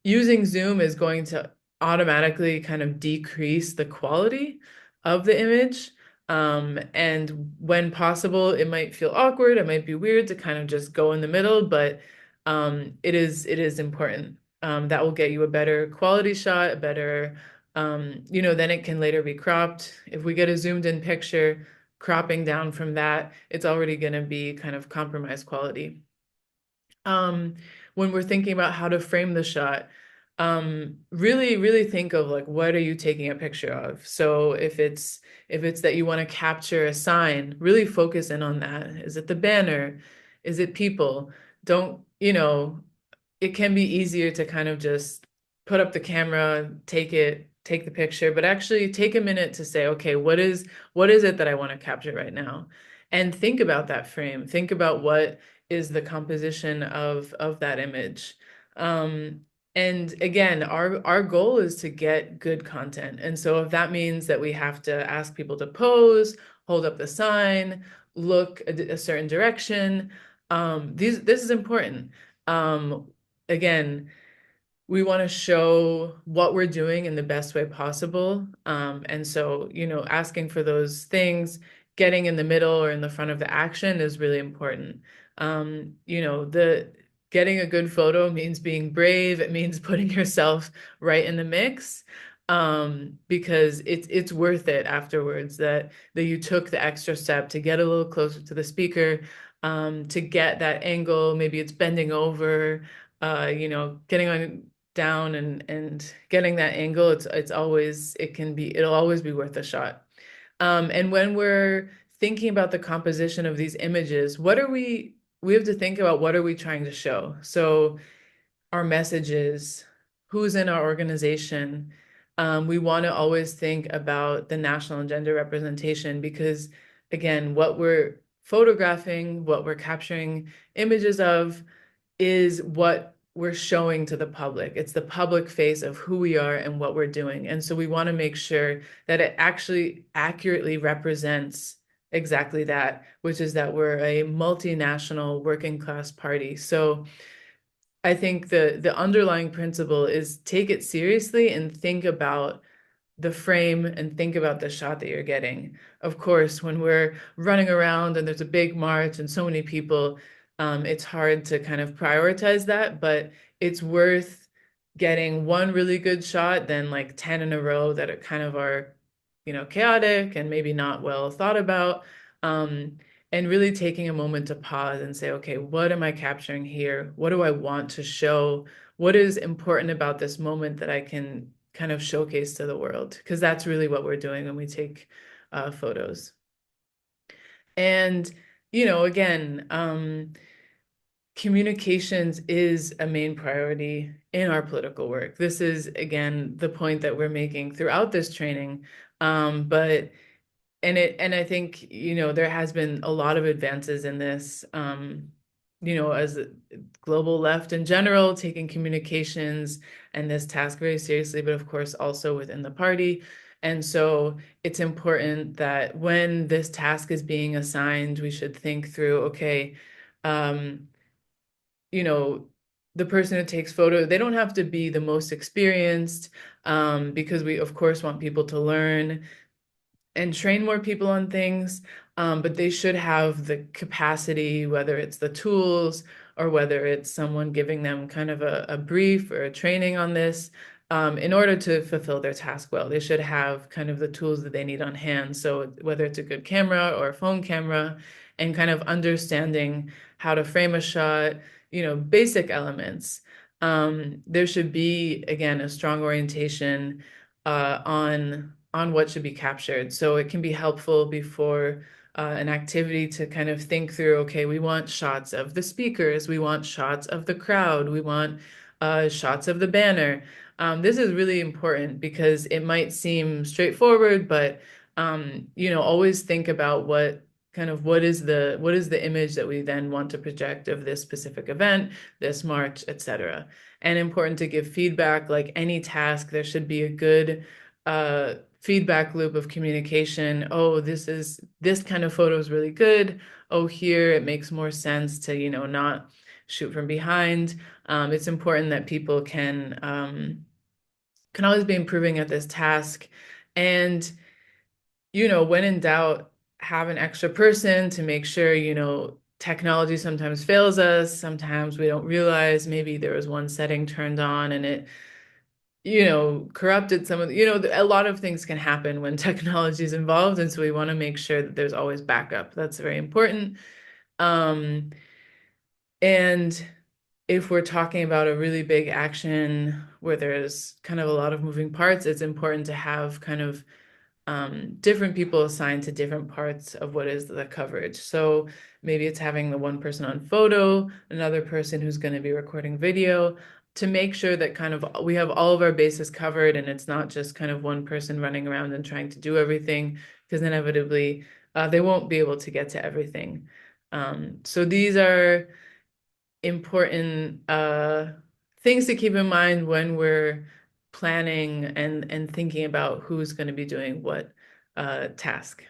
using zoom is going to automatically kind of decrease the quality of the image. And when possible, it might feel awkward, it might be weird to kind of just go in the middle, but it is important. That will get you a better quality shot, a better, then it can later be cropped. If we get a zoomed in picture, cropping down from that, it's already going to be kind of compromised quality. When we're thinking about how to frame the shot, really, really think of like, what are you taking a picture of? So if it's that you want to capture a sign, really focus in on that. Is it the banner? Is it people? Don't, it can be easier to kind of just put up the camera, take the picture, but actually take a minute to say, okay, what is it that I want to capture right now? And think about that frame. Think about what is the composition of that image. And again, our goal is to get good content. And so if that means that we have to ask people to pose, hold up the sign, look a certain direction, this is important. Again, we want to show what we're doing in the best way possible. And so, asking for those things, getting in the middle or in the front of the action is really important. The getting a good photo means being brave. It means putting yourself right in the mix, because it's worth it afterwards that you took the extra step to get a little closer to the speaker, to get that angle. Maybe it's bending over, getting on down and getting that angle. It'll always be worth a shot. And when we're thinking about the composition of these images, we have to think about, what are we trying to show? So our messages, who's in our organization. We want to always think about the national and gender representation, because again, what we're photographing, what we're capturing images of, is what we're showing to the public. It's the public face of who we are and what we're doing. And so we want to make sure that it actually accurately represents exactly that, which is that we're a multinational working class party. So I think the underlying principle is take it seriously and think about the frame and think about the shot that you're getting. Of course, when we're running around and there's a big march and so many people, it's hard to kind of prioritize that, but it's worth getting one really good shot than like 10 in a row that are chaotic and maybe not well thought about. And really taking a moment to pause and say, okay, what am I capturing here? What do I want to show? What is important about this moment that I can kind of showcase to the world? Because that's really what we're doing when we take photos. And, again, communications is a main priority in our political work. This is, again, the point that we're making throughout this training. But and I think, there has been a lot of advances in this, as a global left in general, taking communications and this task very seriously, but of course also within the party. And so it's important that when this task is being assigned, we should think through, okay, um, you know, the person who takes photo, they don't have to be the most experienced, because we of course want people to learn and train more people on things, but they should have the capacity, whether it's the tools or whether it's someone giving them kind of a brief or a training on this, in order to fulfill their task well. They should have kind of the tools that they need on hand. So whether it's a good camera or a phone camera, and kind of understanding how to frame a shot, basic elements. There should be, again, a strong orientation on what should be captured. So it can be helpful before an activity to kind of think through, okay, we want shots of the speakers, we want shots of the crowd, we want shots of the banner. This is really important because it might seem straightforward, but always think about what is the image that we then want to project of this specific event, this march, etc. And important to give feedback. Like any task, there should be a good feedback loop of communication. Oh, this kind of photo is really good. Oh, here it makes more sense to, not shoot from behind. It's important that people can always be improving at this task. And, when in doubt, have an extra person to make sure, technology sometimes fails us. Sometimes we don't realize maybe there was one setting turned on and it corrupted some of a lot of things can happen when technology is involved. And so we want to make sure that there's always backup. That's very important. And if we're talking about a really big action where there's kind of a lot of moving parts, it's important to have kind of different people assigned to different parts of what is the coverage. So maybe it's having the one person on photo, another person who's going to be recording video, to make sure that kind of we have all of our bases covered and it's not just kind of one person running around and trying to do everything, because inevitably they won't be able to get to everything. So these are important things to keep in mind when we're planning and thinking about who's going to be doing what task.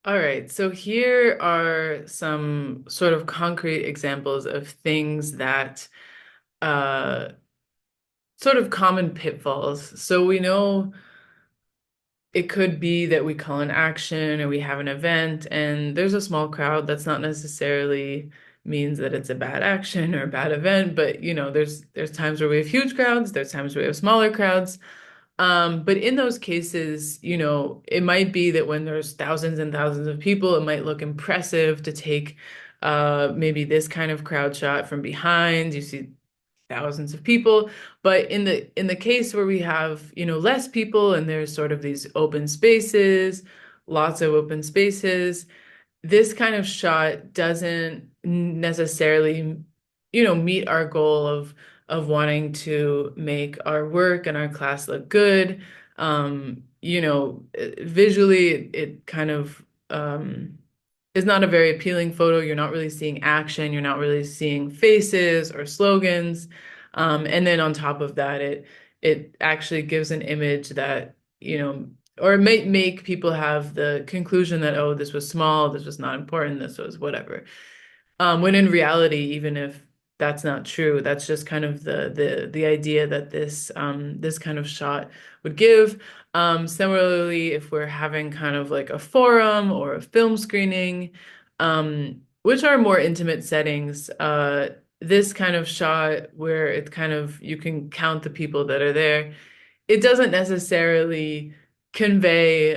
All right, so here are some sort of concrete examples of things that sort of common pitfalls. So we know it could be that we call an action or we have an event and there's a small crowd. That's not necessarily means that it's a bad action or a bad event, but there's times where we have huge crowds, there's times where we have smaller crowds. But in those cases, it might be that when there's thousands and thousands of people, it might look impressive to take maybe this kind of crowd shot from behind. You see thousands of people. But in the case where we have, less people and there's sort of these open spaces, lots of open spaces, this kind of shot doesn't necessarily, meet our goal of wanting to make our work and our class look good. Visually, it kind of is not a very appealing photo. You're not really seeing action. You're not really seeing faces or slogans. And then on top of that, it actually gives an image that, or it might make people have the conclusion that, oh, this was small, this was not important, this was whatever. When in reality, even if that's not true, that's just kind of the idea that this kind of shot would give. Similarly, if we're having kind of like a forum or a film screening, which are more intimate settings, this kind of shot where it's kind of you can count the people that are there, it doesn't necessarily convey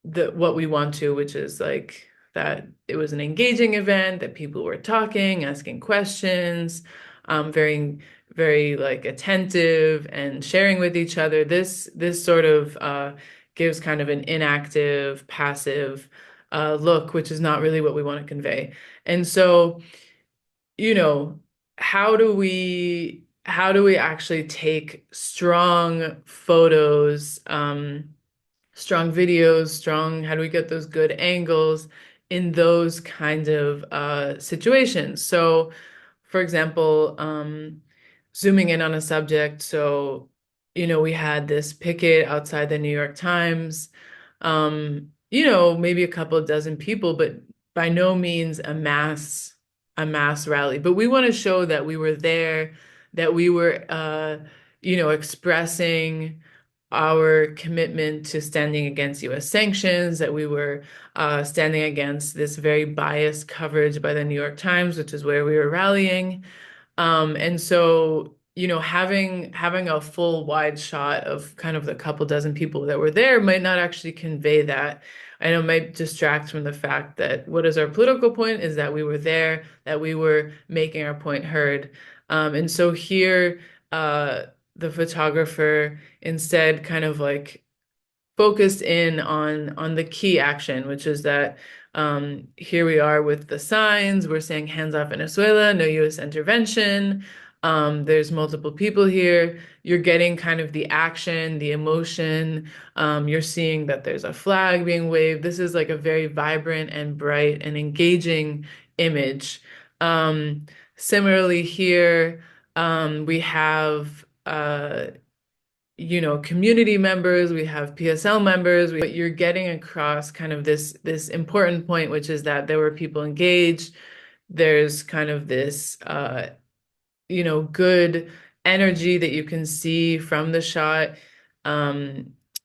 what we want to, which is like that it was an engaging event, that people were talking, asking questions, very, very like attentive and sharing with each other. This sort of gives kind of an inactive, passive look, which is not really what we want to convey. And so, how do we how do we actually take strong photos, strong videos, how do we get those good angles in those kind of situations? So, for example, zooming in on a subject. So, we had this picket outside the New York Times. Maybe a couple of dozen people, but by no means a mass rally. But we want to show that we were there, that we were, expressing our commitment to standing against US sanctions, that we were standing against this very biased coverage by the New York Times, which is where we were rallying. And so, having a full wide shot of kind of the couple dozen people that were there might not actually convey that. And it might distract from the fact that what is our political point is that we were there, that we were making our point heard. And so here, the photographer instead kind of like focused in on the key action, which is that here we are with the signs. We're saying hands off Venezuela, no U.S. intervention. There's multiple people here. You're getting kind of the action, the emotion. You're seeing that there's a flag being waved. This is like a very vibrant and bright and engaging image. Similarly here, we have community members, we have PSL members, but you're getting across kind of this important point, which is that there were people engaged. There's kind of this good energy that you can see from the shot.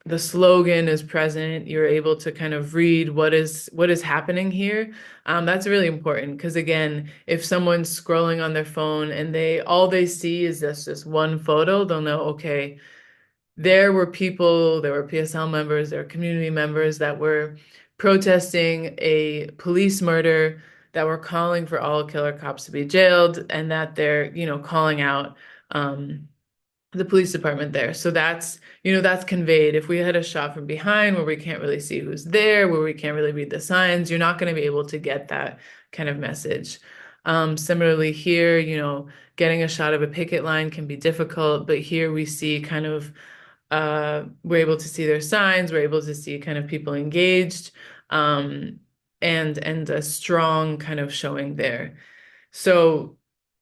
The slogan is present. You're able to kind of read what is happening here. That's really important because again, if someone's scrolling on their phone and all they see is just this one photo, they'll know, okay, there were people, there were PSL members, there were community members that were protesting a police murder, that were calling for all killer cops to be jailed, and that they're, calling out the police department there. So that's conveyed. If we had a shot from behind where we can't really see who's there, where we can't really read the signs, you're not going to be able to get that kind of message. Similarly here, getting a shot of a picket line can be difficult, but here we see kind of we're able to see their signs, we're able to see kind of people engaged, and a strong kind of showing there. So,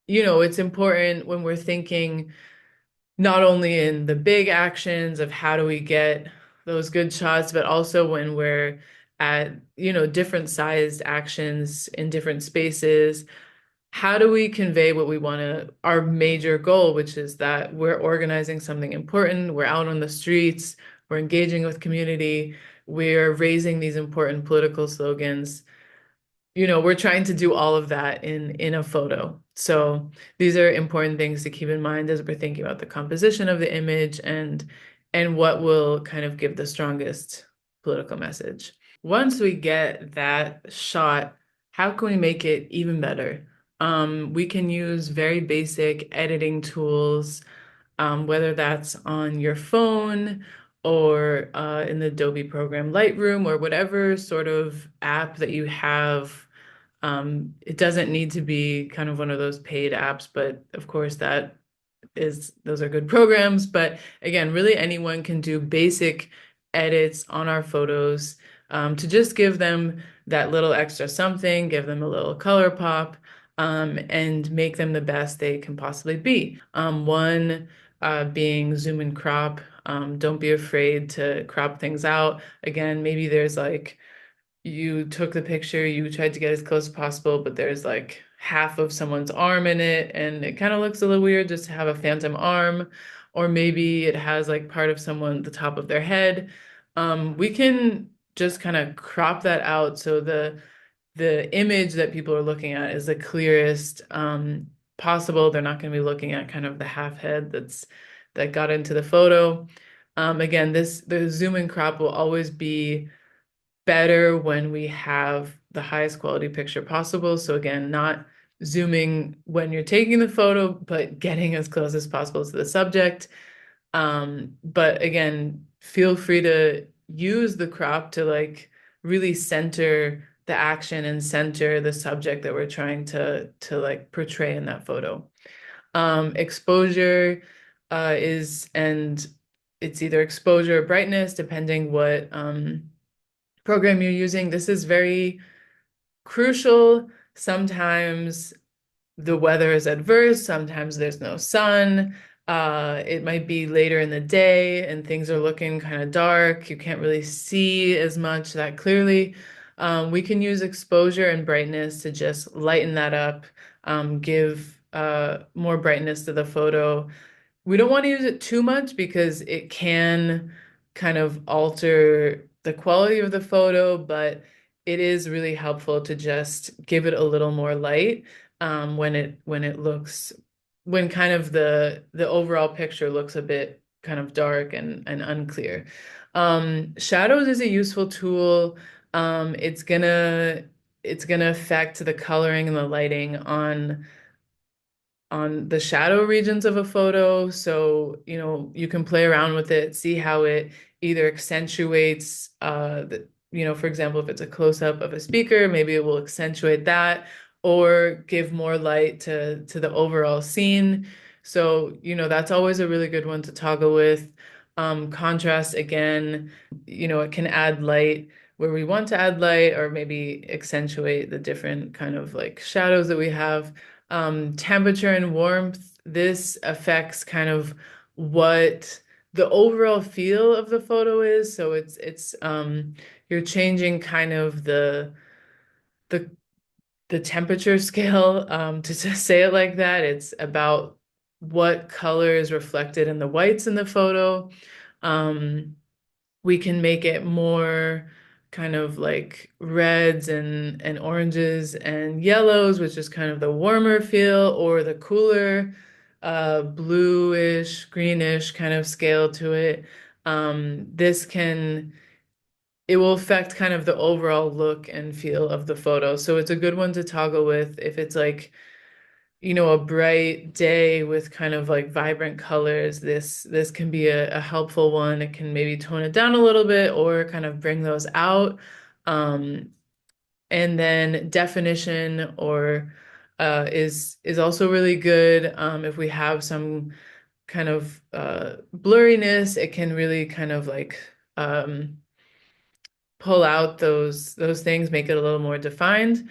it's important when we're thinking not only in the big actions of how do we get those good shots, but also when we're at, different sized actions in different spaces, how do we convey what we want to, our major goal, which is that we're organizing something important, we're out on the streets, we're engaging with community, we're raising these important political slogans. We're trying to do all of that in a photo. So these are important things to keep in mind as we're thinking about the composition of the image and what will kind of give the strongest political message. Once we get that shot, how can we make it even better? We can use very basic editing tools, whether that's on your phone or in the Adobe program Lightroom or whatever sort of app that you have. It doesn't need to be kind of one of those paid apps, but of course those are good programs. But again, really anyone can do basic edits on our photos to just give them that little extra something, give them a little color pop, and make them the best they can possibly be. One being zoom and crop. Don't be afraid to crop things out. Again, maybe there's like you took the picture, you tried to get as close as possible, but there's like half of someone's arm in it, and it kind of looks a little weird just to have a phantom arm, or maybe it has like part of someone at the top of their head. We can just kind of crop that out so the image that people are looking at is the clearest possible. They're not going to be looking at kind of the half head that got into the photo. Again, the zoom and crop will always be better when we have the highest quality picture possible. So again, not zooming when you're taking the photo, but getting as close as possible to the subject. But again, feel free to use the crop to like really center the action and center the subject that we're trying to like portray in that photo. Exposure and it's either exposure or brightness, depending what program you're using. This is very crucial. Sometimes the weather is adverse, sometimes there's no sun. It might be later in the day and things are looking kind of dark. You can't really see as much that clearly. We can use exposure and brightness to just lighten that up, give more brightness to the photo. We don't want to use it too much because it can kind of alter the quality of the photo, but it is really helpful to just give it a little more light when kind of the overall picture looks a bit kind of dark and unclear. Shadows is a useful tool. It's gonna affect the coloring and the lighting on the shadow regions of a photo. So, you can play around with it, see how it either accentuates for example, if it's a close-up of a speaker, maybe it will accentuate that or give more light to the overall scene. So, that's always a really good one to toggle with. Contrast, again, it can add light where we want to add light or maybe accentuate the different kind of like shadows that we have. Temperature and warmth, this affects kind of what the overall feel of the photo is. So it's you're changing kind of the the temperature scale, to just say it like that. It's about what color is reflected in the whites in the photo. We can make it more kind of like reds and oranges and yellows, which is kind of the warmer feel, or the cooler bluish, greenish kind of scale to it. It will affect kind of the overall look and feel of the photo. So it's a good one to toggle with if it's like, a bright day with kind of like vibrant colors. This can be a helpful one. It can maybe tone it down a little bit or kind of bring those out. And then definition is also really good. If we have some kind of blurriness, it can really kind of like pull out those things, make it a little more defined.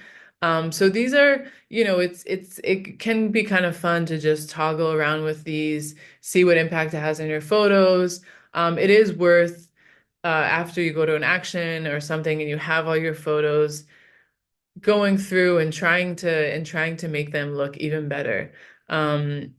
So these are, it can be kind of fun to just toggle around with these, see what impact it has on your photos. It is worth after you go to an action or something and you have all your photos, going through and trying to make them look even better. And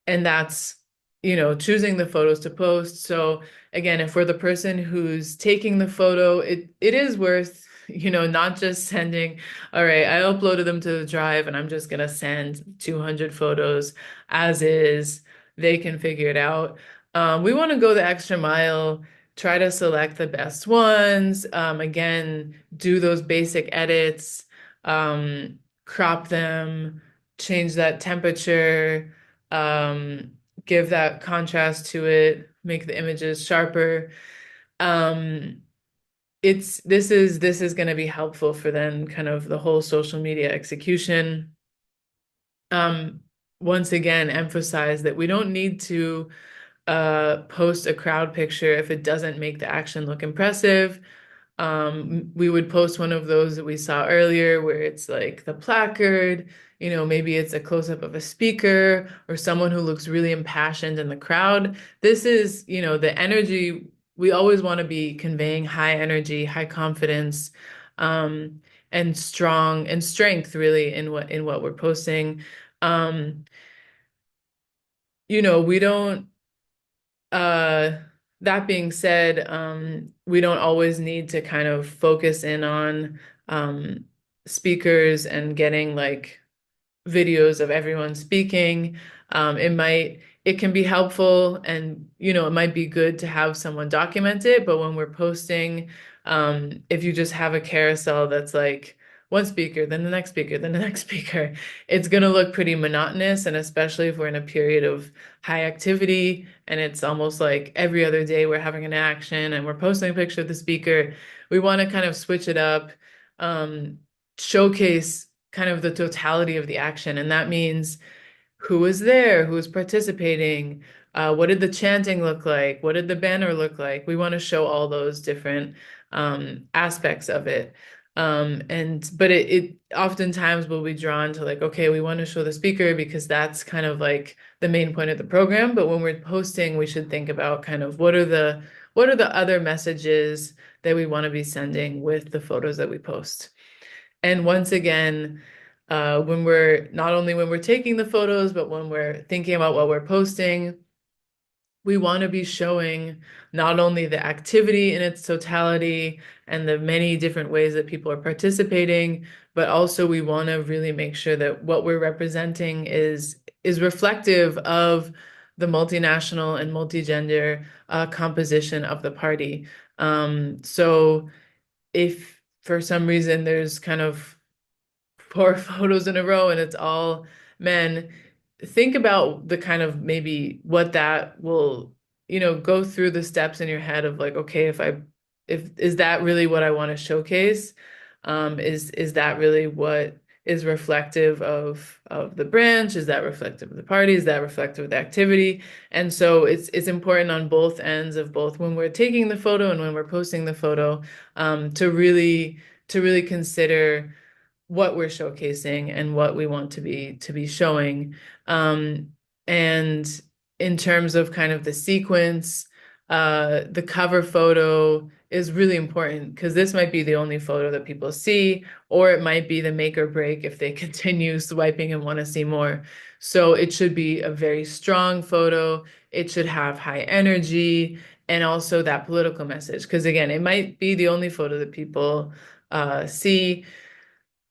that's, choosing the photos to post. So again, if we're the person who's taking the photo, it is worth, not just sending, all right, I uploaded them to the drive and I'm just gonna send 200 photos as is. They can figure it out. We want to go the extra mile, try to select the best ones. Again, do those basic edits, crop them, change that temperature, um, give that contrast to it, make the images sharper. Um, this is going to be helpful for then kind of the whole social media execution. Once again, emphasize that we don't need to post a crowd picture if it doesn't make the action look impressive. We would post one of those that we saw earlier where it's like the placard, maybe it's a close-up of a speaker or someone who looks really impassioned in the crowd. This is, the energy. We always want to be conveying high energy, high confidence, and strong and strength really in what we're posting. We don't uh that being said, we don't always need to kind of focus in on speakers and getting like videos of everyone speaking. It can be helpful and, it might be good to have someone document it, but when we're posting, if you just have a carousel that's like one speaker, then the next speaker, then the next speaker, it's going to look pretty monotonous. And especially if we're in a period of high activity and it's almost like every other day we're having an action and we're posting a picture of the speaker, we want to kind of switch it up, showcase kind of the totality of the action. And that means who was there, who was participating, what did the chanting look like, what did the banner look like. We want to show all those different aspects of it. But it oftentimes will be drawn to like, okay, we want to show the speaker because that's kind of like the main point of the program. But when we're posting, we should think about kind of what are the other messages that we want to be sending with the photos that we post. And once again, when we're not only when we're taking the photos, but when we're thinking about what we're posting, we want to be showing not only the activity in its totality and the many different ways that people are participating, but also we want to really make sure that what we're representing is reflective of the multinational and multigender composition of the party. So if for some reason there's kind of 4 photos in a row and it's all men, think about the kind of maybe what that will, go through the steps in your head of like, okay, if is that really what I want to showcase? Is that really what is reflective of the branch? Is that reflective of the party? Is that reflective of the activity? And so it's important on both ends of both when we're taking the photo and when we're posting the photo, to really consider what we're showcasing and what we want to be showing. And in terms of kind of the sequence, the cover photo is really important because this might be the only photo that people see, or it might be the make or break if they continue swiping and want to see more. So it should be a very strong photo. It should have high energy and also that political message. Because again, it might be the only photo that people see.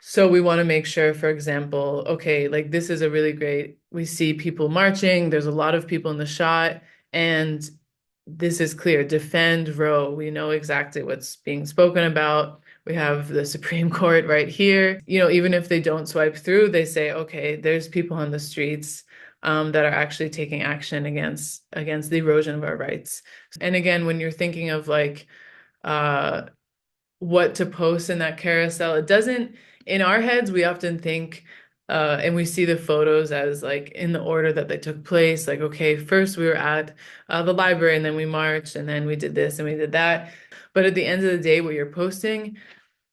So we want to make sure, for example, okay, like this is a really great, we see people marching, there's a lot of people in the shot, and this is clear, defend Roe. We know exactly what's being spoken about. We have the Supreme Court right here. Even if they don't swipe through, they say, okay, there's people on the streets that are actually taking action against the erosion of our rights. And again, when you're thinking of like uh what to post in that carousel. It doesn't, in our heads, we often think, and we see the photos as like in the order that they took place. Like, okay, first we were at the library and then we marched and then we did this and we did that. But at the end of the day, what you're posting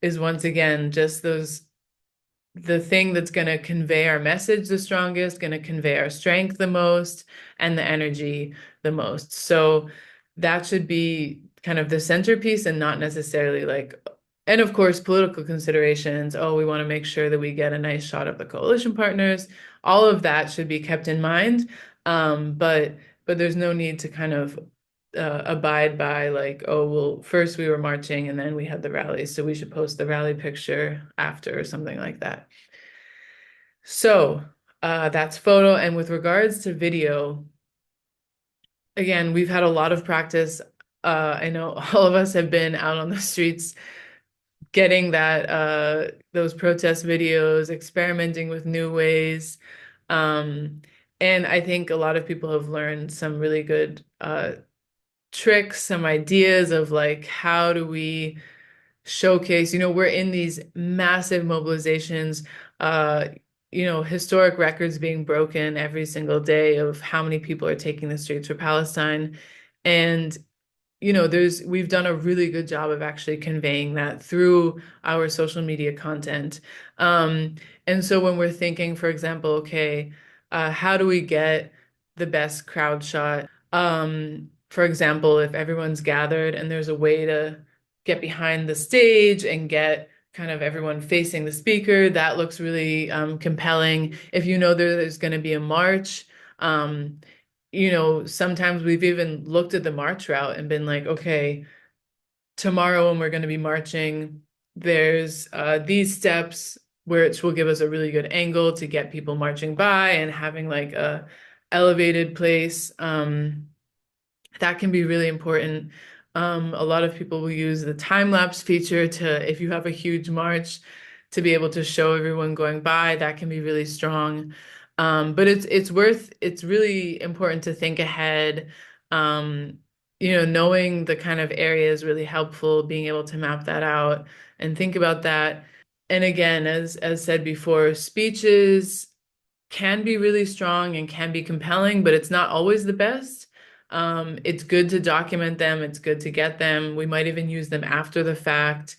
is once again just the thing that's going to convey our message the strongest, going to convey our strength the most, and the energy the most. So that should be kind of the centerpiece and not necessarily like, and of course, political considerations. Oh, we want to make sure that we get a nice shot of the coalition partners. All of that should be kept in mind. But there's no need to kind of abide by like, oh, well, first we were marching and then we had the rally, so we should post the rally picture after or something like that. So that's photo. And with regards to video, again, we've had a lot of practice. I know all of us have been out on the streets getting those protest videos, experimenting with new ways. And I think a lot of people have learned some really good tricks, some ideas of like, how do we showcase, we're in these massive mobilizations, historic records being broken every single day of how many people are taking the streets for Palestine. And we've done a really good job of actually conveying that through our social media content. And so when we're thinking, for example, okay, how do we get the best crowd shot? For example, if everyone's gathered and there's a way to get behind the stage and get kind of everyone facing the speaker, that looks really compelling. If there's going to be a march, sometimes we've even looked at the march route and been like, okay, tomorrow when we're going to be marching, there's these steps which will give us a really good angle to get people marching by and having like a elevated place. That can be really important. A lot of people will use the time-lapse feature to, if you have a huge march, to be able to show everyone going by. That can be really strong. But it's really important to think ahead. Knowing the kind of area is really helpful, being able to map that out and think about that. And again, as said before, speeches can be really strong and can be compelling, but it's not always the best. It's good to document them. It's good to get them. We might even use them after the fact.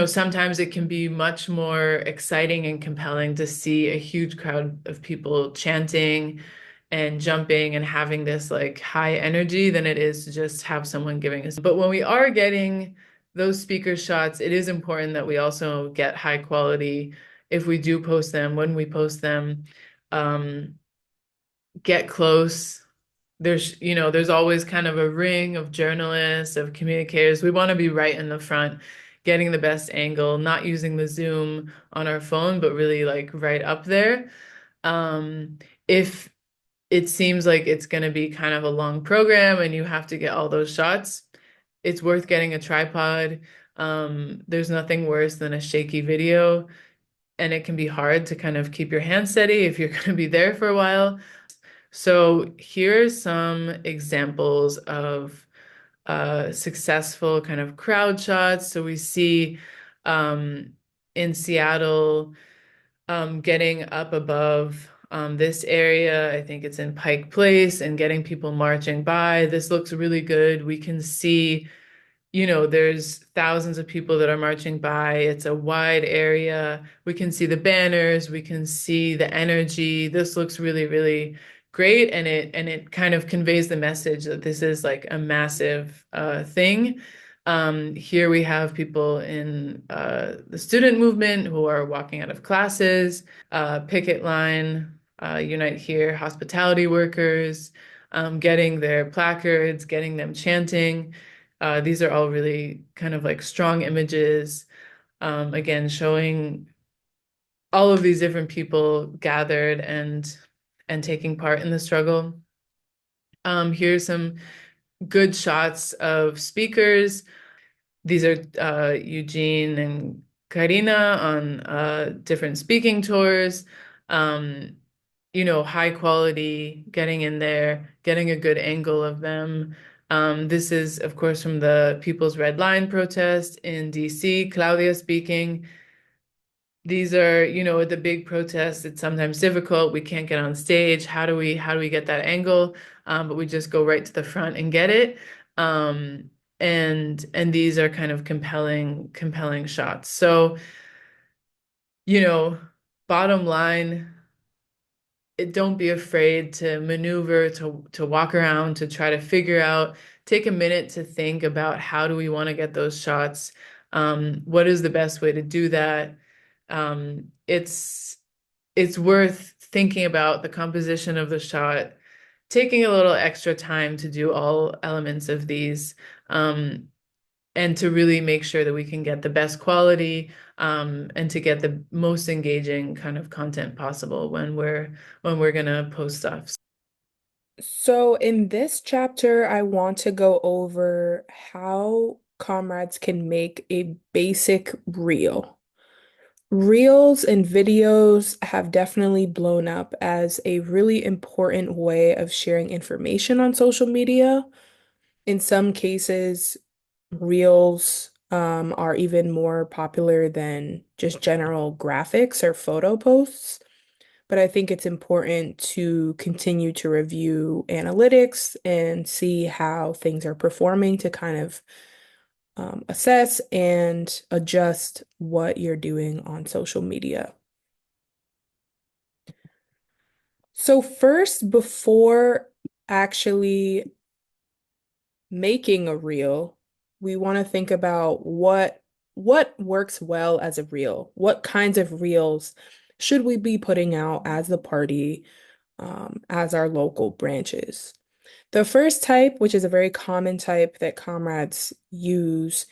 Sometimes it can be much more exciting and compelling to see a huge crowd of people chanting and jumping and having this like high energy than it is to just have someone giving us. But when we are getting those speaker shots, it is important that we also get high quality if we do post them, when we post them, um, get close. There's always kind of a ring of journalists, of communicators. We want to be right in the front, getting the best angle, not using the zoom on our phone, but really like right up there. If it seems like it's going to be kind of a long program and you have to get all those shots, it's worth getting a tripod. There's nothing worse than a shaky video, and it can be hard to kind of keep your hand steady if you're going to be there for a while. So here's some examples of successful kind of crowd shots. So we see in Seattle, getting up above this area. I think it's in Pike Place, and getting people marching by. This looks really good. We can see, there's thousands of people that are marching by. It's a wide area. We can see the banners. We can see the energy. This looks really, really great, and it kind of conveys the message that this is like a massive thing. Here we have people in the student movement who are walking out of classes, picket line, Unite Here, hospitality workers, getting their placards, getting them chanting. These are all really kind of like strong images, again, showing all of these different people gathered and taking part in the struggle. Here's some good shots of speakers. These are Eugene and Karina on different speaking tours. High quality, getting in there, getting a good angle of them. This is, of course, from the People's Red Line protest in DC, Claudia speaking. These are, at the big protests, it's sometimes difficult. We can't get on stage. How do we get that angle? But we just go right to the front and get it. And these are kind of compelling shots. So, bottom line, don't be afraid to maneuver, to walk around, to try to figure out, take a minute to think about how do we want to get those shots? What is the best way to do that? It's worth thinking about the composition of the shot, taking a little extra time to do all elements of these, and to really make sure that we can get the best quality, and to get the most engaging kind of content possible when we're gonna post stuff. So in this chapter, I want to go over how comrades can make a basic reel. Reels and videos have definitely blown up as a really important way of sharing information on social media. In some cases, reels are even more popular than just general graphics or photo posts. But I think it's important to continue to review analytics and see how things are performing to kind of assess and adjust what you're doing on social media. So first, before actually making a reel, we want to think about what works well as a reel. What kinds of reels should we be putting out as the party, as our local branches? The first type, which is a very common type that comrades use,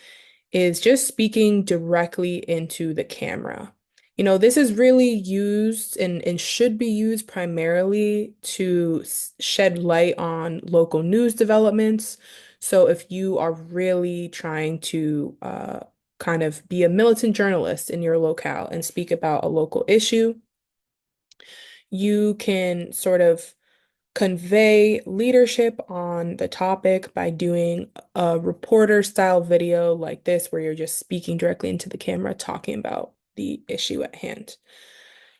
is just speaking directly into the camera. This is really used and should be used primarily to shed light on local news developments. So if you are really trying to kind of be a militant journalist in your locale and speak about a local issue, you can sort of convey leadership on the topic by doing a reporter style video like this, where you're just speaking directly into the camera, talking about the issue at hand.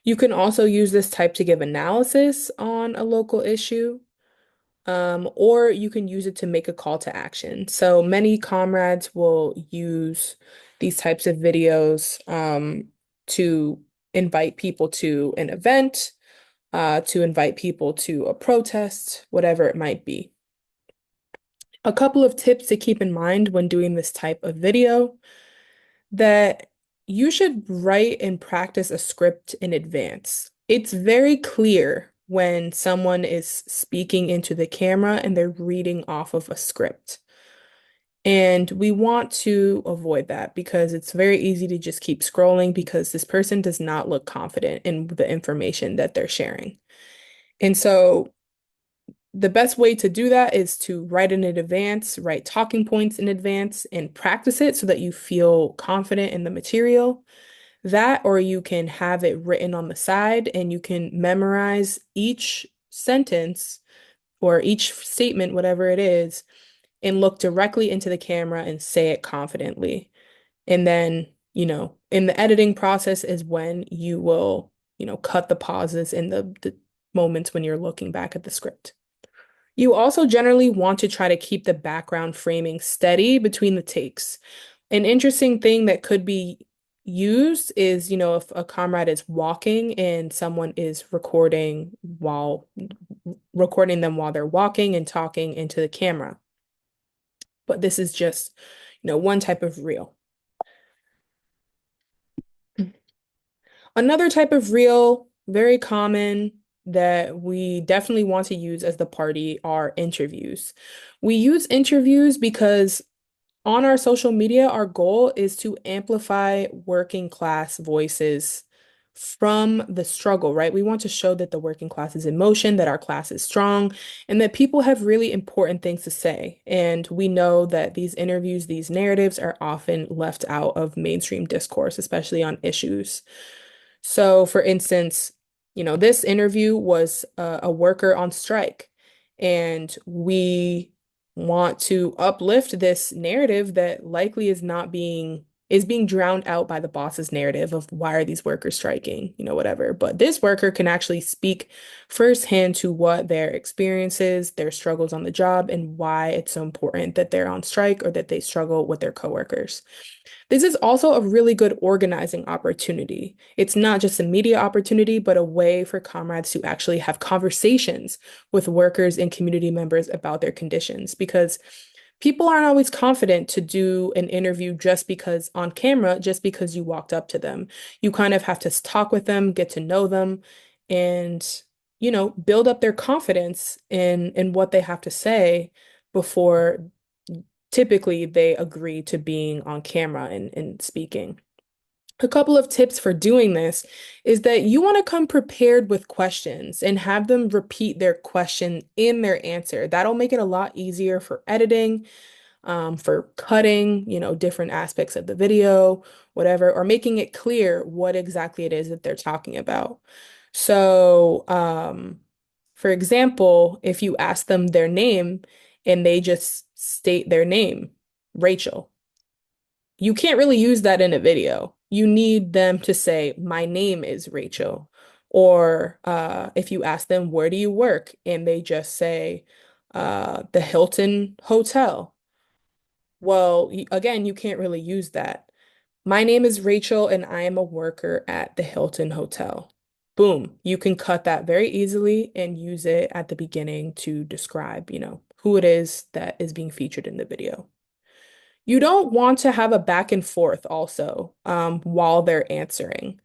You can also use this type to give analysis on a local issue, or you can use it to make a call to action. So many comrades will use these types of videos to invite people to an event, to invite people to a protest, whatever it might be. A couple of tips to keep in mind when doing this type of video, that you should write and practice a script in advance. It's very clear when someone is speaking into the camera and they're reading off of a script. And we want to avoid that because it's very easy to just keep scrolling because this person does not look confident in the information that they're sharing. And so the best way to do that is to write in advance, write talking points in advance, and practice it so that you feel confident in the material. That, or you can have it written on the side and you can memorize each sentence or each statement, whatever it is, and look directly into the camera and say it confidently. And then, in the editing process is when you will, cut the pauses in the moments when you're looking back at the script. You also generally want to try to keep the background framing steady between the takes. An interesting thing that could be used is, if a comrade is walking and someone is recording them while they're walking and talking into the camera. But this is just, one type of reel. Another type of reel, very common, that we definitely want to use as the party are interviews. We use interviews because on our social media, our goal is to amplify working class voices from the struggle, right? We want to show that the working class is in motion, that our class is strong, and that people have really important things to say. And we know that these interviews, these narratives are often left out of mainstream discourse, especially on issues. So, for instance, this interview was a worker on strike, and we want to uplift this narrative that likely is being drowned out by the boss's narrative of why are these workers striking, whatever. But this worker can actually speak firsthand to what their experiences, their struggles on the job, and why it's so important that they're on strike or that they struggle with their coworkers. This is also a really good organizing opportunity. It's not just a media opportunity, but a way for comrades to actually have conversations with workers and community members about their conditions, because people aren't always confident to do an interview just because on camera, just because you walked up to them. You kind of have to talk with them, get to know them, and build up their confidence in what they have to say before typically they agree to being on camera and speaking. A couple of tips for doing this is that you want to come prepared with questions and have them repeat their question in their answer. That'll make it a lot easier for editing, for cutting, different aspects of the video, whatever, or making it clear what exactly it is that they're talking about. So, for example, if you ask them their name and they just state their name, Rachel, you can't really use that in a video. You need them to say, my name is Rachel. Or if you ask them, where do you work? And they just say, the Hilton Hotel. Well, again, you can't really use that. My name is Rachel and I am a worker at the Hilton Hotel. Boom, you can cut that very easily and use it at the beginning to describe, who it is that is being featured in the video. You don't want to have a back and forth also while they're answering.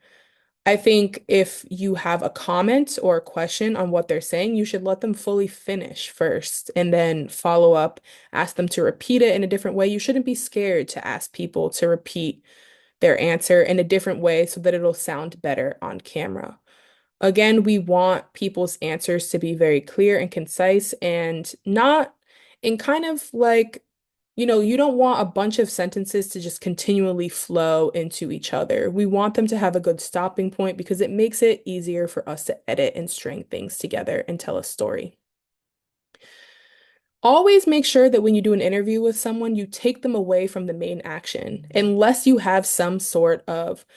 I think if you have a comment or a question on what they're saying, you should let them fully finish first and then follow up, ask them to repeat it in a different way. You shouldn't be scared to ask people to repeat their answer in a different way so that it'll sound better on camera. Again, we want people's answers to be very clear and concise and not in kind of like, you don't want a bunch of sentences to just continually flow into each other. We want them to have a good stopping point because it makes it easier for us to edit and string things together and tell a story. Always make sure that when you do an interview with someone, you take them away from the main action, unless you have some sort of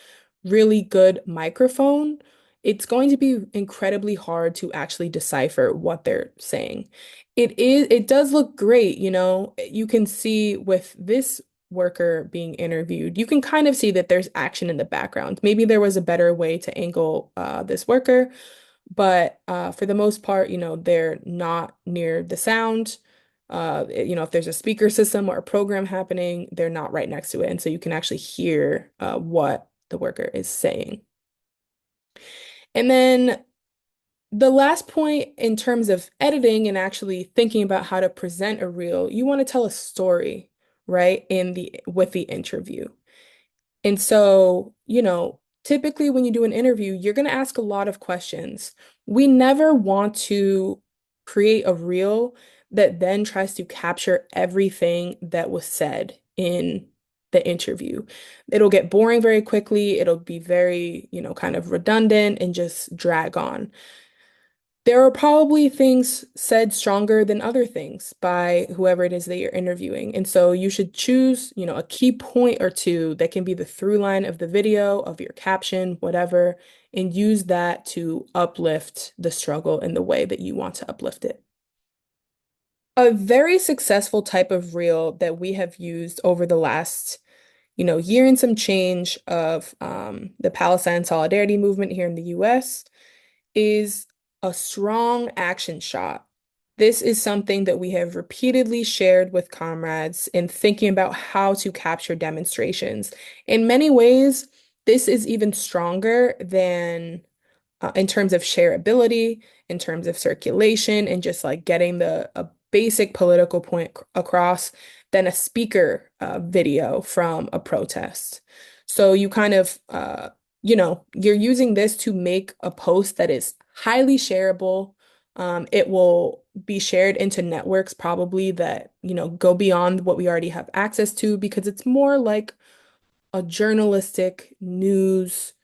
really good microphone it's going to be incredibly hard to actually decipher what they're saying. It does look great, you know. You can see with this worker being interviewed, you can kind of see that there's action in the background. Maybe there was a better way to angle this worker, but for the most part, you know, they're not near the sound. You know, if there's a speaker system or a program happening, they're not right next to it. And so you can actually hear what the worker is saying. And then the last point in terms of editing and actually thinking about how to present a reel, you want to tell a story, right? In the with the interview. And so, you know, typically when you do an interview, you're going to ask a lot of questions. We never want to create a reel that then tries to capture everything that was said in the interview. It'll get boring very quickly. It'll be very, you know, kind of redundant and just drag on. There are probably things said stronger than other things by whoever it is that you're interviewing. And so you should choose, you know, a key point or two that can be the through line of the video, of your caption, whatever, and use that to uplift the struggle in the way that you want to uplift it. A very successful type of reel that we have used over the last, you know, year and some change of the Palestine Solidarity movement here in the US is a strong action shot. This is something that we have repeatedly shared with comrades in thinking about how to capture demonstrations. In many ways, this is even stronger than in terms of shareability, in terms of circulation, and just like getting a basic political point across than a speaker video from a protest. So you kind of, you know, you're using this to make a post that is highly shareable. It will be shared into networks probably that, you know, go beyond what we already have access to because it's more like a journalistic news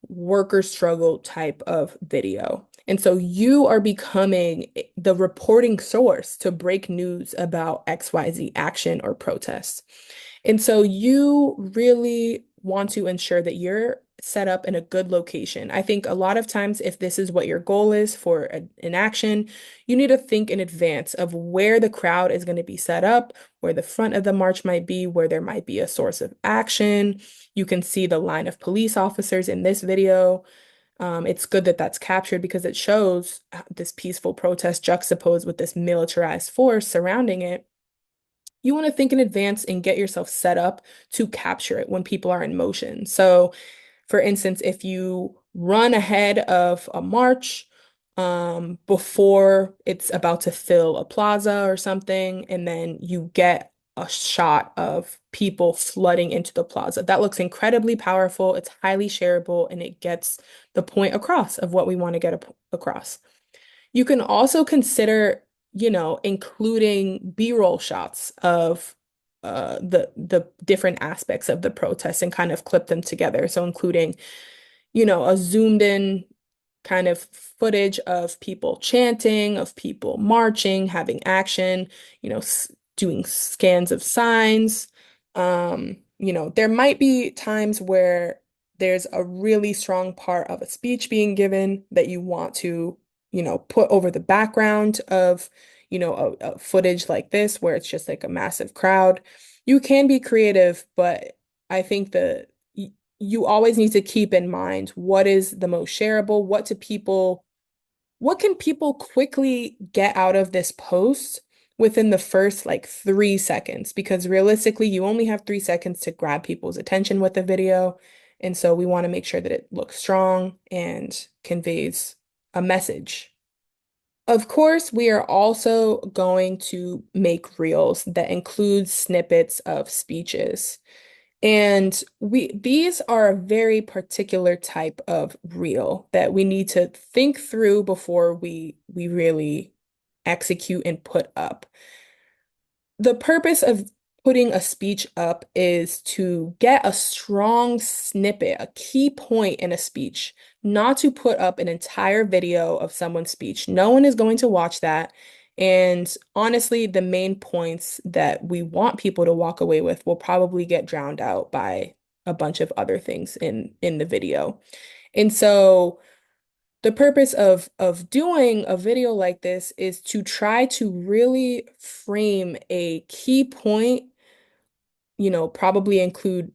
worker struggle type of video. And so you are becoming the reporting source to break news about XYZ action or protest. And so you really want to ensure that you're set up in a good location. I think a lot of times, if this is what your goal is for an action, you need to think in advance of where the crowd is going to be set up, where the front of the march might be, where there might be a source of action. You can see the line of police officers in this video. It's good that that's captured because it shows this peaceful protest juxtaposed with this militarized force surrounding it. You want to think in advance and get yourself set up to capture it when people are in motion. So, for instance, if you run ahead of a march before it's about to fill a plaza or something, and then you get a shot of people flooding into the plaza, that looks incredibly powerful. It's highly shareable and it gets the point across of what we want to get across. You can also consider, you know, including B-roll shots of the different aspects of the protest and kind of clip them together. So including, you know, a zoomed in kind of footage of people chanting, of people marching, having action, you know, doing scans of signs. You know, there might be times where there's a really strong part of a speech being given that you want to, you know, put over the background of, you know, a footage like this where it's just like a massive crowd. You can be creative, but I think you always need to keep in mind what is the most shareable, what can people quickly get out of this post within the first like 3 seconds? Because realistically, you only have 3 seconds to grab people's attention with the video. And so we want to make sure that it looks strong and conveys a message. Of course, we are also going to make reels that include snippets of speeches. And these are a very particular type of reel that we need to think through before we really execute and put up. The purpose of putting a speech up is to get a strong snippet, a key point in a speech, not to put up an entire video of someone's speech. No one is going to watch that. And honestly, the main points that we want people to walk away with will probably get drowned out by a bunch of other things in the video. And so The purpose of doing a video like this is to try to really frame a key point, probably include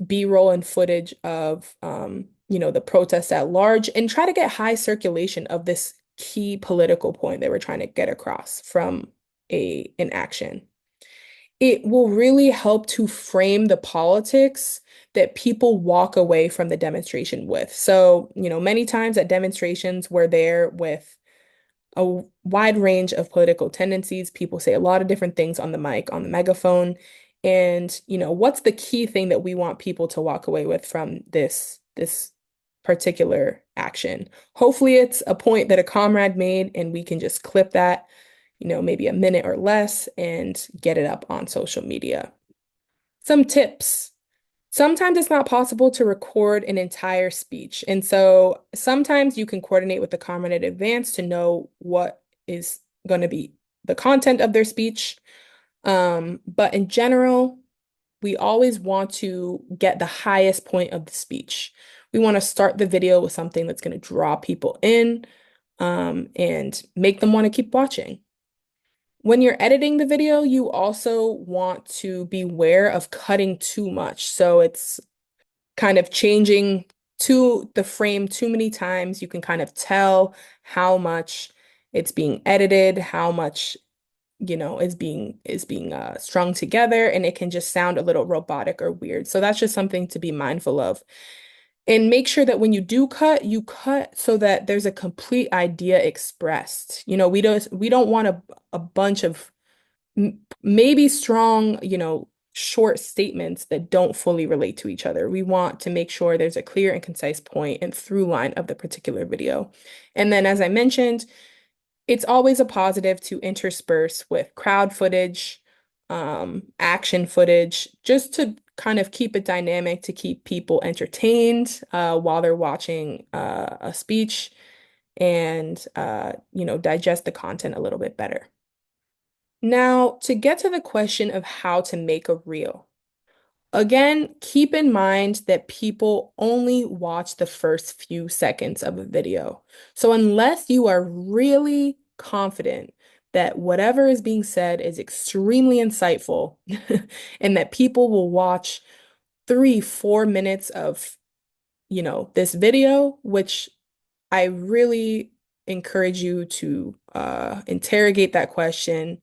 B-roll and footage of the protests at large and try to get high circulation of this key political point that we're trying to get across from an action. It will really help to frame the politics that people walk away from the demonstration with. So, many times at demonstrations, we're there with a wide range of political tendencies. People say a lot of different things on the mic, on the megaphone. And, what's the key thing that we want people to walk away with from this particular action? Hopefully it's a point that a comrade made and we can just clip that, maybe a minute or less and get it up on social media. Some tips. Sometimes it's not possible to record an entire speech. And so sometimes you can coordinate with the comrade in advance to know what is going to be the content of their speech. But in general, we always want to get the highest point of the speech. We want to start the video with something that's going to draw people in, and make them want to keep watching. When you're editing the video, you also want to beware of cutting too much. So it's kind of changing to the frame too many times. You can kind of tell how much it's being edited, how much, is being strung together, and it can just sound a little robotic or weird. So that's just something to be mindful of. And make sure that when you do cut, you cut so that there's a complete idea expressed. We don't want a bunch of maybe strong, short statements that don't fully relate to each other. We want to make sure there's a clear and concise point and through line of the particular video. And then, as I mentioned, it's always a positive to intersperse with crowd footage, action footage, just to kind of keep it dynamic, to keep people entertained while they're watching a speech and, digest the content a little bit better. Now, to get to the question of how to make a reel, again, keep in mind that people only watch the first few seconds of a video. So unless you are really confident that whatever is being said is extremely insightful and that people will watch 3-4 minutes of, this video, which I really encourage you to interrogate that question.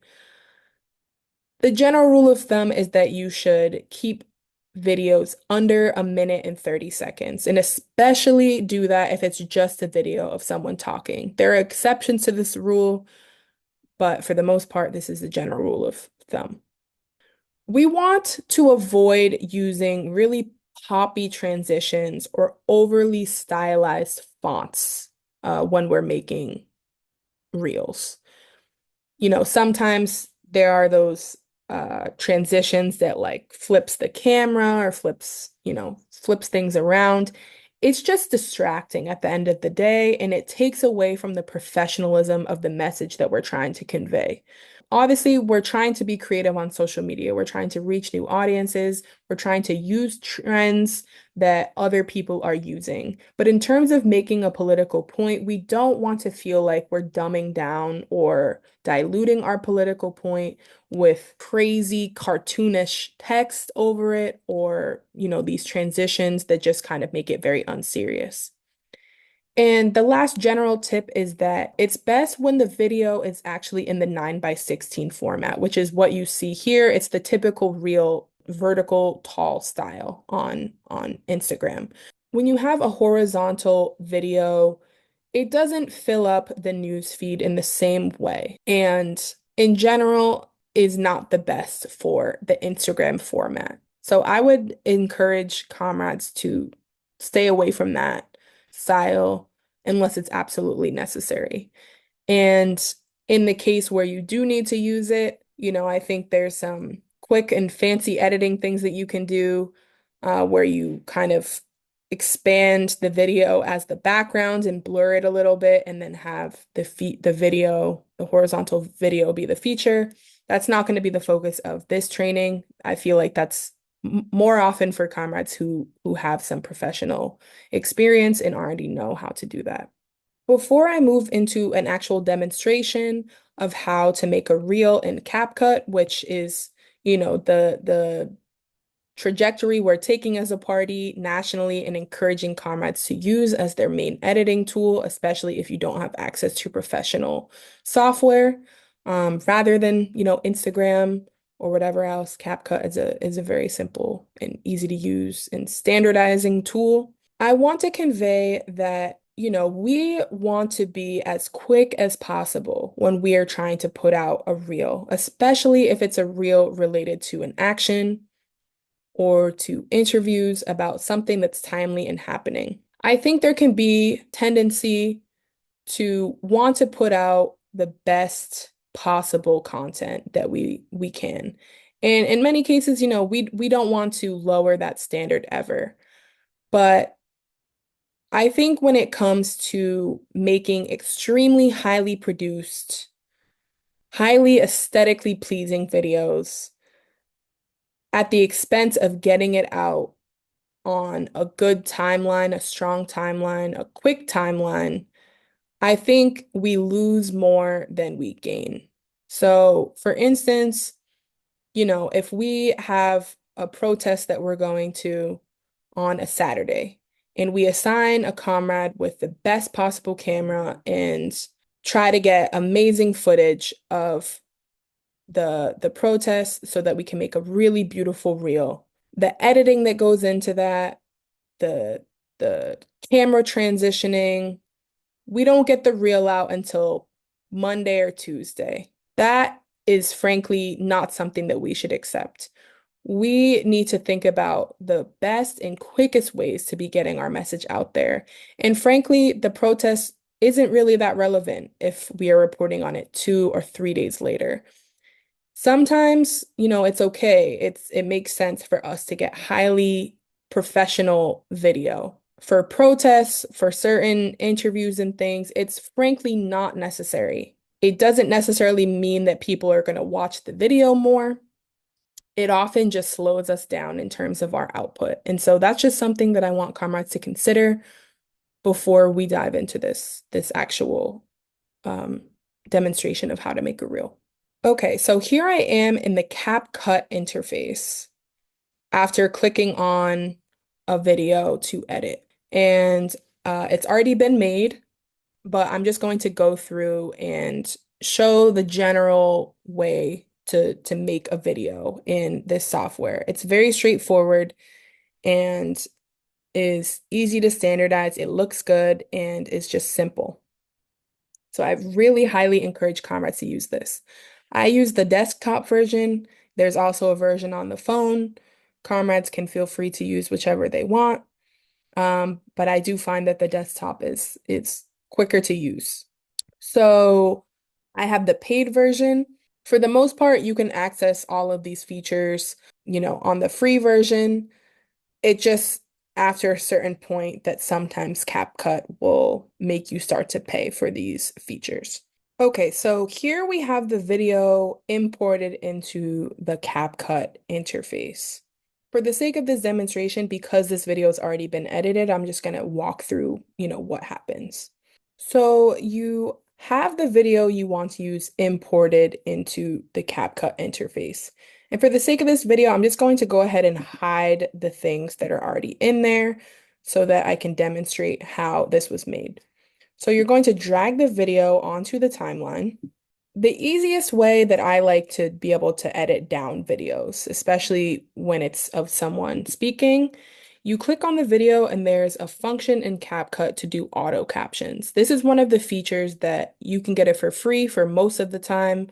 The general rule of thumb is that you should keep videos under 1 minute and 30 seconds, and especially do that if it's just a video of someone talking. There are exceptions to this rule, but for the most part, this is the general rule of thumb. We want to avoid using really poppy transitions or overly stylized fonts when we're making reels. Sometimes there are those transitions that like flips the camera or flips things around. It's just distracting at the end of the day, and it takes away from the professionalism of the message that we're trying to convey. Obviously, we're trying to be creative on social media. We're trying to reach new audiences. We're trying to use trends that other people are using. But in terms of making a political point, we don't want to feel like we're dumbing down or diluting our political point with crazy cartoonish text over it, or, these transitions that just kind of make it very unserious. And the last general tip is that it's best when the video is actually in the 9:16 format, which is what you see here. It's the typical reel vertical tall style on Instagram. When you have a horizontal video, it doesn't fill up the news feed in the same way, and in general is not the best for the Instagram format. So I would encourage comrades to stay away from that style unless it's absolutely necessary. And in the case where you do need to use it, I think there's some quick and fancy editing things that you can do where you kind of expand the video as the background and blur it a little bit, and then have the horizontal video be the feature. That's not going to be the focus of this training. I feel like that's more often for comrades who have some professional experience and already know how to do that. Before I move into an actual demonstration of how to make a reel in CapCut, which is, the trajectory we're taking as a party nationally and encouraging comrades to use as their main editing tool, especially if you don't have access to professional software, rather than, Instagram or whatever else. CapCut is a very simple and easy to use and standardizing tool. I want to convey that, we want to be as quick as possible when we are trying to put out a reel, especially if it's a reel related to an action or to interviews about something that's timely and happening. I think there can be tendency to want to put out the best possible content that we can. And in many cases, we don't want to lower that standard ever. But I think when it comes to making extremely highly produced, highly aesthetically pleasing videos at the expense of getting it out on a good timeline, a strong timeline, a quick timeline, I think we lose more than we gain. So, for instance, if we have a protest that we're going to on a Saturday and we assign a comrade with the best possible camera and try to get amazing footage of the protest so that we can make a really beautiful reel. The editing that goes into that, the the camera transitioning, we don't get the reel out until Monday or Tuesday. That is frankly not something that we should accept. We need to think about the best and quickest ways to be getting our message out there. And frankly, the protest isn't really that relevant if we are reporting on it 2 or 3 days later. Sometimes, it's okay. It makes sense for us to get highly professional video. For protests, for certain interviews and things, it's frankly not necessary. It doesn't necessarily mean that people are going to watch the video more. It often just slows us down in terms of our output. And so that's just something that I want comrades to consider before we dive into this actual demonstration of how to make a reel. Okay, so here I am in the CapCut interface after clicking on a video to edit. And it's already been made, but I'm just going to go through and show the general way to make a video in this software. It's very straightforward and is easy to standardize. It looks good and is just simple. So I really highly encourage comrades to use this. I use the desktop version. There's also a version on the phone. Comrades can feel free to use whichever they want. But I do find that the desktop is quicker to use. So I have the paid version. For the most part, you can access all of these features, on the free version. It just after a certain point that sometimes CapCut will make you start to pay for these features. Okay, so here we have the video imported into the CapCut interface. For the sake of this demonstration, because this video has already been edited, I'm just going to walk through, what happens. So you have the video you want to use imported into the CapCut interface. And for the sake of this video, I'm just going to go ahead and hide the things that are already in there so that I can demonstrate how this was made. So you're going to drag the video onto the timeline. The easiest way that I like to be able to edit down videos, especially when it's of someone speaking, you click on the video and there's a function in CapCut to do auto captions. This is one of the features that you can get it for free for most of the time.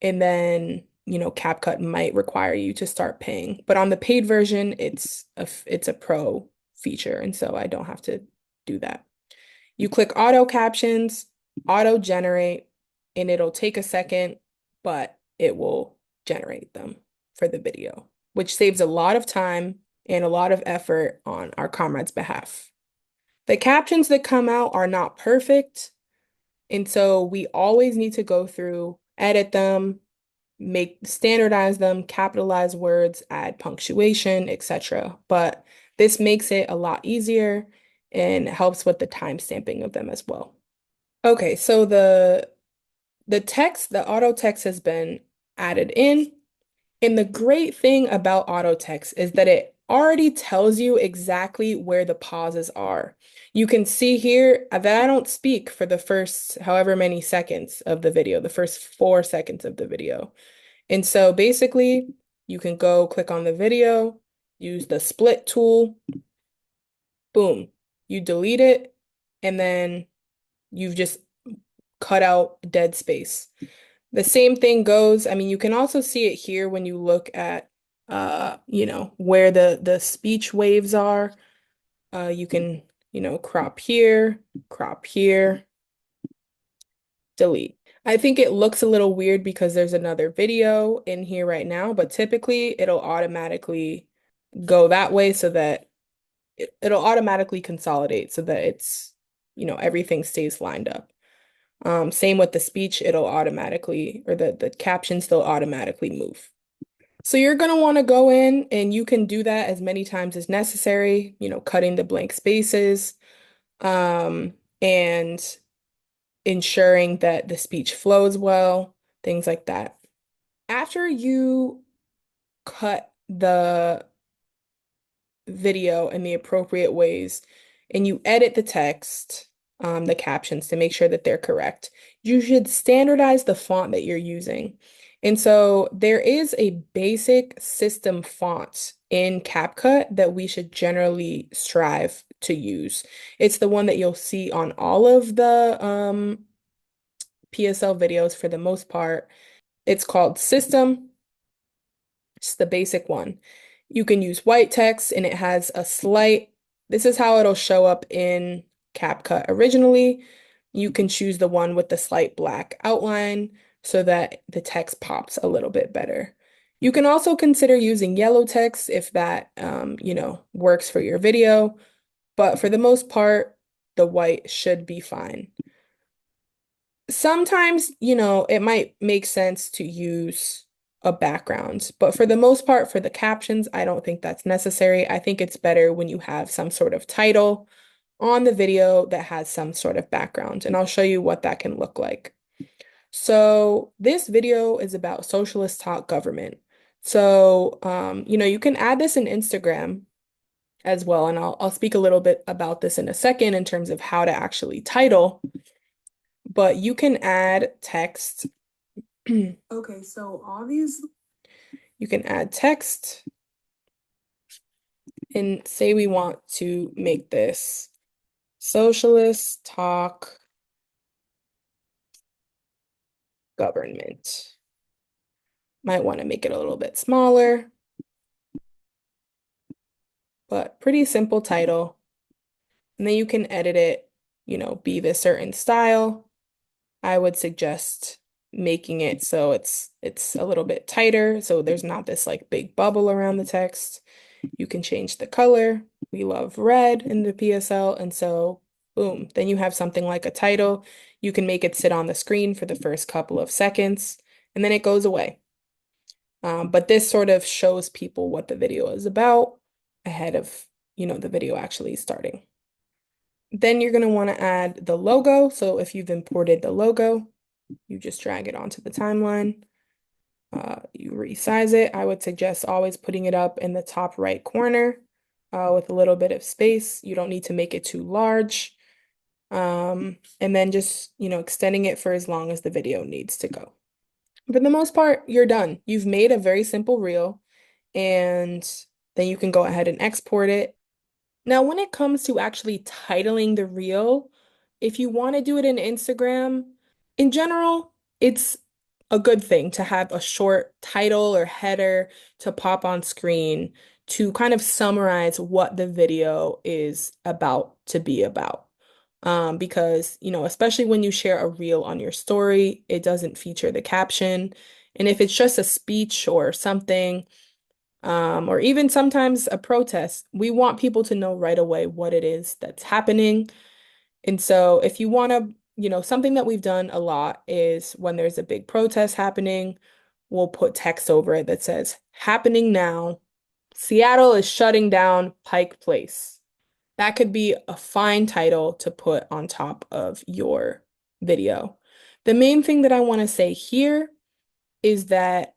And then, CapCut might require you to start paying. But on the paid version, it's a pro feature. And so I don't have to do that. You click auto captions, auto generate, and it'll take a second, but it will generate them for the video, which saves a lot of time and a lot of effort on our comrades' behalf. The captions that come out are not perfect, and so we always need to go through, edit them, standardize them, capitalize words, add punctuation, etc. But this makes it a lot easier and helps with the time stamping of them as well. Okay, so the text, the auto text has been added in. And the great thing about auto text is that it already tells you exactly where the pauses are. You can see here that I don't speak for the first however many seconds of the video, the first 4 seconds of the video. And so basically, you can go click on the video, use the split tool, boom, you delete it, and then you've just cut out dead space. The same thing goes, I mean, you can also see it here when you look at where the speech waves are. You can, crop here, delete. I think it looks a little weird because there's another video in here right now, but typically it'll automatically go that way so that it'll automatically consolidate so that everything stays lined up. Same with the speech, it'll automatically, or the captions, they'll automatically move. So you're going to want to go in and you can do that as many times as necessary, cutting the blank spaces, and ensuring that the speech flows well, things like that. After you cut the video in the appropriate ways and you edit the text, the captions to make sure that they're correct, you should standardize the font that you're using. And so there is a basic system font in CapCut that we should generally strive to use. It's the one that you'll see on all of the PSL videos for the most part. It's called System. It's the basic one. You can use white text and it has this is how it'll show up in CapCut originally. You can choose the one with the slight black outline so that the text pops a little bit better. You can also consider using yellow text if that, works for your video, but for the most part, the white should be fine. Sometimes, it might make sense to use a background, but for the most part, for the captions, I don't think that's necessary. I think it's better when you have some sort of title on the video that has some sort of background, and I'll show you what that can look like. So this video is about socialist talk government. So, you can add this in Instagram as well, and I'll speak a little bit about this in a second in terms of how to actually title, but you can add text. Okay, so obviously you can add text and say we want to make this socialist talk government. Might want to make it a little bit smaller, but pretty simple title. And then you can edit it, be this certain style. I would suggest making it so it's a little bit tighter, so there's not this like big bubble around the text. You can change the color. We love red in the PSL, and so boom, then you have something like a title. You can make it sit on the screen for the first couple of seconds, and then it goes away. But this sort of shows people what the video is about ahead of, the video actually starting. Then you're going to want to add the logo. So if you've imported the logo, you just drag it onto the timeline. You resize it. I would suggest always putting it up in the top right corner with a little bit of space. You don't need to make it too large. And then just, extending it for as long as the video needs to go. For the most part, you're done. You've made a very simple reel, and then you can go ahead and export it. Now, when it comes to actually titling the reel, if you want to do it in Instagram, in general, it's a good thing to have a short title or header to pop on screen to kind of summarize what the video is about to be about. Because, especially when you share a reel on your story, it doesn't feature the caption. And if it's just a speech or something, or even sometimes a protest, we want people to know right away what it is that's happening. And so if you want to, something that we've done a lot is when there's a big protest happening, we'll put text over it that says, happening now, Seattle is shutting down Pike Place. That could be a fine title to put on top of your video. The main thing that I want to say here is that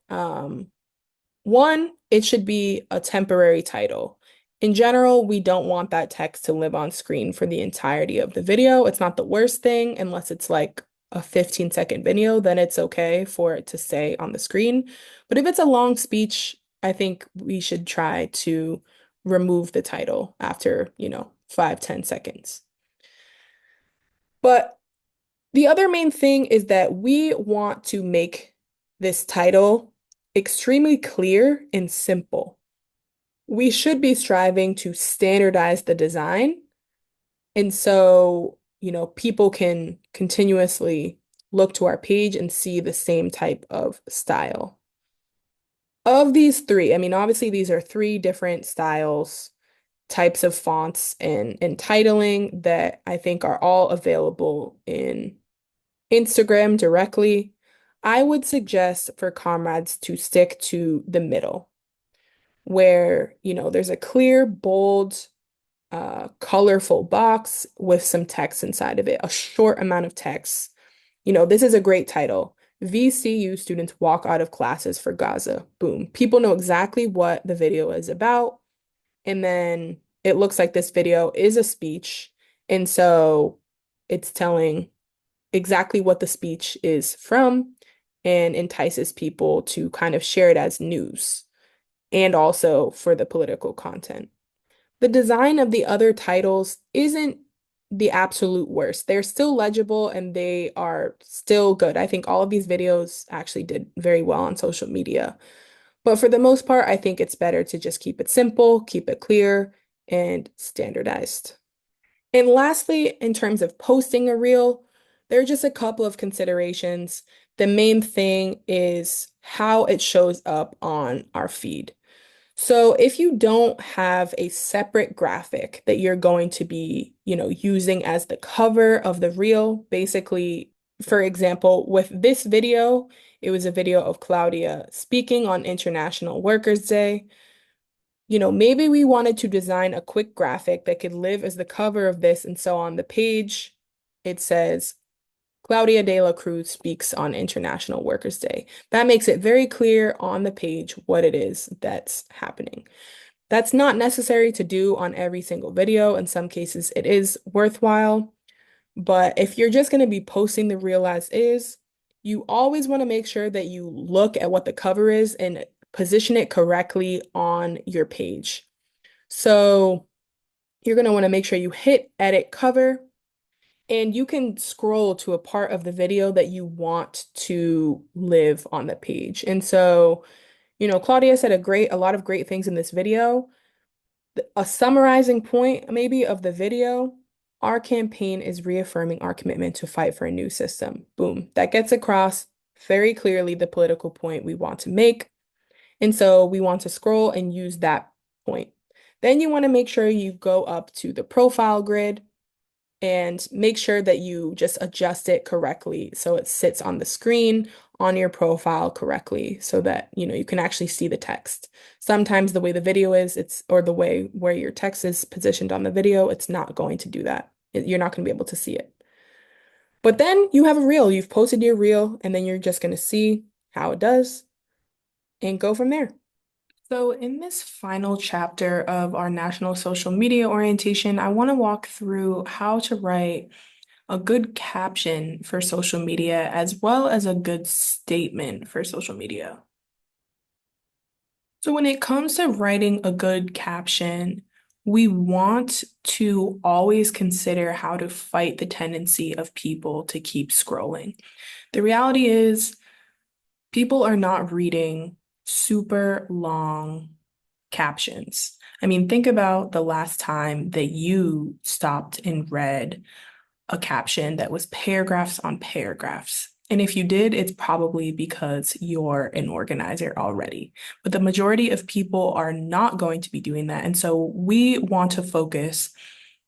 one, it should be a temporary title. In general, we don't want that text to live on screen for the entirety of the video. It's not the worst thing unless it's like a 15-second video, then it's okay for it to stay on the screen. But if it's a long speech, I think we should try to remove the title after, 5-10 seconds. But the other main thing is that we want to make this title extremely clear and simple. We should be striving to standardize the design. And so, people can continuously look to our page and see the same type of style. Of these three, I mean, obviously these are three different styles, types of fonts and titling that I think are all available in Instagram directly. I would suggest for comrades to stick to the middle, where, there's a clear, bold, colorful box with some text inside of it, a short amount of text. This is a great title. VCU students walk out of classes for Gaza. Boom. People know exactly what the video is about. And then it looks like this video is a speech. And so it's telling exactly what the speech is from and entices people to kind of share it as news and also for the political content. The design of the other titles isn't the absolute worst. They're still legible and they are still good. I think all of these videos actually did very well on social media. But for the most part, I think it's better to just keep it simple, keep it clear, and standardized. And lastly, in terms of posting a reel, there are just a couple of considerations. The main thing is how it shows up on our feed. So if you don't have a separate graphic that you're going to be, using as the cover of the reel, basically, for example, with this video, it was a video of Claudia speaking on International Workers' Day. Maybe we wanted to design a quick graphic that could live as the cover of this. And so on the page, it says, Claudia de la Cruz speaks on International Workers' Day. That makes it very clear on the page what it is that's happening. That's not necessary to do on every single video. In some cases, it is worthwhile. But if you're just going to be posting the reel as is, you always want to make sure that you look at what the cover is and position it correctly on your page. So you're going to want to make sure you hit edit cover. And you can scroll to a part of the video that you want to live on the page. And so, Claudia said a lot of great things in this video. A summarizing point maybe of the video, our campaign is reaffirming our commitment to fight for a new system. Boom. That gets across very clearly the political point we want to make. And so we want to scroll and use that point. Then you want to make sure you go up to the profile grid and make sure that you just adjust it correctly so it sits on the screen on your profile correctly so that you can actually see the text. Sometimes the way the video is, or the way where your text is positioned on the video, it's not going to do that. You're not going to be able to see it. But then you have a reel, you've posted your reel, and then you're just going to see how it does and go from there. So in this final chapter of our national social media orientation, I want to walk through how to write a good caption for social media as well as a good statement for social media. So when it comes to writing a good caption, we want to always consider how to fight the tendency of people to keep scrolling. The reality is people are not reading super long captions. I mean, think about the last time that you stopped and read a caption that was paragraphs on paragraphs. And if you did, it's probably because you're an organizer already. But the majority of people are not going to be doing that. And so we want to focus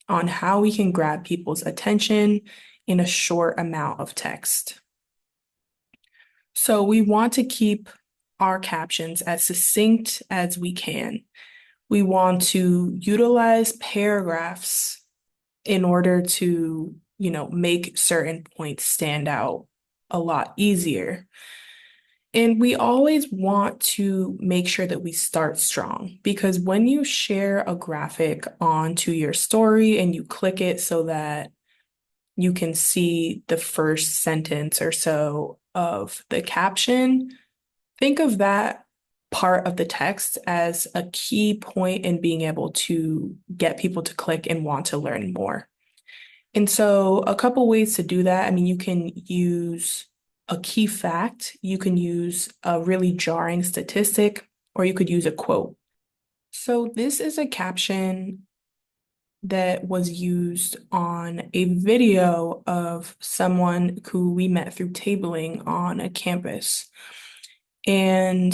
on how we can grab people's attention in a short amount of text. So we want to keep our captions as succinct as we can. We want to utilize paragraphs in order to, make certain points stand out a lot easier. And we always want to make sure that we start strong, because when you share a graphic onto your story and you click it so that you can see the first sentence or so of the caption, think of that part of the text as a key point in being able to get people to click and want to learn more. And so a couple ways to do that. I mean, you can use a key fact, you can use a really jarring statistic, or you could use a quote. So this is a caption that was used on a video of someone who we met through tabling on a campus. And,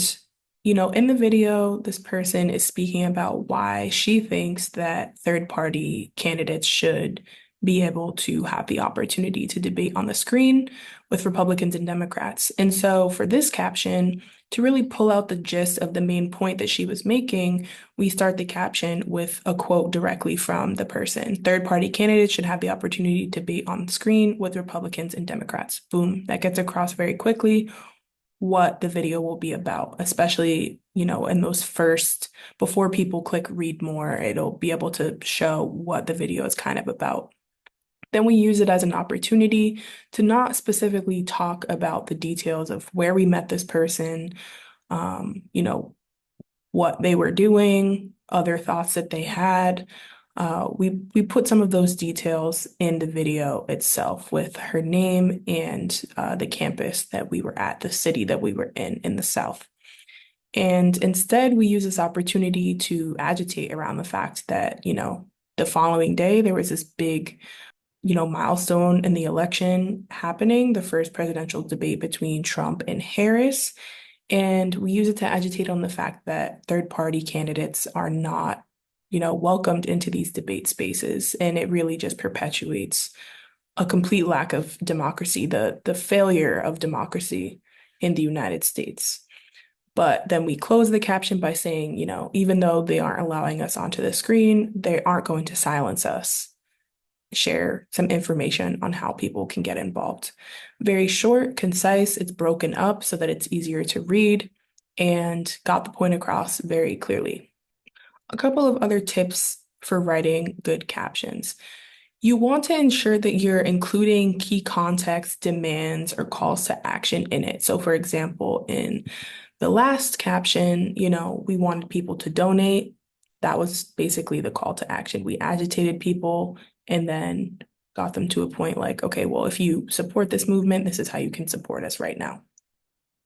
in the video, this person is speaking about why she thinks that third-party candidates should be able to have the opportunity to debate on the screen with Republicans and Democrats. And so for this caption, to really pull out the gist of the main point that she was making, we start the caption with a quote directly from the person. Third-party candidates should have the opportunity to debate on the screen with Republicans and Democrats. Boom, that gets across very quickly what the video will be about, especially, in those first, before people click read more, it'll be able to show what the video is kind of about. Then we use it as an opportunity to not specifically talk about the details of where we met this person, what they were doing, other thoughts that they had. We put some of those details in the video itself with her name and the campus that we were at, the city that we were in the South. And instead, we use this opportunity to agitate around the fact that, the following day, there was this big milestone in the election happening, the first presidential debate between Trump and Harris. And we use it to agitate on the fact that third-party candidates are not, welcomed into these debate spaces. And it really just perpetuates a complete lack of democracy, the failure of democracy in the United States. But then we close the caption by saying, even though they aren't allowing us onto the screen, they aren't going to silence us. Share some information on how people can get involved. Very short, concise, it's broken up so that it's easier to read and got the point across very clearly. A couple of other tips for writing good captions. You want to ensure that you're including key context, demands, or calls to action in it. So for example, in the last caption, we wanted people to donate. That was basically the call to action. We agitated people and then got them to a point like, okay, well, if you support this movement, this is how you can support us right now.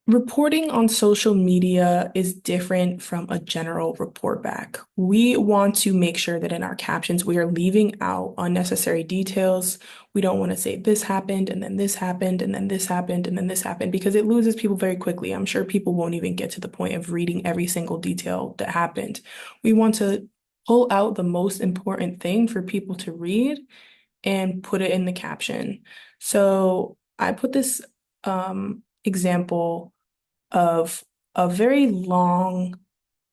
Reporting on social media is different from a general report back. We want to make sure that in our captions, we are leaving out unnecessary details. We don't want to say this happened and then this happened and then this happened and then this happened, because it loses people very quickly. I'm sure people won't even get to the point of reading every single detail that happened. We want to pull out the most important thing for people to read and put it in the caption. So I put this example of a very long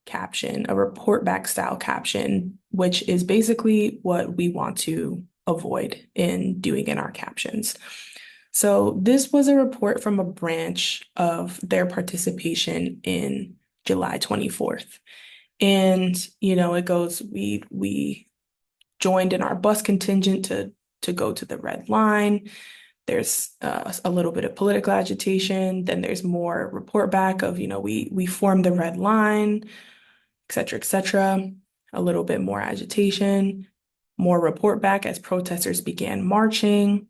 caption, a report back style caption, which is basically what we want to avoid in doing in our captions. So this was a report from a branch of their participation in July 24th. And, it goes, we joined in our bus contingent to go to the Red Line. There's a little bit of political agitation. Then there's more report back of, we formed the Red Line, et cetera, et cetera. A little bit more agitation, more report back as protesters began marching.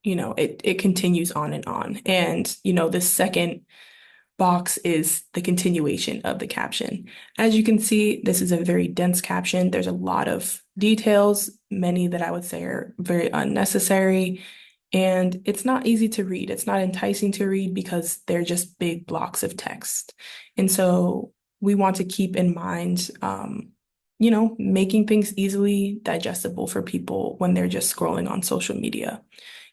It continues on and on. And, the second box is the continuation of the caption. As you can see, this is a very dense caption. There's a lot of details, many that I would say are very unnecessary. And it's not easy to read. It's not enticing to read because they're just big blocks of text. And so we want to keep in mind, making things easily digestible for people when they're just scrolling on social media.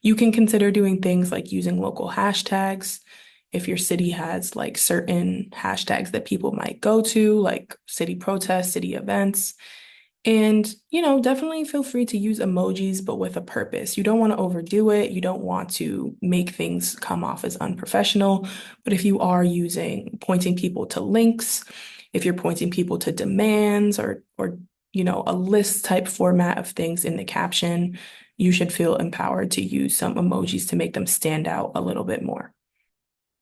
You can consider doing things like using local hashtags. If your city has like certain hashtags that people might go to, like city protests, city events. And, definitely feel free to use emojis, but with a purpose. You don't want to overdo it. You don't want to make things come off as unprofessional. But if you are pointing people to links, if you're pointing people to demands or a list type format of things in the caption, you should feel empowered to use some emojis to make them stand out a little bit more.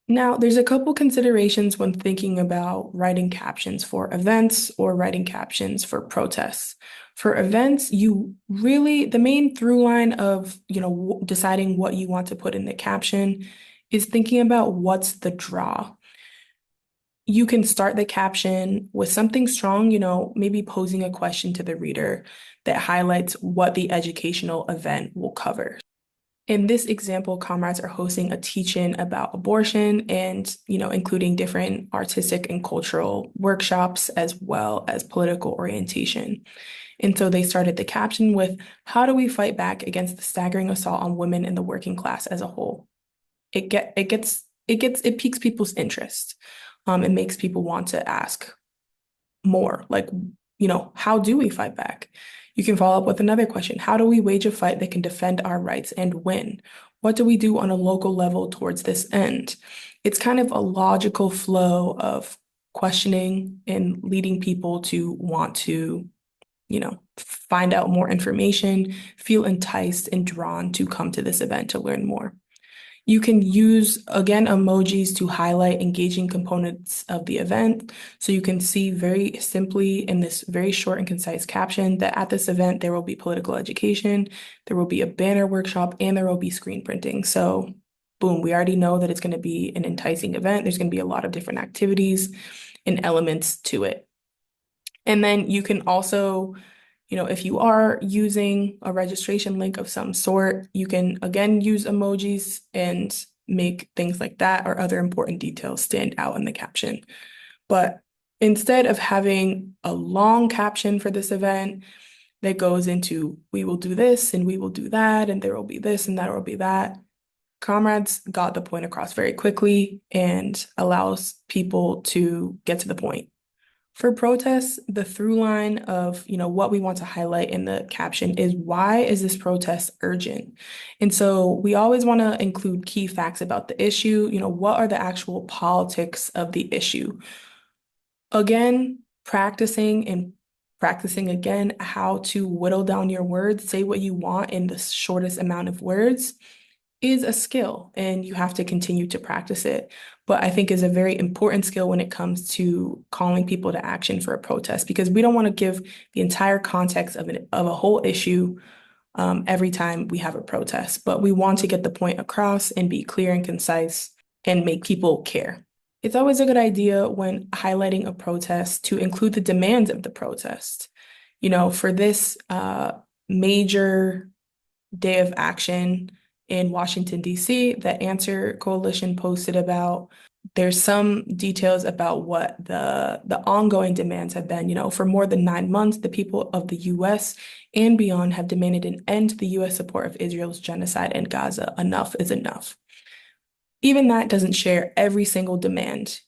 Now, there's a couple considerations when thinking about writing captions for events or writing captions for protests. For events, the main through line of, deciding what you want to put in the caption is thinking about what's the draw. You can start the caption with something strong, maybe posing a question to the reader that highlights what the educational event will cover. In this example, comrades are hosting a teach-in about abortion and, including different artistic and cultural workshops as well as political orientation. And so they started the caption with, "How do we fight back against the staggering assault on women in the working class as a whole?" It piques people's interest. It makes people want to ask more, like, how do we fight back? You can follow up with another question. How do we wage a fight that can defend our rights and win? What do we do on a local level towards this end? It's kind of a logical flow of questioning and leading people to want to, find out more information, feel enticed and drawn to come to this event to learn more. You can use, again, emojis to highlight engaging components of the event. So you can see very simply in this very short and concise caption that at this event, there will be political education, there will be a banner workshop, and there will be screen printing. So boom, we already know that it's going to be an enticing event. There's going to be a lot of different activities and elements to it. And then you can also, if you are using a registration link of some sort, you can again use emojis and make things like that or other important details stand out in the caption. But instead of having a long caption for this event that goes into, we will do this and we will do that, and there will be this and there will be that, comrades got the point across very quickly and allows people to get to the point. For protests, the through line of, what we want to highlight in the caption is, why is this protest urgent? And so we always want to include key facts about the issue. What are the actual politics of the issue? Again, practicing again how to whittle down your words, say what you want in the shortest amount of words is a skill, and you have to continue to practice it. But I think is a very important skill when it comes to calling people to action for a protest, because we don't want to give the entire context of a whole issue every time we have a protest, but we want to get the point across and be clear and concise and make people care. It's always a good idea when highlighting a protest to include the demands of the protest. For this major day of action in Washington, D.C., the Answer Coalition posted about. There's some details about what the ongoing demands have been. For more than 9 months, the people of the U.S. and beyond have demanded an end to the U.S. support of Israel's genocide in Gaza. Enough is enough. Even that doesn't share every single demand.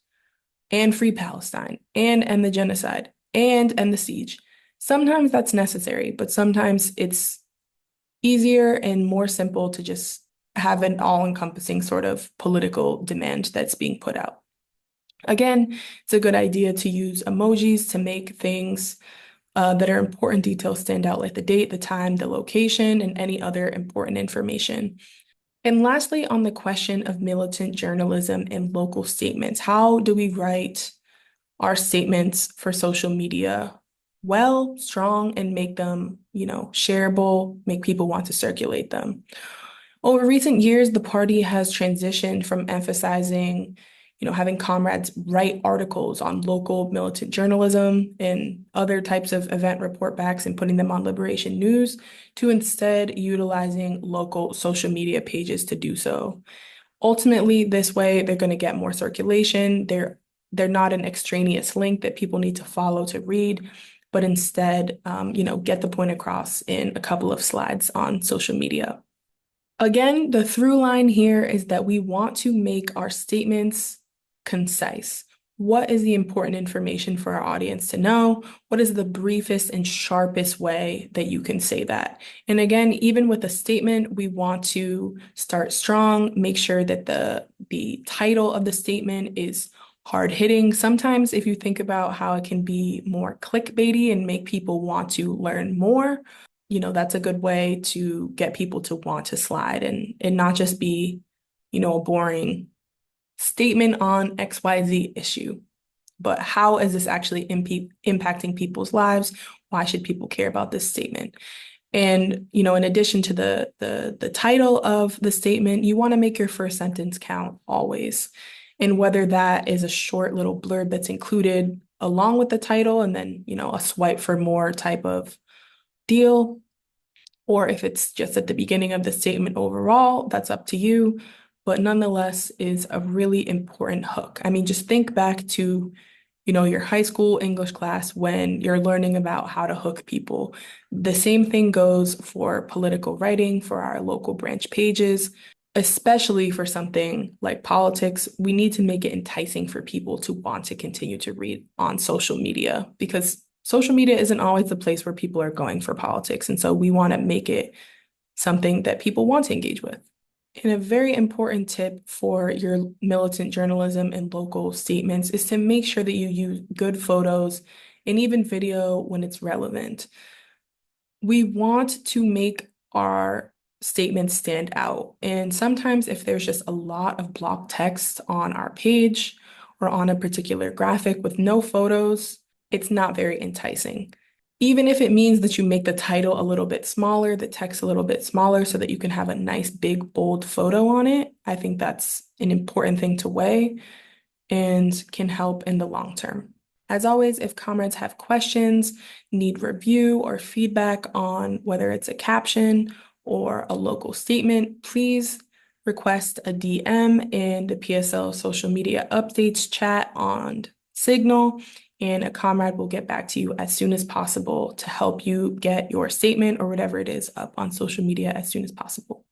And free Palestine, and end the genocide, and end the siege. Sometimes that's necessary, but sometimes it's easier and more simple to just have an all-encompassing sort of political demand that's being put out. Again, it's a good idea to use emojis to make things that are important details stand out, like the date, the time, the location, and any other important information. And lastly, on the question of militant journalism and local statements, how do we write our statements for social media well, strong, and make them, shareable, make people want to circulate them? Over recent years, the party has transitioned from emphasizing, having comrades write articles on local militant journalism and other types of event report backs and putting them on Liberation News to instead utilizing local social media pages to do so. Ultimately, this way, they're going to get more circulation. They're not an extraneous link that people need to follow to read, but instead, get the point across in a couple of slides on social media. Again, the through line here is that we want to make our statements concise. What is the important information for our audience to know? What is the briefest and sharpest way that you can say that? And again, even with a statement, we want to start strong, make sure that the title of the statement is hard hitting. Sometimes if you think about how it can be more clickbaity and make people want to learn more, that's a good way to get people to want to slide and not just be, a boring statement on XYZ issue, but how is this actually impacting people's lives? Why should people care about this statement? And, in addition to the title of the statement, you want to make your first sentence count always. And whether that is a short little blurb that's included along with the title and then, a swipe for more type of deal, or if it's just at the beginning of the statement overall, that's up to you, but nonetheless is a really important hook. I mean, just think back to, your high school English class when you're learning about how to hook people. The same thing goes for political writing, for our local branch pages, especially for something like politics. We need to make it enticing for people to want to continue to read on social media because social media isn't always the place where people are going for politics. And so we want to make it something that people want to engage with. And a very important tip for your militant journalism and local statements is to make sure that you use good photos and even video when it's relevant. We want to make our statements stand out. And sometimes if there's just a lot of block text on our page or on a particular graphic with no photos, it's not very enticing. Even if it means that you make the title a little bit smaller, the text a little bit smaller so that you can have a nice big bold photo on it, I think that's an important thing to weigh and can help in the long term. As always, if comrades have questions, need review or feedback on whether it's a caption or a local statement, please request a DM in the PSL social media updates chat on Signal, and a comrade will get back to you as soon as possible to help you get your statement or whatever it is up on social media as soon as possible.